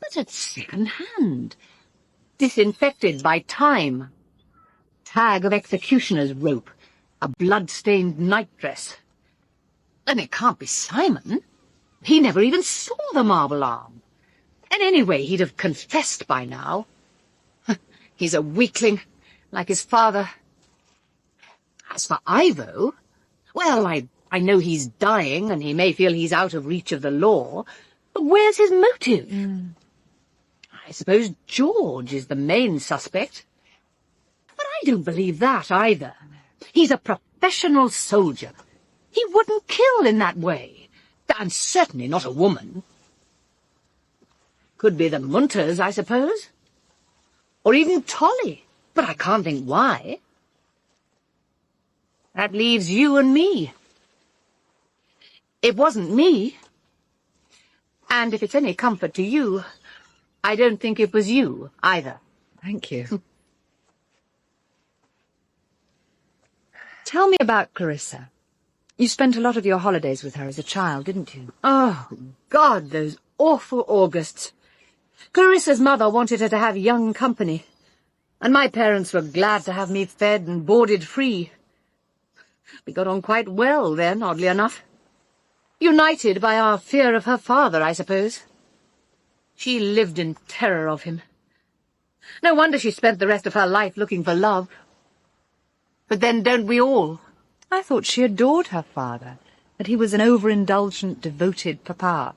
but it's second-hand. Disinfected by time. Tag of executioner's rope. A blood-stained nightdress. And it can't be Simon. He never even saw the marble arm. And anyway, he'd have confessed by now. He's a weakling, like his father. As for Ivo, well, I know he's dying, and he may feel he's out of reach of the law, but where's his motive? I suppose George is the main suspect. But I don't believe that either. He's a professional soldier. He wouldn't kill in that way, and certainly not a woman. Could be the Munters, I suppose. Or even Tolly, but I can't think why. That leaves you and me. It wasn't me. And if it's any comfort to you, I don't think it was you, either. Thank you. Tell me about Clarissa. You spent a lot of your holidays with her as a child, didn't you? Oh, God, those awful Augusts. Clarissa's mother wanted her to have young company, and my parents were glad to have me fed and boarded free. We got on quite well then, oddly enough. United by our fear of her father, I suppose. She lived in terror of him. No wonder she spent the rest of her life looking for love. But then don't we all? I thought she adored her father, that he was an overindulgent, devoted papa.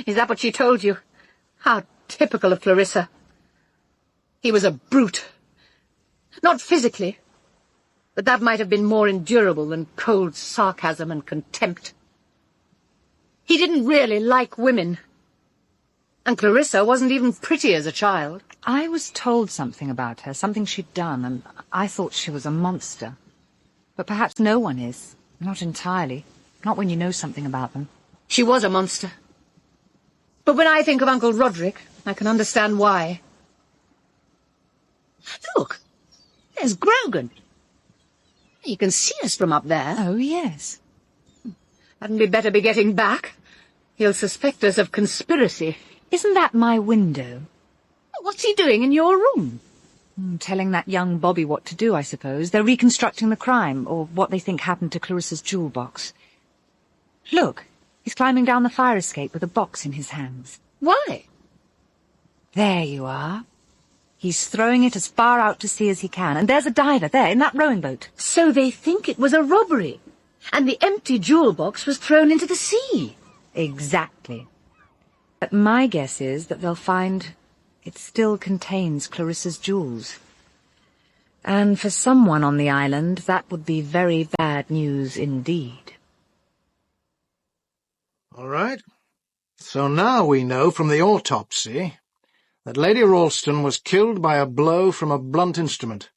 Is that what she told you? How typical of Clarissa. He was a brute. Not physically, but that might have been more endurable than cold sarcasm and contempt. He didn't really like women. And Clarissa wasn't even pretty as a child. I was told something about her, something she'd done, and I thought she was a monster. But perhaps no one is. Not entirely. Not when you know something about them. She was a monster. But when I think of Uncle Roderick, I can understand why. Look, There's Grogan. You can see us from up there. Oh, yes. Hadn't we better be getting back? He'll suspect us of conspiracy. Isn't that my window? What's he doing in your room? Telling that young Bobby what to do, I suppose. They're reconstructing the crime, or what they think happened to Clarissa's jewel box. Look, he's climbing down the fire escape with a box in his hands. Why? There you are. He's throwing it as far out to sea as he can, and there's a diver there in that rowing boat. So they think it was a robbery, and the empty jewel box was thrown into the sea. Exactly. But my guess is that they'll find it still contains Clarissa's jewels. And for someone on the island, that would be very bad news indeed. All right. So now we know from the autopsy that Lady Ralston was killed by a blow from a blunt instrument.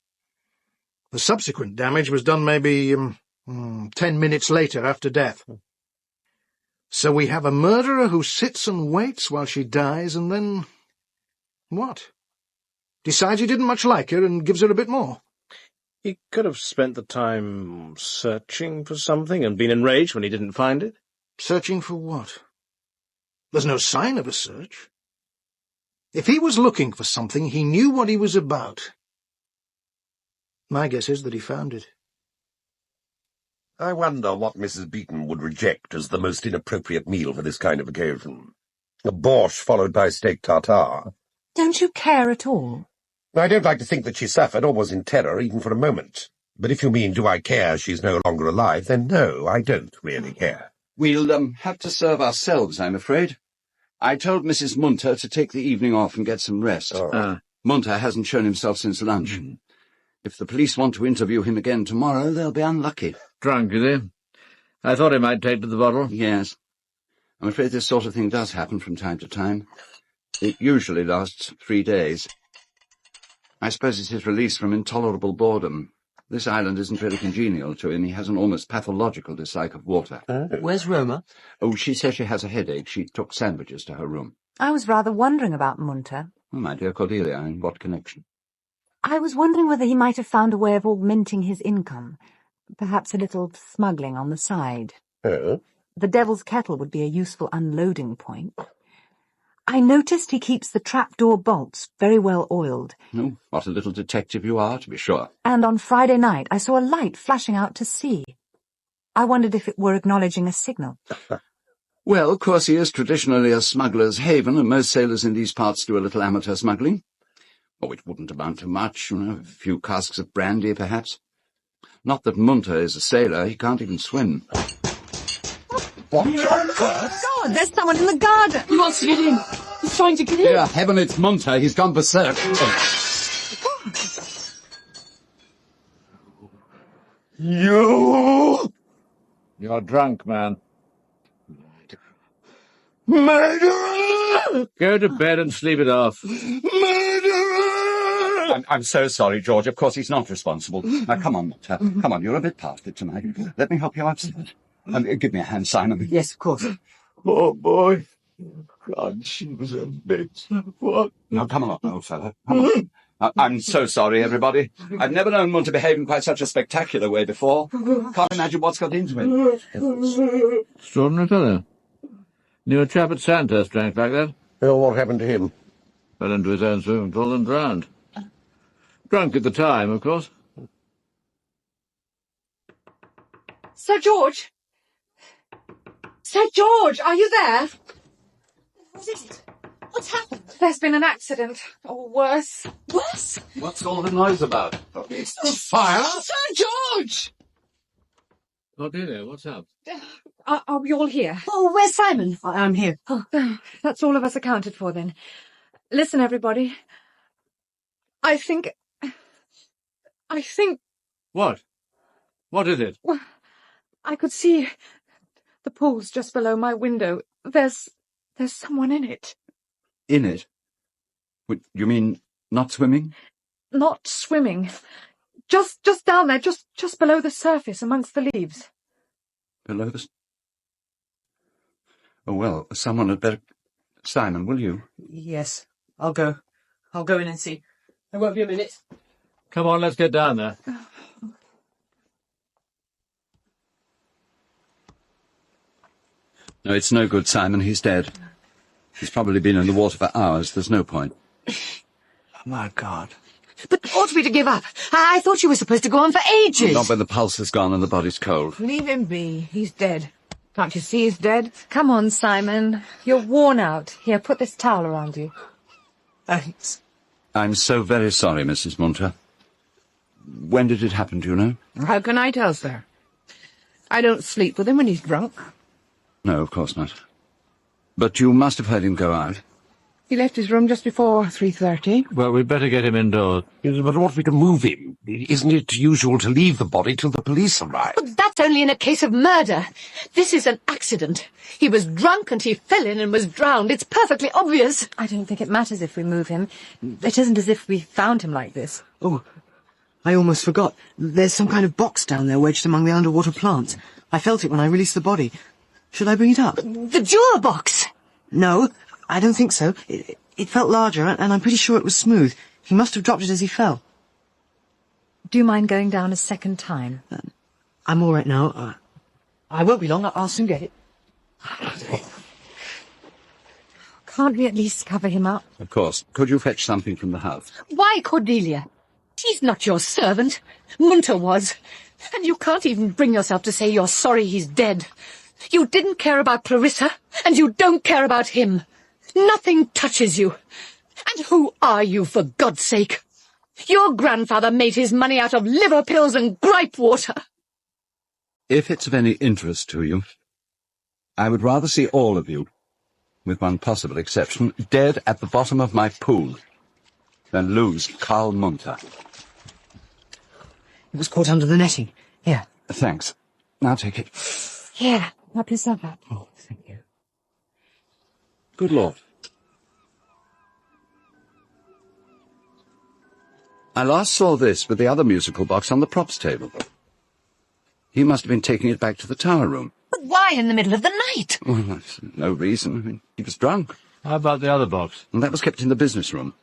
The subsequent damage was done maybe 10 minutes later after death. So we have a murderer who sits and waits while she dies and then... what? Decides he didn't much like her and gives her a bit more. He could have spent the time searching for something and been enraged when he didn't find it. Searching for what? There's no sign of a search. If he was looking for something, he knew what he was about. My guess is that he found it. I wonder what Mrs. Beeton would reject as the most inappropriate meal for this kind of occasion. A borscht followed by steak tartare. Don't you care at all? I don't like to think that she suffered or was in terror even for a moment. But if you mean, do I care she's no longer alive, then no, I don't really care. We'll have to serve ourselves, I'm afraid. I told Mrs. Munter to take the evening off and get some rest. Munter hasn't shown himself since lunch. If the police want to interview him again tomorrow, they'll be unlucky. Drunk, is he? I thought he might take to the bottle. Yes. I'm afraid this sort of thing does happen from time to time. It usually lasts 3 days. I suppose it's his release from intolerable boredom. This island isn't really congenial to him. He has an almost pathological dislike of water. Where's Roma? Oh, she says she has a headache. She took sandwiches to her room. I was rather wondering about Munter. Oh, my dear Cordelia, in what connection? I was wondering whether he might have found a way of augmenting his income. Perhaps a little smuggling on the side. Oh? The Devil's Kettle would be a useful unloading point. I noticed he keeps the trapdoor bolts very well oiled. Oh, what a little detective you are, to be sure. And on Friday night I saw a light flashing out to sea. I wondered if it were acknowledging a signal. Well, Corsie is traditionally a smuggler's haven, and most sailors in these parts do a little amateur smuggling. Oh, it wouldn't amount to much, a few casks of brandy, perhaps. Not that Munter is a sailor. He can't even swim. What? God, there's someone in the garden. He wants to get in. He's trying to get in. Dear heaven, it's Munter. He's gone berserk. You! You're drunk, man. Murderer! Go to bed and sleep it off. Murderer! I'm so sorry, George. Of course he's not responsible. Now, come on, Munter. Come on, you're a bit past it tonight. Let me help you upstairs. Give me a hand, Simon. Yes, of course. Poor boy. God, she was a bitch. What? Now, come along, old fellow. Come on. I'm so sorry, everybody. I've never known Munter behave in quite such a spectacular way before. Can't imagine what's got into him. Extraordinary fellow. Knew a chap at Sandhurst drank like that. Oh, what happened to him? Fell into his own swimming pool and drowned. Drunk at the time, of course. Sir George! Sir George, are you there? What is it? What's happened? There's been an accident, or worse. Worse? What's all the noise about? It's the fire! Sir George! Cordelia, what's up? Are we all here? Oh, where's Simon? I'm here. Oh, that's all of us accounted for, then. Listen, everybody. I think... What? What is it? Well, I could see the pool's just below my window. There's someone in it. In it? You mean not swimming? Not swimming. Just down there, just below the surface, amongst the leaves. Below the... Oh, well, someone had better... Simon, will you? Yes, I'll go. I'll go in and see. I won't be a minute. Come on, let's get down there. No, it's no good, Simon. He's dead. He's probably been in the water for hours. There's no point. Oh, my God. But ought we to give up? I thought you were supposed to go on for ages. Not when the pulse has gone and the body's cold. Leave him be. He's dead. Can't you see he's dead? Come on, Simon. You're worn out. Here, put this towel around you. Thanks. I'm so very sorry, Mrs. Munter. When did it happen, do you know? How can I tell, sir? I don't sleep with him when he's drunk. No, of course not. But you must have heard him go out. He left his room just before 3:30. Well, we'd better get him indoors. Yes, but ought we to move him? Isn't it usual to leave the body till the police arrive? But that's only in a case of murder. This is an accident. He was drunk and he fell in and was drowned. It's perfectly obvious. I don't think it matters if we move him. It isn't as if we found him like this. Oh, I almost forgot. There's some kind of box down there wedged among the underwater plants. I felt it when I released the body. Should I bring it up? The jewel box! No, I don't think so. It felt larger, and I'm pretty sure it was smooth. He must have dropped it as he fell. Do you mind going down a second time? I'm all right now. I won't be long. I'll soon get it. Can't we at least cover him up? Of course. Could you fetch something from the house? Why, Cordelia? She's not your servant. Munter was. And you can't even bring yourself to say you're sorry he's dead. You didn't care about Clarissa, and you don't care about him. Nothing touches you. And who are you, for God's sake? Your grandfather made his money out of liver pills and gripe water. If it's of any interest to you, I would rather see all of you, with one possible exception, dead at the bottom of my pool, than lose Carl Munter. It was caught under the netting. Here. Thanks. Now take it. Here, help yourself up. Oh, thank you. Good Lord. I last saw this with the other musical box on the props table. He must have been taking it back to the tower room. But why in the middle of the night? Well, that's no reason. I mean, he was drunk. How about the other box? And that was kept in the business room.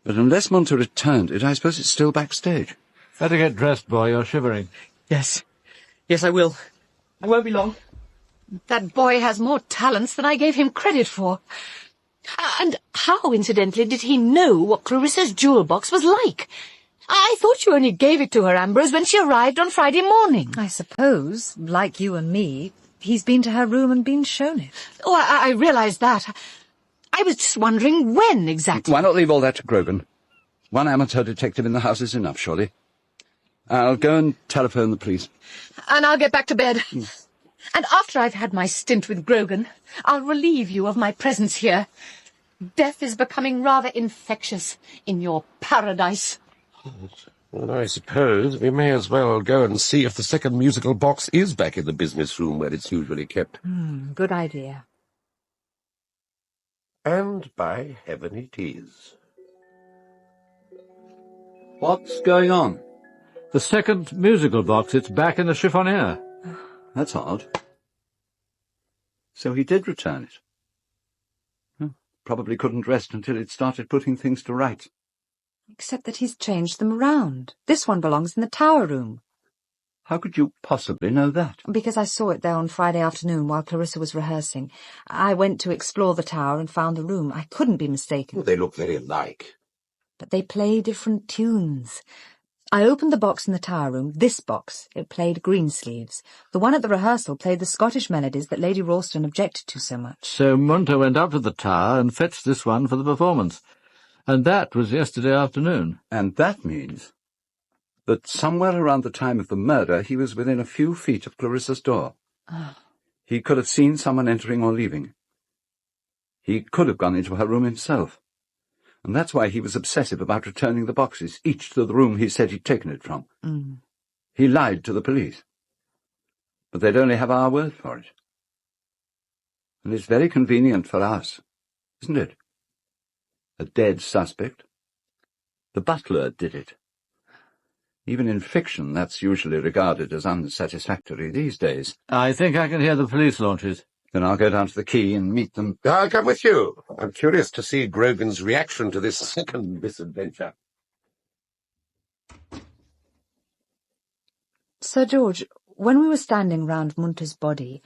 But unless Munter returned it, I suppose it's still backstage. Better get dressed, boy. You're shivering. Yes. Yes, I will. I won't be long. That boy has more talents than I gave him credit for. And how, incidentally, did he know what Clarissa's jewel box was like? I thought you only gave it to her, Ambrose, when she arrived on Friday morning. I suppose, like you and me, he's been to her room and been shown it. Oh, I realised that. I was just wondering when exactly. Why not leave all that to Grogan? One amateur detective in the house is enough, surely. I'll go and telephone the police. And I'll get back to bed. And after I've had my stint with Grogan, I'll relieve you of my presence here. Death is becoming rather infectious in your paradise. Well, I suppose we may as well go and see if the second musical box is back in the business room where it's usually kept. Good idea. And by heaven it is. What's going on? The second musical box, it's back in the chiffonier. That's odd. So he did return it. Probably couldn't rest until it started putting things to rights. Except that he's changed them around. This one belongs in the tower room. How could you possibly know that? Because I saw it there on Friday afternoon while Clarissa was rehearsing. I went to explore the tower and found the room. I couldn't be mistaken. Well, they look very alike. But they play different tunes. I opened the box in the tower room, this box. It played Greensleeves. The one at the rehearsal played the Scottish melodies that Lady Ralston objected to so much. So Munter went up to the tower and fetched this one for the performance. And that was yesterday afternoon. And that means that somewhere around the time of the murder he was within a few feet of Clarissa's door. He could have seen someone entering or leaving. He could have gone into her room himself. And that's why he was obsessive about returning the boxes, each to the room he said he'd taken it from. He lied to the police. But they'd only have our word for it. And it's very convenient for us, isn't it? A dead suspect. The butler did it. Even in fiction, that's usually regarded as unsatisfactory these days. I think I can hear the police launches. Then I'll go down to the quay and meet them. I'll come with you. I'm curious to see Grogan's reaction to this second misadventure. Sir George, when we were standing round Munter's body,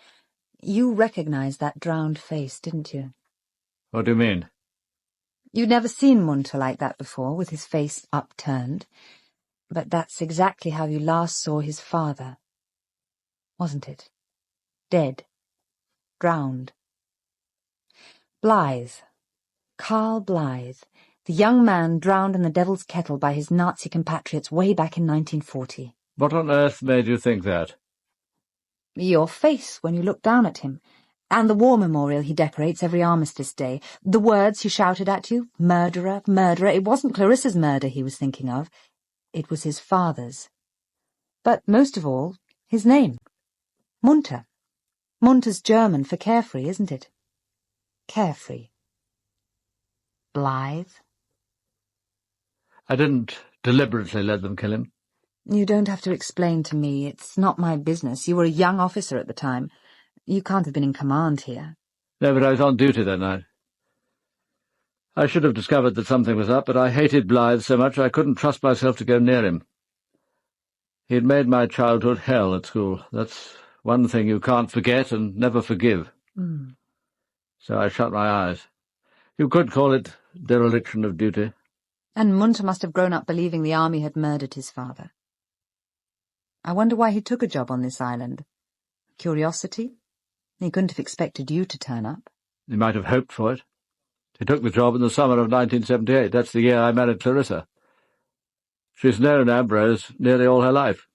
you recognised that drowned face, didn't you? What do you mean? You'd never seen Munter like that before, with his face upturned. But that's exactly how you last saw his father. Wasn't it? Dead. Drowned. Blythe. Carl Blythe. The young man drowned in the Devil's Kettle by his Nazi compatriots way back in 1940. What on earth made you think that? Your face when you looked down at him. And the war memorial he decorates every Armistice Day. The words he shouted at you. Murderer, murderer. It wasn't Clarissa's murder he was thinking of. It was his father's. But most of all, his name. Munter. Munter's German for carefree, isn't it? Carefree. Blythe. I didn't deliberately let them kill him. You don't have to explain to me. It's not my business. You were a young officer at the time. You can't have been in command here. No, but I was on duty that night. I should have discovered that something was up, but I hated Blythe so much I couldn't trust myself to go near him. He had made my childhood hell at school. That's one thing you can't forget and never forgive. So I shut my eyes. You could call it dereliction of duty. And Munter must have grown up believing the army had murdered his father. I wonder why he took a job on this island. Curiosity? He couldn't have expected you to turn up. He might have hoped for it. He took the job in the summer of 1978. That's the year I married Clarissa. She's known Ambrose nearly all her life.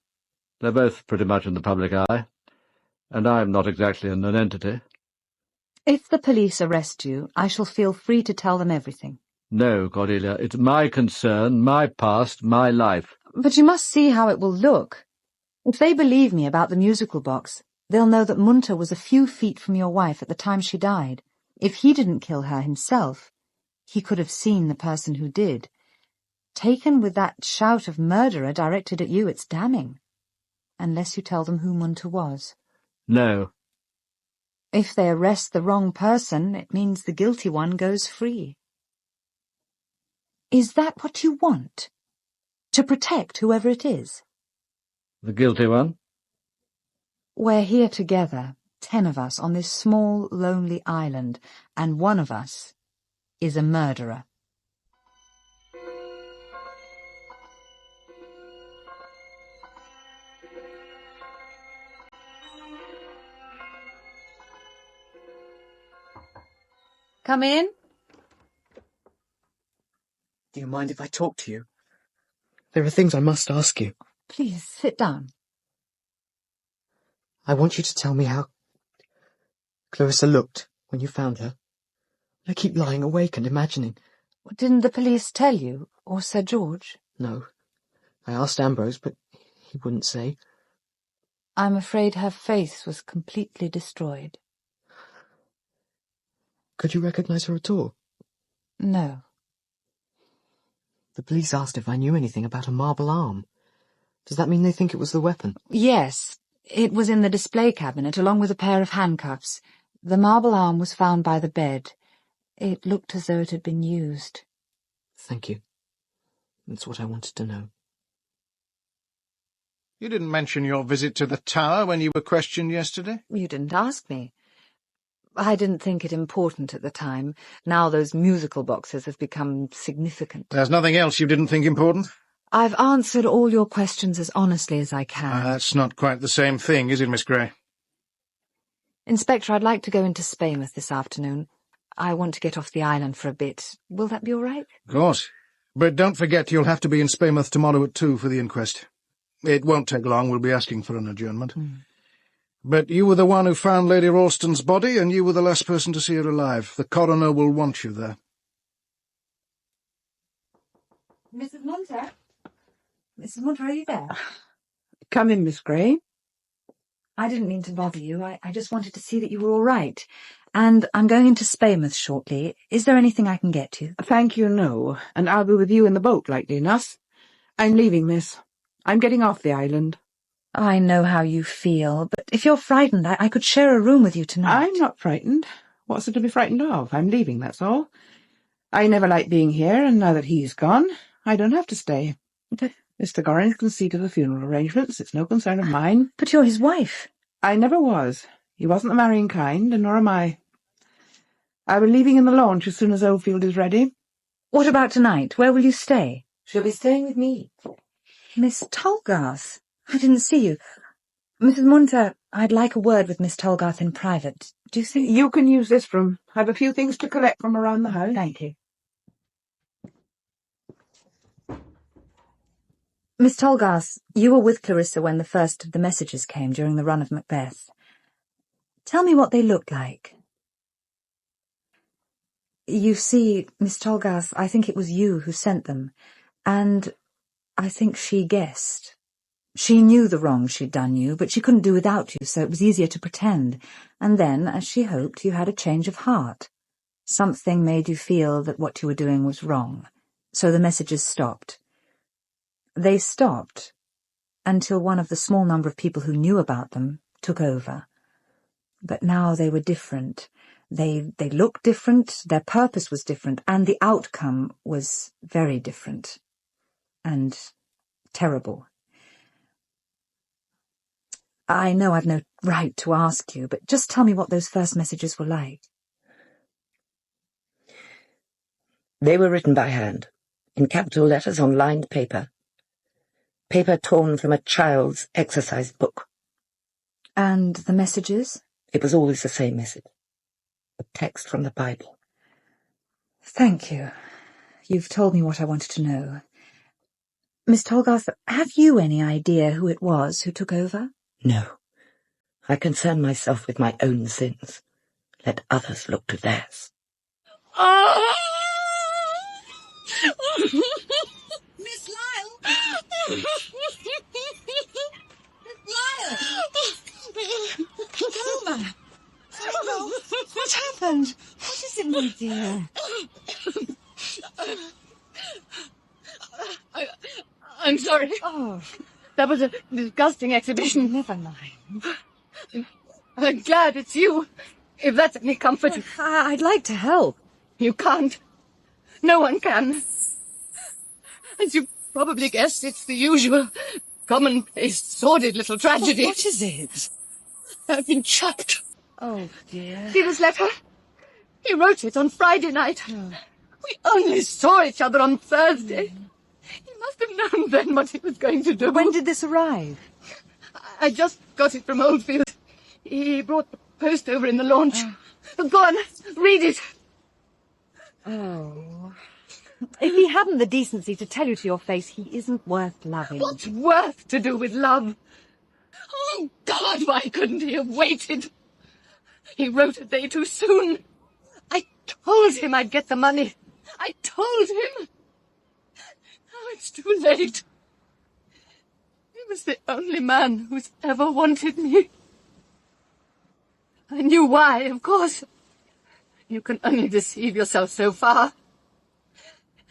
They're both pretty much in the public eye, and I'm not exactly an nonentity. If the police arrest you, I shall feel free to tell them everything. No, Cordelia, it's my concern, my past, my life. But you must see how it will look. If they believe me about the musical box, they'll know that Munter was a few feet from your wife at the time she died. If he didn't kill her himself, he could have seen the person who did. Taken with that shout of murderer directed at you, it's damning. Unless you tell them who Munter was. No. If they arrest the wrong person, it means the guilty one goes free. Is that what you want? To protect whoever it is? The guilty one? We're here together, 10 of us, on this small, lonely island, and one of us is a murderer. Come in. Do you mind if I talk to you? There are things I must ask you. Please, sit down. I want you to tell me how Clarissa looked when you found her. I keep lying awake and imagining. Didn't the police tell you, or Sir George? No. I asked Ambrose, but he wouldn't say. I'm afraid her face was completely destroyed. Could you recognize her at all? No. The police asked if I knew anything about a marble arm. Does that mean they think it was the weapon? Yes. It was in the display cabinet, along with a pair of handcuffs. The marble arm was found by the bed. It looked as though it had been used. Thank you. That's what I wanted to know. You didn't mention your visit to the tower when you were questioned yesterday? You didn't ask me. I didn't think it important at the time. Now those musical boxes have become significant. There's nothing else you didn't think important? I've answered all your questions as honestly as I can. That's not quite the same thing, is it, Miss Grey? Inspector, I'd like to go into Spaymouth this afternoon. I want to get off the island for a bit. Will that be all right? Of course. But don't forget you'll have to be in Spaymouth tomorrow at 2 for the inquest. It won't take long. We'll be asking for an adjournment. But you were the one who found Lady Ralston's body, and you were the last person to see her alive. The coroner will want you there. Mrs. Munter? Mrs. Munter, are you there? Come in, Miss Grey. I didn't mean to bother you. I just wanted to see that you were all right. And I'm going into Spaymouth shortly. Is there anything I can get you? Thank you, no. And I'll be with you in the boat, likely enough. I'm leaving, miss. I'm getting off the island. I know how you feel, but if you're frightened, I could share a room with you tonight. I'm not frightened. What's there to be frightened of? I'm leaving, that's all. I never liked being here, and now that he's gone, I don't have to stay. Mr. Gorringe can see to the funeral arrangements. It's no concern of mine. But you're his wife. I never was. He wasn't the marrying kind, and nor am I. I'll be leaving in the launch as soon as Oldfield is ready. What about tonight? Where will you stay? She'll be staying with me. Miss Tolgarth? I didn't see you. Mrs. Munter, I'd like a word with Miss Tolgarth in private. Do you think... You can use this room. I've a few things to collect from around the house. Thank you. Miss Tolgarth, you were with Clarissa when the first of the messages came during the run of Macbeth. Tell me what they looked like. You see, Miss Tolgarth, I think it was you who sent them, and I think she guessed. She knew the wrong she'd done you, but she couldn't do without you, so it was easier to pretend. And then, as she hoped, you had a change of heart. Something made you feel that what you were doing was wrong, so the messages stopped. They stopped until one of the small number of people who knew about them took over. But now they were different. They looked different, their purpose was different, and the outcome was very different. And terrible. I know I've no right to ask you, but just tell me what those first messages were like. They were written by hand, in capital letters on lined paper. Paper torn from a child's exercise book. And the messages? It was always the same message. A text from the Bible. Thank you. You've told me what I wanted to know. Miss Tolgarth, have you any idea who it was who took over? No. I concern myself with my own sins. Let others look to theirs. Miss Lyle! Thelma! Thelma! What happened? What is it, my dear? I'm sorry. Oh. That was a disgusting exhibition. Never mind. I'm glad it's you, if that's any comfort. I'd like to help. You can't. No one can. As you probably guessed, it's the usual commonplace, sordid little tragedy. What is it? I've been chucked. Oh, dear. See this letter? He wrote it on Friday night. Oh. We only saw each other on Thursday. He must have known then what he was going to do. When did this arrive? I just got it from Oldfield. He brought the post over in the launch. Go on, read it. Oh. If he hadn't the decency to tell you to your face, he isn't worth loving. What's worth to do with love? Oh, God, why couldn't he have waited? He wrote a day too soon. I told him I'd get the money. I told him. Now it's too late. He was the only man who's ever wanted me. I knew why, of course. You can only deceive yourself so far.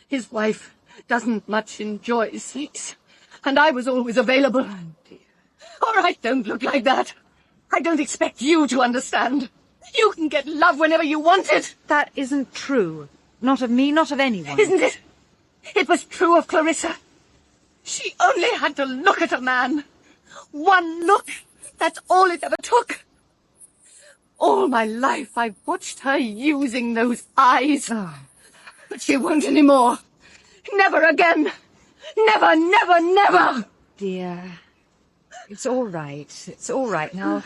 His wife doesn't much enjoy sex, and I was always available. Oh, dear. All right, don't look like that. I don't expect you to understand. You can get love whenever you want it. That isn't true. Not of me, not of anyone. Isn't it? It was true of Clarissa. She only had to look at a man. One look. That's all it ever took. All my life I've watched her using those eyes. Oh. But she won't anymore. Never again. Never, never, never. Dear. It's all right. It's all right now.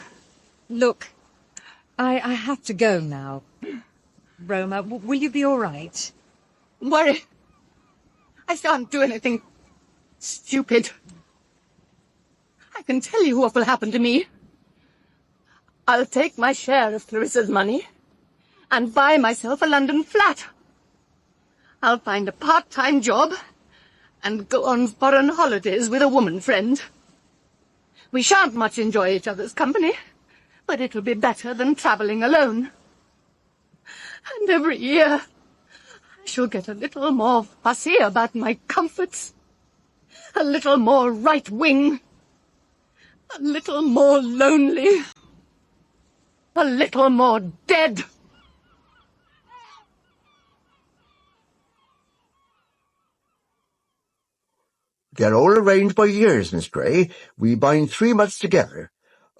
Look, I have to go now. Roma, will you be all right? Don't worry. I shan't do anything stupid. I can tell you what will happen to me. I'll take my share of Clarissa's money and buy myself a London flat. I'll find a part-time job and go on foreign holidays with a woman friend. We shan't much enjoy each other's company, but it'll be better than travelling alone. And every year I shall get a little more fussy about my comforts, a little more right-wing, a little more lonely, a little more dead. They're all arranged by years, Miss Grey. We bind 3 months together.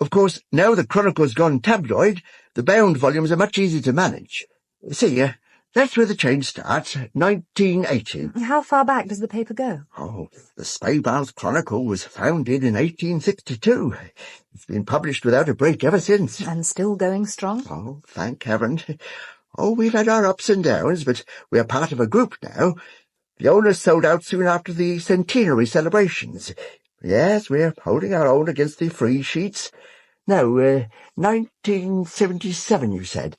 Of course, now the Chronicle's gone tabloid, the bound volumes are much easier to manage. See, that's where the change starts, 1980. How far back does the paper go? Oh, the Speybath Chronicle was founded in 1862. It's been published without a break ever since. And still going strong? Oh, thank heaven. Oh, we've had our ups and downs, but we're part of a group now. The owners sold out soon after the centenary celebrations. Yes, we're holding our own against the free sheets. No, 1977, you said?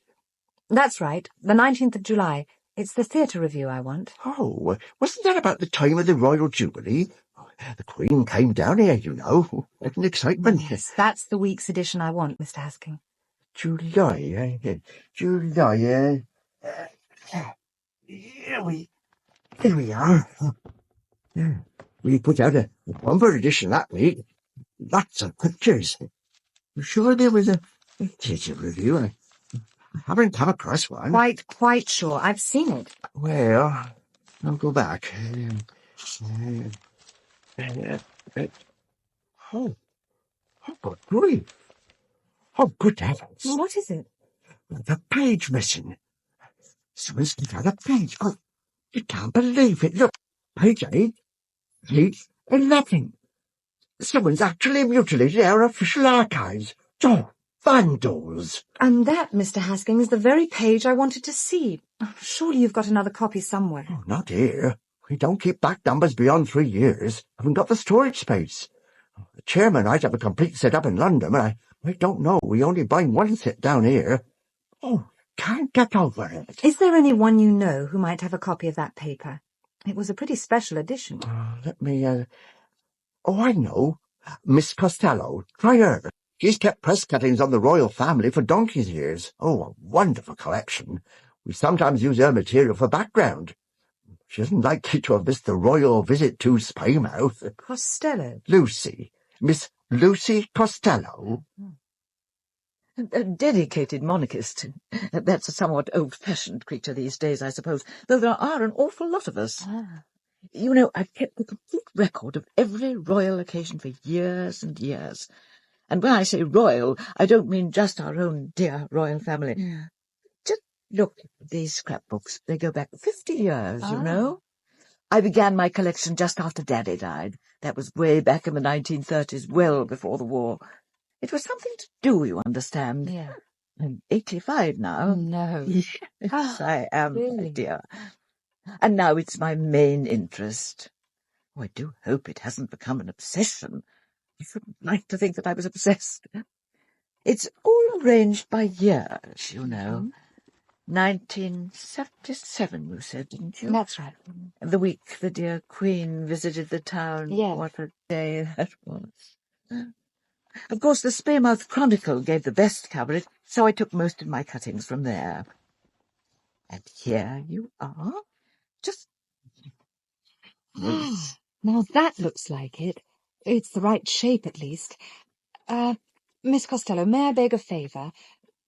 That's right, the 19th of July. It's the theatre review I want. Oh, wasn't that about the time of the Royal Jubilee? The Queen came down here, you know. What an excitement. Yes, that's the week's edition I want, Mr. Hastings. July, July, here we are. We put out a bumper edition that week. Lots of pictures. I'm sure there was a theatre review. I haven't come across one. Quite sure. I've seen it. Well, I'll go back. Oh, good grief. Oh, good heavens. What is it? The page missing. Someone's got a page. Oh, you can't believe it. Look, page 8, page 11. Someone's actually mutilated our official archives. Oh, vandals. And that, Mr. Hastings, is the very page I wanted to see. Surely you've got another copy somewhere. Oh, not here. We don't keep back numbers beyond 3 years. Haven't got the storage space. The chairman might have a complete set-up in London, but I don't know. We only bind one set down here. Oh, can't get over it. Is there anyone you know who might have a copy of that paper? It was a pretty special edition. Let me, Oh, I know. Miss Costello. Try her. She's kept press cuttings on the royal family for donkey's years. Oh, a wonderful collection. We sometimes use her material for background. She isn't likely to have missed the royal visit to Spaymouth. Costello? Lucy. Miss Lucy Costello. A dedicated monarchist. That's a somewhat old-fashioned creature these days, I suppose, though there are an awful lot of us. You know, I've kept a complete record of every royal occasion for years and years. And when I say royal, I don't mean just our own dear royal family. Yeah. Just look at these scrapbooks. They go back 50 years, you know. I began my collection just after Daddy died. That was way back in the 1930s, well before the war. It was something to do, you understand. Yeah. I'm 85 now. No. Yes, I am, really? My dear. And now it's my main interest. Oh, I do hope it hasn't become an obsession. I shouldn't like to think that I was obsessed. It's all arranged by years, you know. 1977, you said, didn't you? That's right. The week the dear Queen visited the town. Yeah. What a day that was. Of course, the Spaymouth Chronicle gave the best coverage, so I took most of my cuttings from there. And here you are. Just... Now that looks like it. It's the right shape, at least. Miss Costello, may I beg a favour?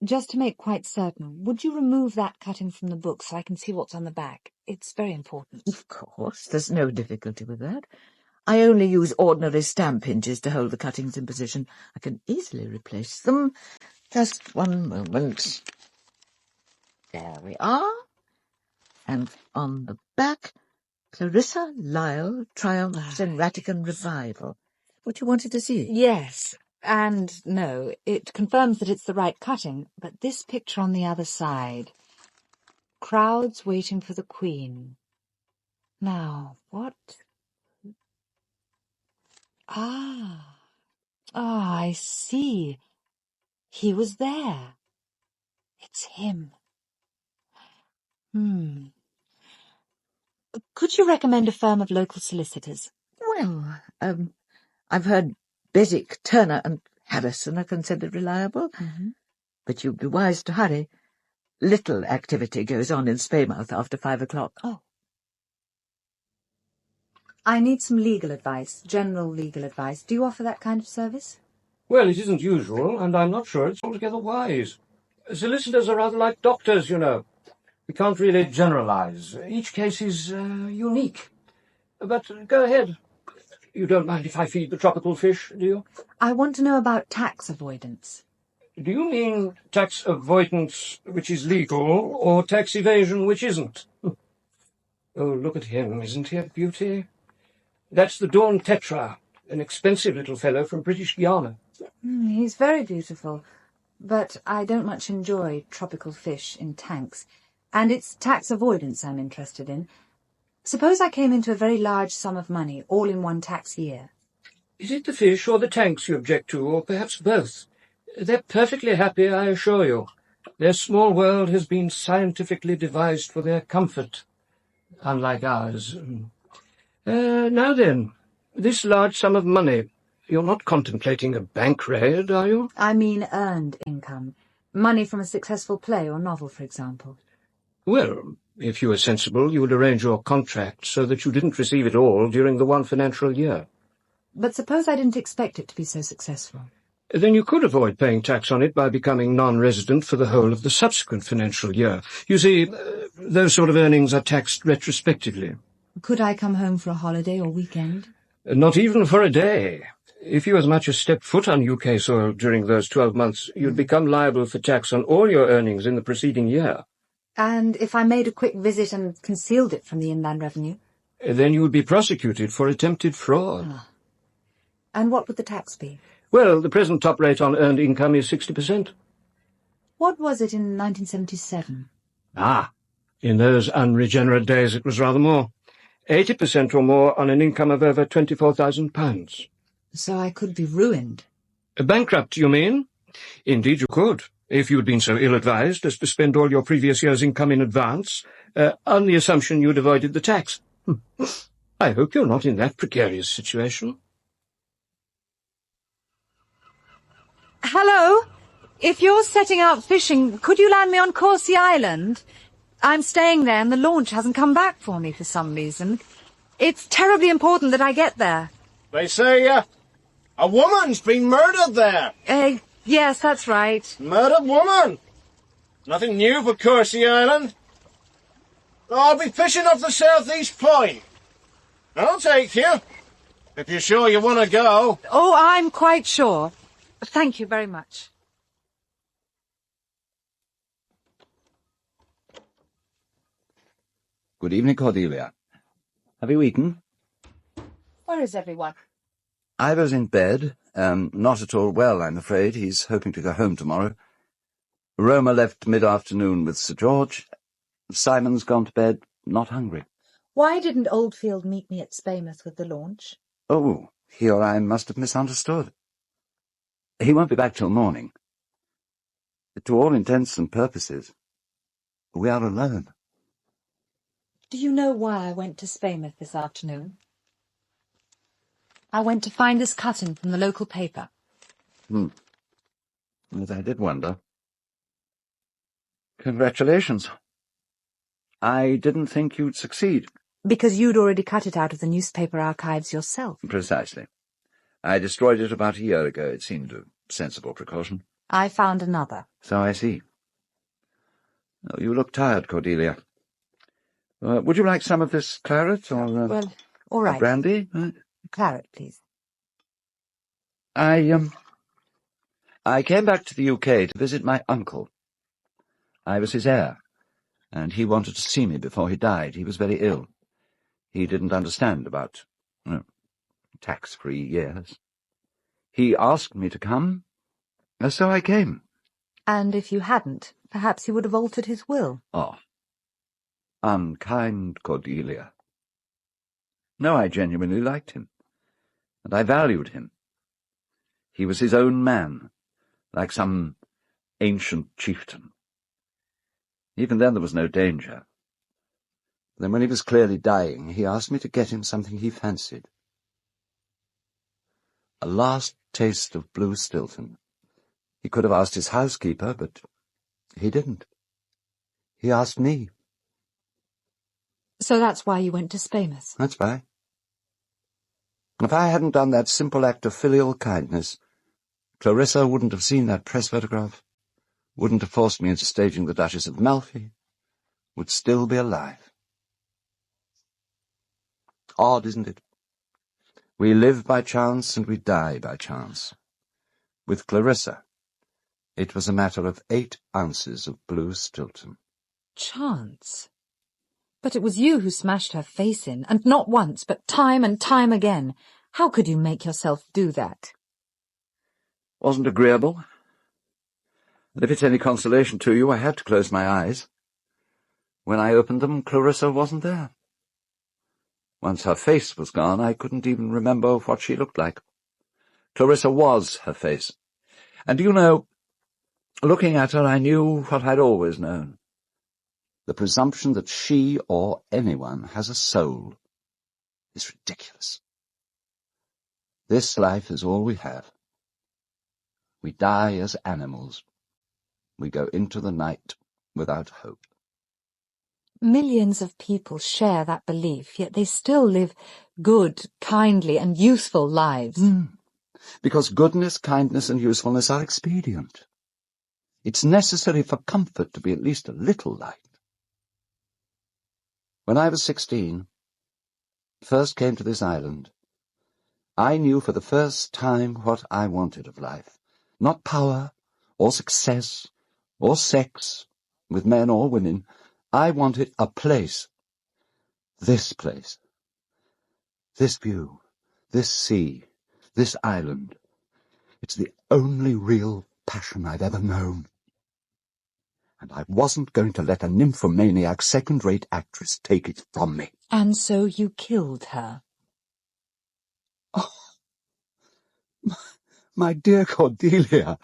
Just to make quite certain, would you remove that cutting from the book so I can see what's on the back? It's very important. Of course, there's no difficulty with that. I only use ordinary stamp hinges to hold the cuttings in position. I can easily replace them. Just one moment. There we are. And on the back, Clarissa Lyle triumphs in Vatican revival. What you wanted to see? Yes, and no, it confirms that it's the right cutting, but this picture on the other side. Crowds waiting for the Queen. Now, what? I see. He was there. It's him. Could you recommend a firm of local solicitors? Well, I've heard Beswick, Turner and Harrison are considered reliable. But you'd be wise to hurry. Little activity goes on in Spaymouth after 5 o'clock. Oh. I need some legal advice, general legal advice. Do you offer that kind of service? Well, it isn't usual, and I'm not sure it's altogether wise. Solicitors are rather like doctors, you know. We can't really generalize. Each case is unique. But go ahead. You don't mind if I feed the tropical fish, do you? I want to know about tax avoidance. Do you mean tax avoidance which is legal, or tax evasion which isn't? Oh, look at him, isn't he a beauty? That's the Dawn Tetra, an expensive little fellow from British Guiana. He's very beautiful, but I don't much enjoy tropical fish in tanks, and it's tax avoidance I'm interested in. Suppose I came into a very large sum of money, all in one tax year. Is it the fish or the tanks you object to, or perhaps both? They're perfectly happy, I assure you. Their small world has been scientifically devised for their comfort, unlike ours. Now then, this large sum of money, you're not contemplating a bank raid, are you? I mean earned income. Money from a successful play or novel, for example. Well, if you were sensible, you would arrange your contract so that you didn't receive it all during the one financial year. But suppose I didn't expect it to be so successful. Then you could avoid paying tax on it by becoming non-resident for the whole of the subsequent financial year. You see, those sort of earnings are taxed retrospectively. Could I come home for a holiday or weekend? Not even for a day. If you as much as stepped foot on UK soil during those 12 months, you'd become liable for tax on all your earnings in the preceding year. And if I made a quick visit and concealed it from the Inland Revenue? Then you would be prosecuted for attempted fraud. And what would the tax be? Well, the present top rate on earned income is 60%. What was it in 1977? In those unregenerate days it was rather more. 80% or more on an income of over £24,000. So I could be ruined. Bankrupt, you mean? Indeed you could, if you'd been so ill-advised as to spend all your previous year's income in advance, on the assumption you'd avoided the tax. I hope you're not in that precarious situation. Hello? If you're setting out fishing, could you land me on Corsi Island? I'm staying there and the launch hasn't come back for me for some reason. It's terribly important that I get there. They say, a woman's been murdered there. Yes, that's right. Murdered woman. Nothing new for Corsi Island. I'll be fishing off the southeast point. I'll take you, if you're sure you want to go. Oh, I'm quite sure. Thank you very much. Good evening, Cordelia. Have you eaten? Where is everyone? Ivor's in bed. Not at all well, I'm afraid. He's hoping to go home tomorrow. Roma left mid-afternoon with Sir George. Simon's gone to bed, not hungry. Why didn't Oldfield meet me at Spaymouth with the launch? Oh, he or I must have misunderstood. He won't be back till morning. To all intents and purposes, we are alone. Do you know why I went to Spaymouth this afternoon? I went to find this cutting from the local paper. As I did wonder. Congratulations. I didn't think you'd succeed. Because you'd already cut it out of the newspaper archives yourself. Precisely. I destroyed it about a year ago. It seemed a sensible precaution. I found another. So I see. Oh, you look tired, Cordelia. Would you like some of this claret, or well, all right. brandy? Claret, please. I came back to the UK to visit my uncle. I was his heir, and he wanted to see me before he died. He was very ill. He didn't understand about tax-free years. He asked me to come, so I came. And if you hadn't, perhaps he would have altered his will. Oh, unkind Cordelia. No, I genuinely liked him, and I valued him. He was his own man, like some ancient chieftain. Even then there was no danger. Then when he was clearly dying, he asked me to get him something he fancied. A last taste of blue Stilton. He could have asked his housekeeper, but he didn't. He asked me. So that's why you went to Spaymouth? That's why. If I hadn't done that simple act of filial kindness, Clarissa wouldn't have seen that press photograph, wouldn't have forced me into staging the Duchess of Malfi, would still be alive. Odd, isn't it? We live by chance and we die by chance. With Clarissa, it was a matter of 8 ounces of blue Stilton. Chance? But it was you who smashed her face in, and not once, but time and time again. How could you make yourself do that? Wasn't agreeable. And if it's any consolation to you, I had to close my eyes. When I opened them, Clarissa wasn't there. Once her face was gone, I couldn't even remember what she looked like. Clarissa was her face. And you know, looking at her, I knew what I'd always known. The presumption that she or anyone has a soul is ridiculous. This life is all we have. We die as animals. We go into the night without hope. Millions of people share that belief, yet they still live good, kindly, and useful lives. Because goodness, kindness, and usefulness are expedient. It's necessary for comfort to be at least a little light. When I was 16, first came to this island, I knew for the first time what I wanted of life. Not power, or success, or sex, with men or women. I wanted a place. This place. This view. This sea. This island. It's the only real passion I've ever known. And I wasn't going to let a nymphomaniac second-rate actress take it from me. And so you killed her. Oh, my dear Cordelia.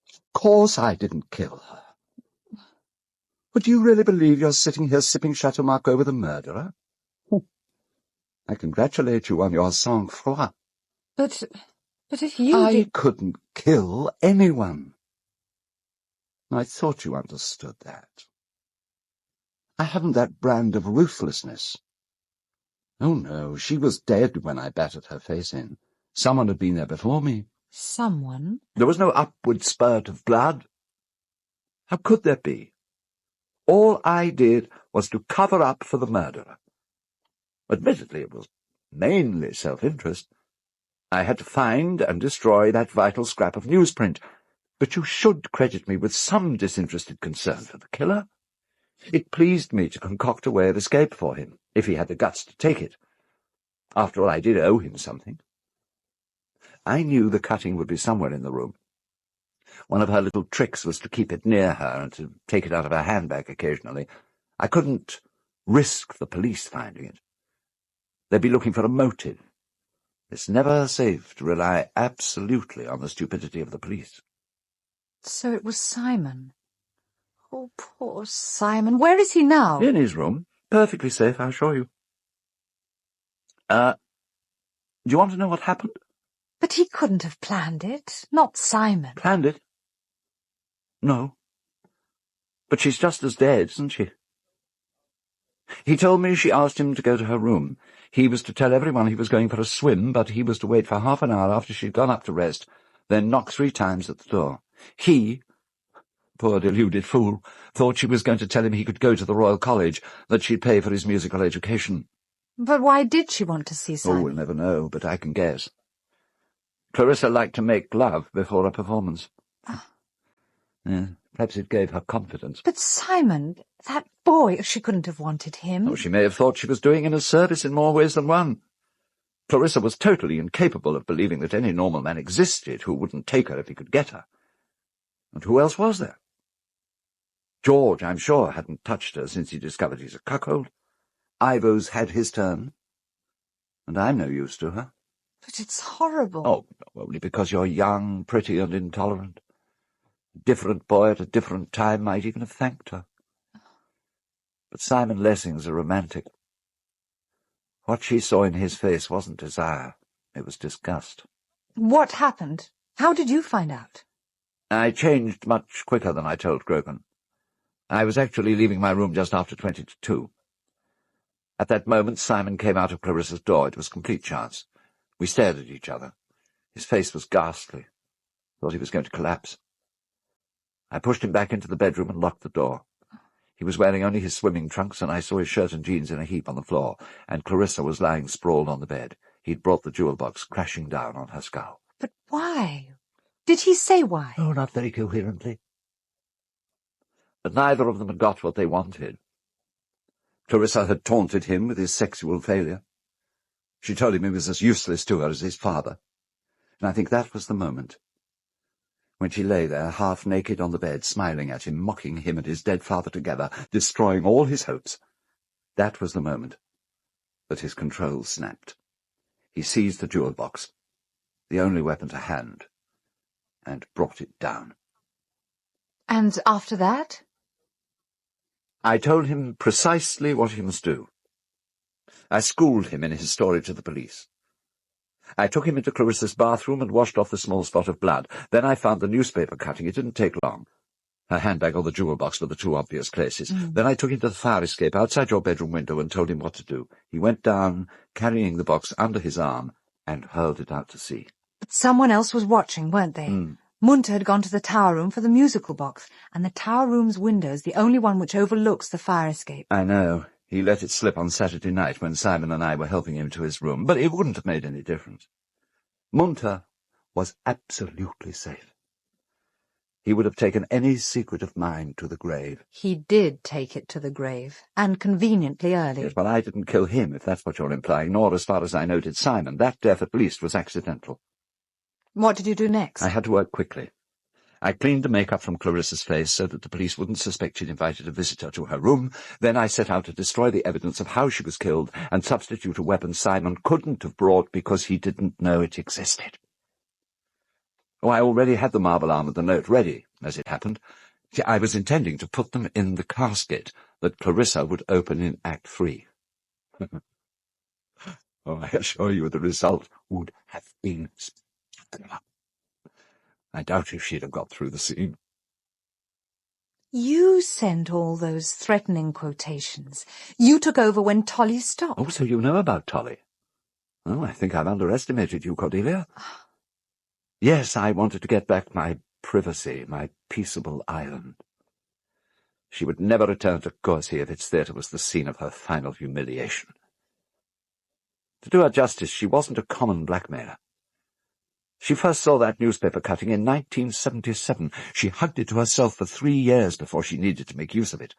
Of course I didn't kill her. But do you really believe you're sitting here sipping Chateau Margaux with a murderer? I congratulate you on your sang-froid. But if you I couldn't kill anyone. I thought you understood that. I haven't that brand of ruthlessness. Oh, no, she was dead when I battered her face in. Someone had been there before me. Someone? There was no upward spurt of blood. How could there be? All I did was to cover up for the murderer. Admittedly, it was mainly self-interest. I had to find and destroy that vital scrap of newsprint, but you should credit me with some disinterested concern for the killer. It pleased me to concoct a way of escape for him, if he had the guts to take it. After all, I did owe him something. I knew the cutting would be somewhere in the room. One of her little tricks was to keep it near her and to take it out of her handbag occasionally. I couldn't risk the police finding it. They'd be looking for a motive. It's never safe to rely absolutely on the stupidity of the police. So it was Simon. Oh, poor Simon. Where is he now? In his room. Perfectly safe, I assure you. Do you want to know what happened? But he couldn't have planned it. Not Simon. Planned it? No. But she's just as dead, isn't she? He told me she asked him to go to her room. He was to tell everyone he was going for a swim, but he was to wait for half an hour after she'd gone up to rest, then knock 3 times at the door. He, poor deluded fool, thought she was going to tell him he could go to the Royal College, that she'd pay for his musical education. But why did she want to see Simon? Oh, we'll never know, but I can guess. Clarissa liked to make love before a performance. Yeah, perhaps it gave her confidence. But Simon, that boy, she couldn't have wanted him. Oh, she may have thought she was doing him a service in more ways than one. Clarissa was totally incapable of believing that any normal man existed who wouldn't take her if he could get her. And who else was there? George, I'm sure, hadn't touched her since he discovered he's a cuckold. Ivo's had his turn. And I'm no use to her. But it's horrible. Oh, only because you're young, pretty, and intolerant. A different boy at a different time might even have thanked her. But Simon Lessing's a romantic. What she saw in his face wasn't desire, it was disgust. What happened? How did you find out? I changed much quicker than I told Grogan. I was actually leaving my room just after 20 to 2. At that moment, Simon came out of Clarissa's door. It was complete chance. We stared at each other. His face was ghastly. Thought he was going to collapse. I pushed him back into the bedroom and locked the door. He was wearing only his swimming trunks, and I saw his shirt and jeans in a heap on the floor, and Clarissa was lying sprawled on the bed. he'd brought the jewel box crashing down on her skull. But why? Did he say why? Oh, not very coherently. But neither of them had got what they wanted. Clarissa had taunted him with his sexual failure. She told him he was as useless to her as his father. And I think that was the moment when she lay there, half-naked on the bed, smiling at him, mocking him and his dead father together, destroying all his hopes. That was the moment that his control snapped. He seized the jewel box, the only weapon to hand, and brought it down. And after that? I told him precisely what he must do. I schooled him in his story to the police. I took him into Clarissa's bathroom and washed off the small spot of blood. Then I found the newspaper cutting. It didn't take long. Her handbag or the jewel box were the two obvious places. Then I took him to the fire escape outside your bedroom window and told him what to do. He went down, carrying the box under his arm, and hurled it out to sea. But someone else was watching, weren't they? Munter had gone to the tower room for the musical box, and the tower room's window is the only one which overlooks the fire escape. I know. He let it slip on Saturday night when Simon and I were helping him to his room, but it wouldn't have made any difference. Munter was absolutely safe. He would have taken any secret of mine to the grave. He did take it to the grave, and conveniently early. Yes, but I didn't kill him, if that's what you're implying, nor, as far as I know, did Simon. That death, at least, was accidental. What did you do next? I had to work quickly. I cleaned the makeup from Clarissa's face so that the police wouldn't suspect she'd invited a visitor to her room. Then I set out to destroy the evidence of how she was killed and substitute a weapon Simon couldn't have brought because he didn't know it existed. Oh, I already had the marble arm and the note ready, as it happened. I was intending to put them in the casket that Clarissa would open in Act 3. Oh, I assure you the result would have been spectacular. I doubt if she'd have got through the scene. You sent all those threatening quotations. You took over when Tolly stopped. Oh, so you know about Tolly? Oh, I think I've underestimated you, Cordelia. Yes, I wanted to get back my privacy, my peaceable island. She would never return to Courcy if its theatre was the scene of her final humiliation. To do her justice, she wasn't a common blackmailer. She first saw that newspaper cutting in 1977. She hugged it to herself for 3 years before she needed to make use of it.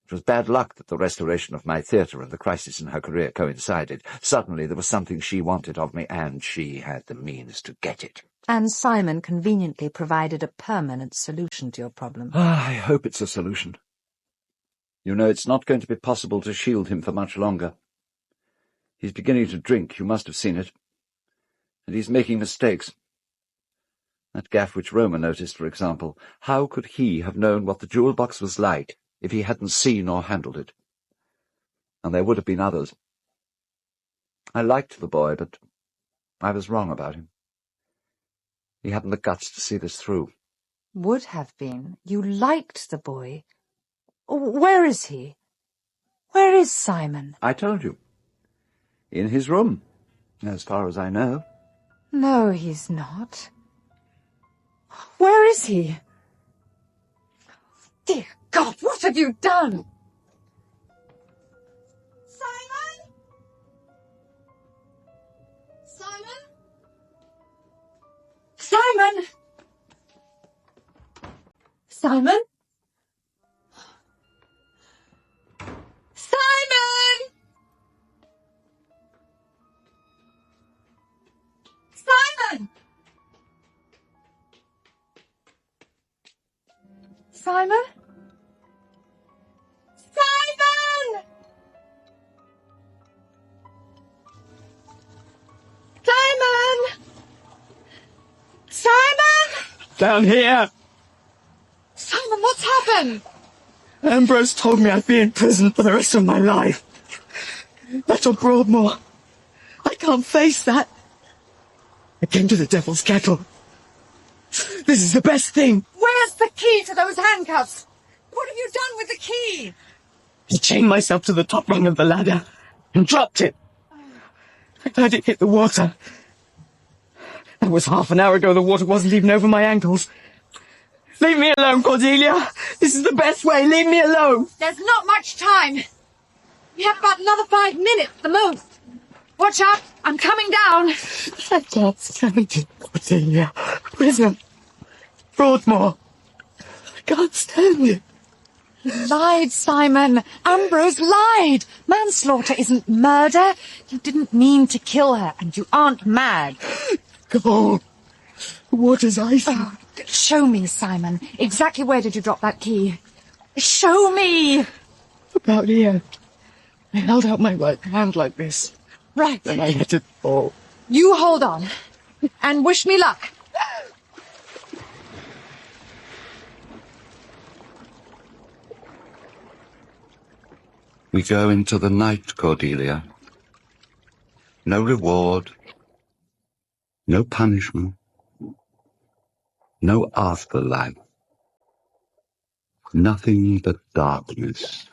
It was bad luck that the restoration of my theatre and the crisis in her career coincided. Suddenly there was something she wanted of me, and she had the means to get it. And Simon conveniently provided a permanent solution to your problem. I hope it's a solution. You know, it's not going to be possible to shield him for much longer. He's beginning to drink, you must have seen it. And he's making mistakes. That gaffe which Roma noticed, for example. How could he have known what the jewel box was like if he hadn't seen or handled it? And there would have been others. I liked the boy, but I was wrong about him. He hadn't the guts to see this through. Would have been. You liked the boy. Where is he? Where is Simon? I told you. In his room, as far as I know. No, he's not. Where is he? Dear God, what have you done? Simon? Simon? Simon! Simon? Simon! Simon! Simon? Simon! Simon! Simon! Down here! Simon, what's happened? Ambrose told me I'd be in prison for the rest of my life. That's on Broadmoor. I can't face that. I came to the Devil's Kettle. This is the best thing. Where's the key to those handcuffs? What have you done with the key? I chained myself to the top rung of the ladder and dropped it. I heard it hit the water. That was half an hour ago. The water wasn't even over my ankles. Leave me alone, Cordelia. This is the best way. Leave me alone. There's not much time. We have about another 5 minutes at the most. Watch out! I'm coming down! I can't stand it, Cordelia. Prison. Broadmoor. I can't stand it. Lied, Simon. Ambrose lied. Manslaughter isn't murder. You didn't mean to kill her, and you aren't mad. Cold. Water's icy. Oh, show me, Simon. Exactly where did you drop that key? Show me! About here. I held out my right hand like this. Right. Then I let it fall. You hold on. And wish me luck. We go into the night, Cordelia. No reward. No punishment. No afterlife. Nothing but darkness.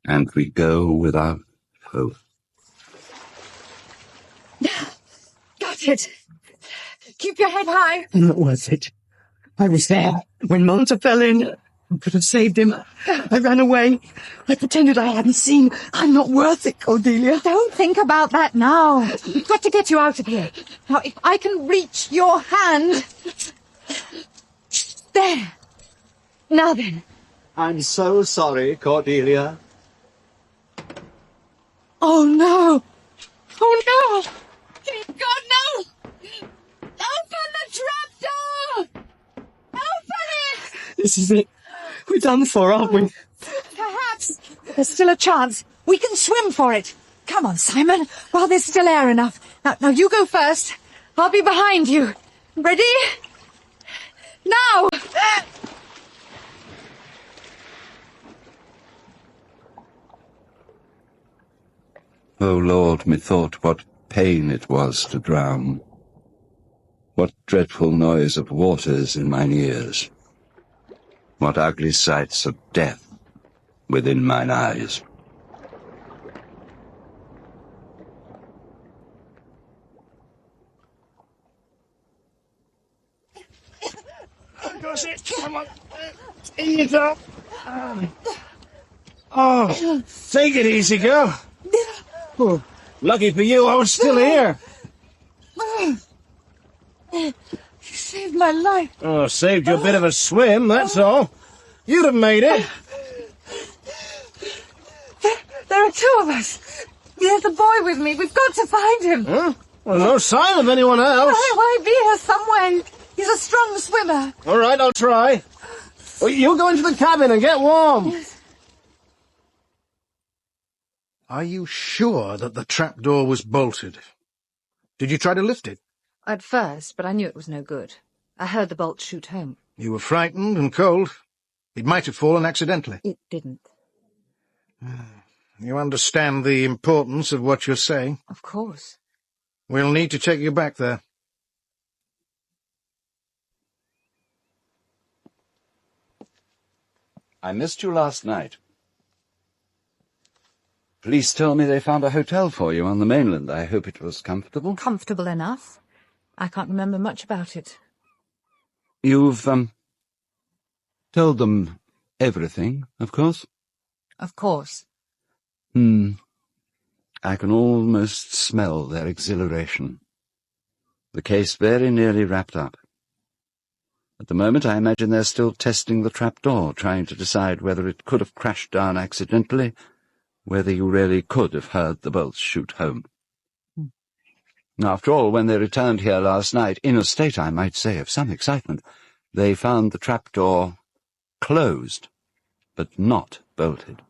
And we go without hope. Got it. Keep your head high. What was it? I was there when Monta fell in. I could have saved him. I ran away. I pretended I hadn't seen. I'm not worth it, Cordelia. Don't think about that now. We've got to get you out of here. Now, if I can reach your hand... There. Now then. I'm so sorry, Cordelia. Oh, no. Oh, no. God, no. Open the trapdoor. Open it. This is it. We're done for, aren't we? Perhaps. There's still a chance. We can swim for it. Come on, Simon, while there's still air enough. Now you go first. I'll be behind you. Ready? Now! O Lord, methought what pain it was to drown. What dreadful noise of waters in mine ears. What ugly sights of death within mine eyes. Got it. Come on. Ease up. Oh, take it easy, girl. Oh, lucky for you, I was still here. You saved my life. Oh, saved you a bit of a swim, that's all. You'd have made it. There are two of us. There's the boy with me. We've got to find him. Huh? Well, no sign of anyone else. He might be here somewhere. He's a strong swimmer. All right, I'll try. Well, you go into the cabin and get warm. Yes. Are you sure that the trapdoor was bolted? Did you try to lift it? At first, but I knew it was no good. I heard the bolt shoot home. You were frightened and cold. It might have fallen accidentally. It didn't. You understand the importance of what you're saying? Of course. We'll need to take you back there. I missed you last night. Police told me they found a hotel for you on the mainland. I hope it was comfortable. Comfortable enough. I can't remember much about it. You've, told them everything, of course? Of course. I can almost smell their exhilaration. The case very nearly wrapped up. At the moment, I imagine they're still testing the trapdoor, trying to decide whether it could have crashed down accidentally, whether you really could have heard the bolts shoot home. Now, after all, when they returned here last night, in a state, I might say, of some excitement, they found the trapdoor closed, but not bolted.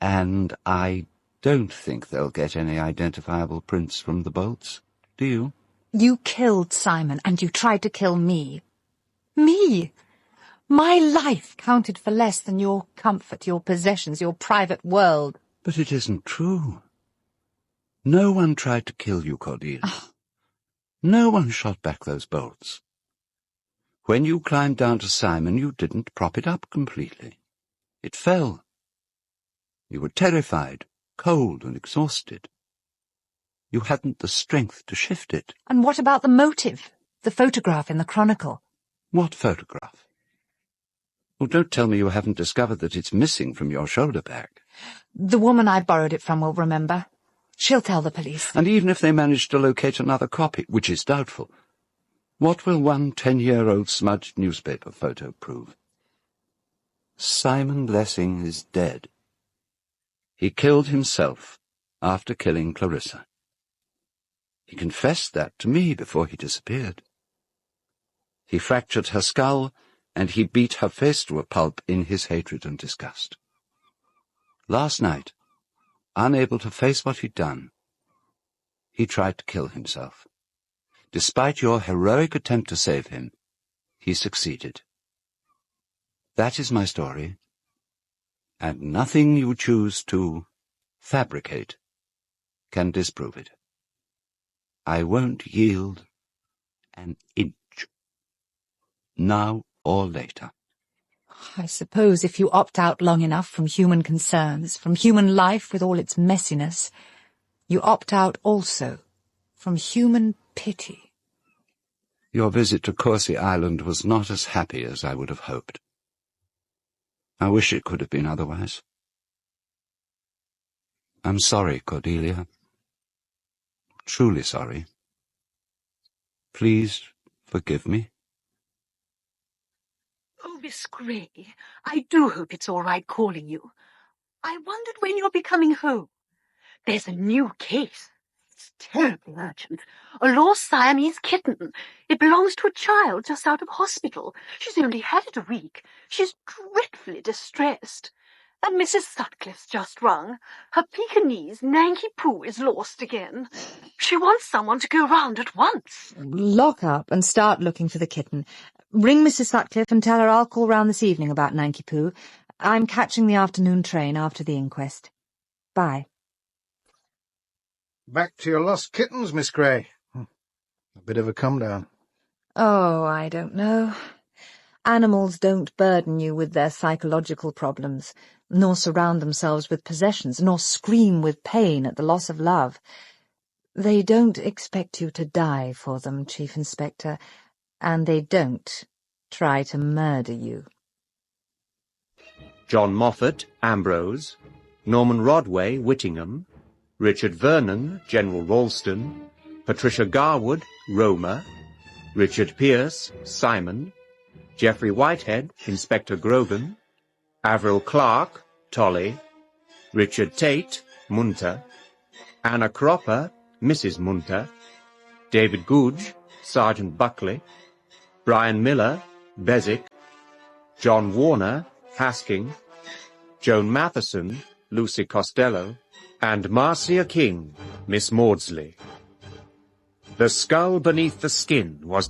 And I don't think they'll get any identifiable prints from the bolts, do you? You killed Simon, and you tried to kill me. Me! My life counted for less than your comfort, your possessions, your private world. But it isn't true. No one tried to kill you, Cordelia. No one shot back those bolts. When you climbed down to Simon, you didn't prop it up completely. It fell. You were terrified, cold and exhausted. You hadn't the strength to shift it. And what about the motive? The photograph in the Chronicle? What photograph? Oh, don't tell me you haven't discovered that it's missing from your shoulder bag. The woman I borrowed it from will remember. She'll tell the police. And even if they manage to locate another copy, which is doubtful, what will one 10-year-old smudged newspaper photo prove? Simon Lessing is dead. He killed himself after killing Clarissa. He confessed that to me before he disappeared. He fractured her skull, and he beat her face to a pulp in his hatred and disgust. Last night, unable to face what he'd done, he tried to kill himself. Despite your heroic attempt to save him, he succeeded. That is my story, and nothing you choose to fabricate can disprove it. I won't yield an inch, now or later. I suppose if you opt out long enough from human concerns, from human life with all its messiness, you opt out also from human pity. Your visit to Corsi Island was not as happy as I would have hoped. I wish it could have been otherwise. I'm sorry, Cordelia. Truly sorry. Please forgive me. Oh, Miss Gray, I do hope it's all right calling you. I wondered when you'll be coming home. There's a new case. It's terribly urgent. A lost Siamese kitten. It belongs to a child just out of hospital. She's only had it a week. She's dreadfully distressed. And Mrs. Sutcliffe's just rung. Her Pekingese, Nanky Poo, is lost again. She wants someone to go round at once. Lock up and start looking for the kitten. Ring Mrs. Sutcliffe and tell her I'll call round this evening about Nanky Poo. I'm catching the afternoon train after the inquest. Bye. Back to your lost kittens, Miss Gray. A bit of a come-down. Oh, I don't know. Animals don't burden you with their psychological problems, nor surround themselves with possessions, nor scream with pain at the loss of love. They don't expect you to die for them, Chief Inspector, and they don't try to murder you. John Moffatt, Ambrose, Norman Rodway, Whittingham, Richard Vernon, General Ralston, Patricia Garwood, Roma, Richard Pierce, Simon, Geoffrey Whitehead, Inspector Grogan, Avril Clark, Tolly, Richard Tate, Munter, Anna Cropper, Mrs. Munter, David Googe, Sergeant Buckley, Brian Miller, Beswick, John Warner, Hasking, Joan Matheson, Lucy Costello, and Marcia King, Miss Maudsley. The Skull Beneath the Skin was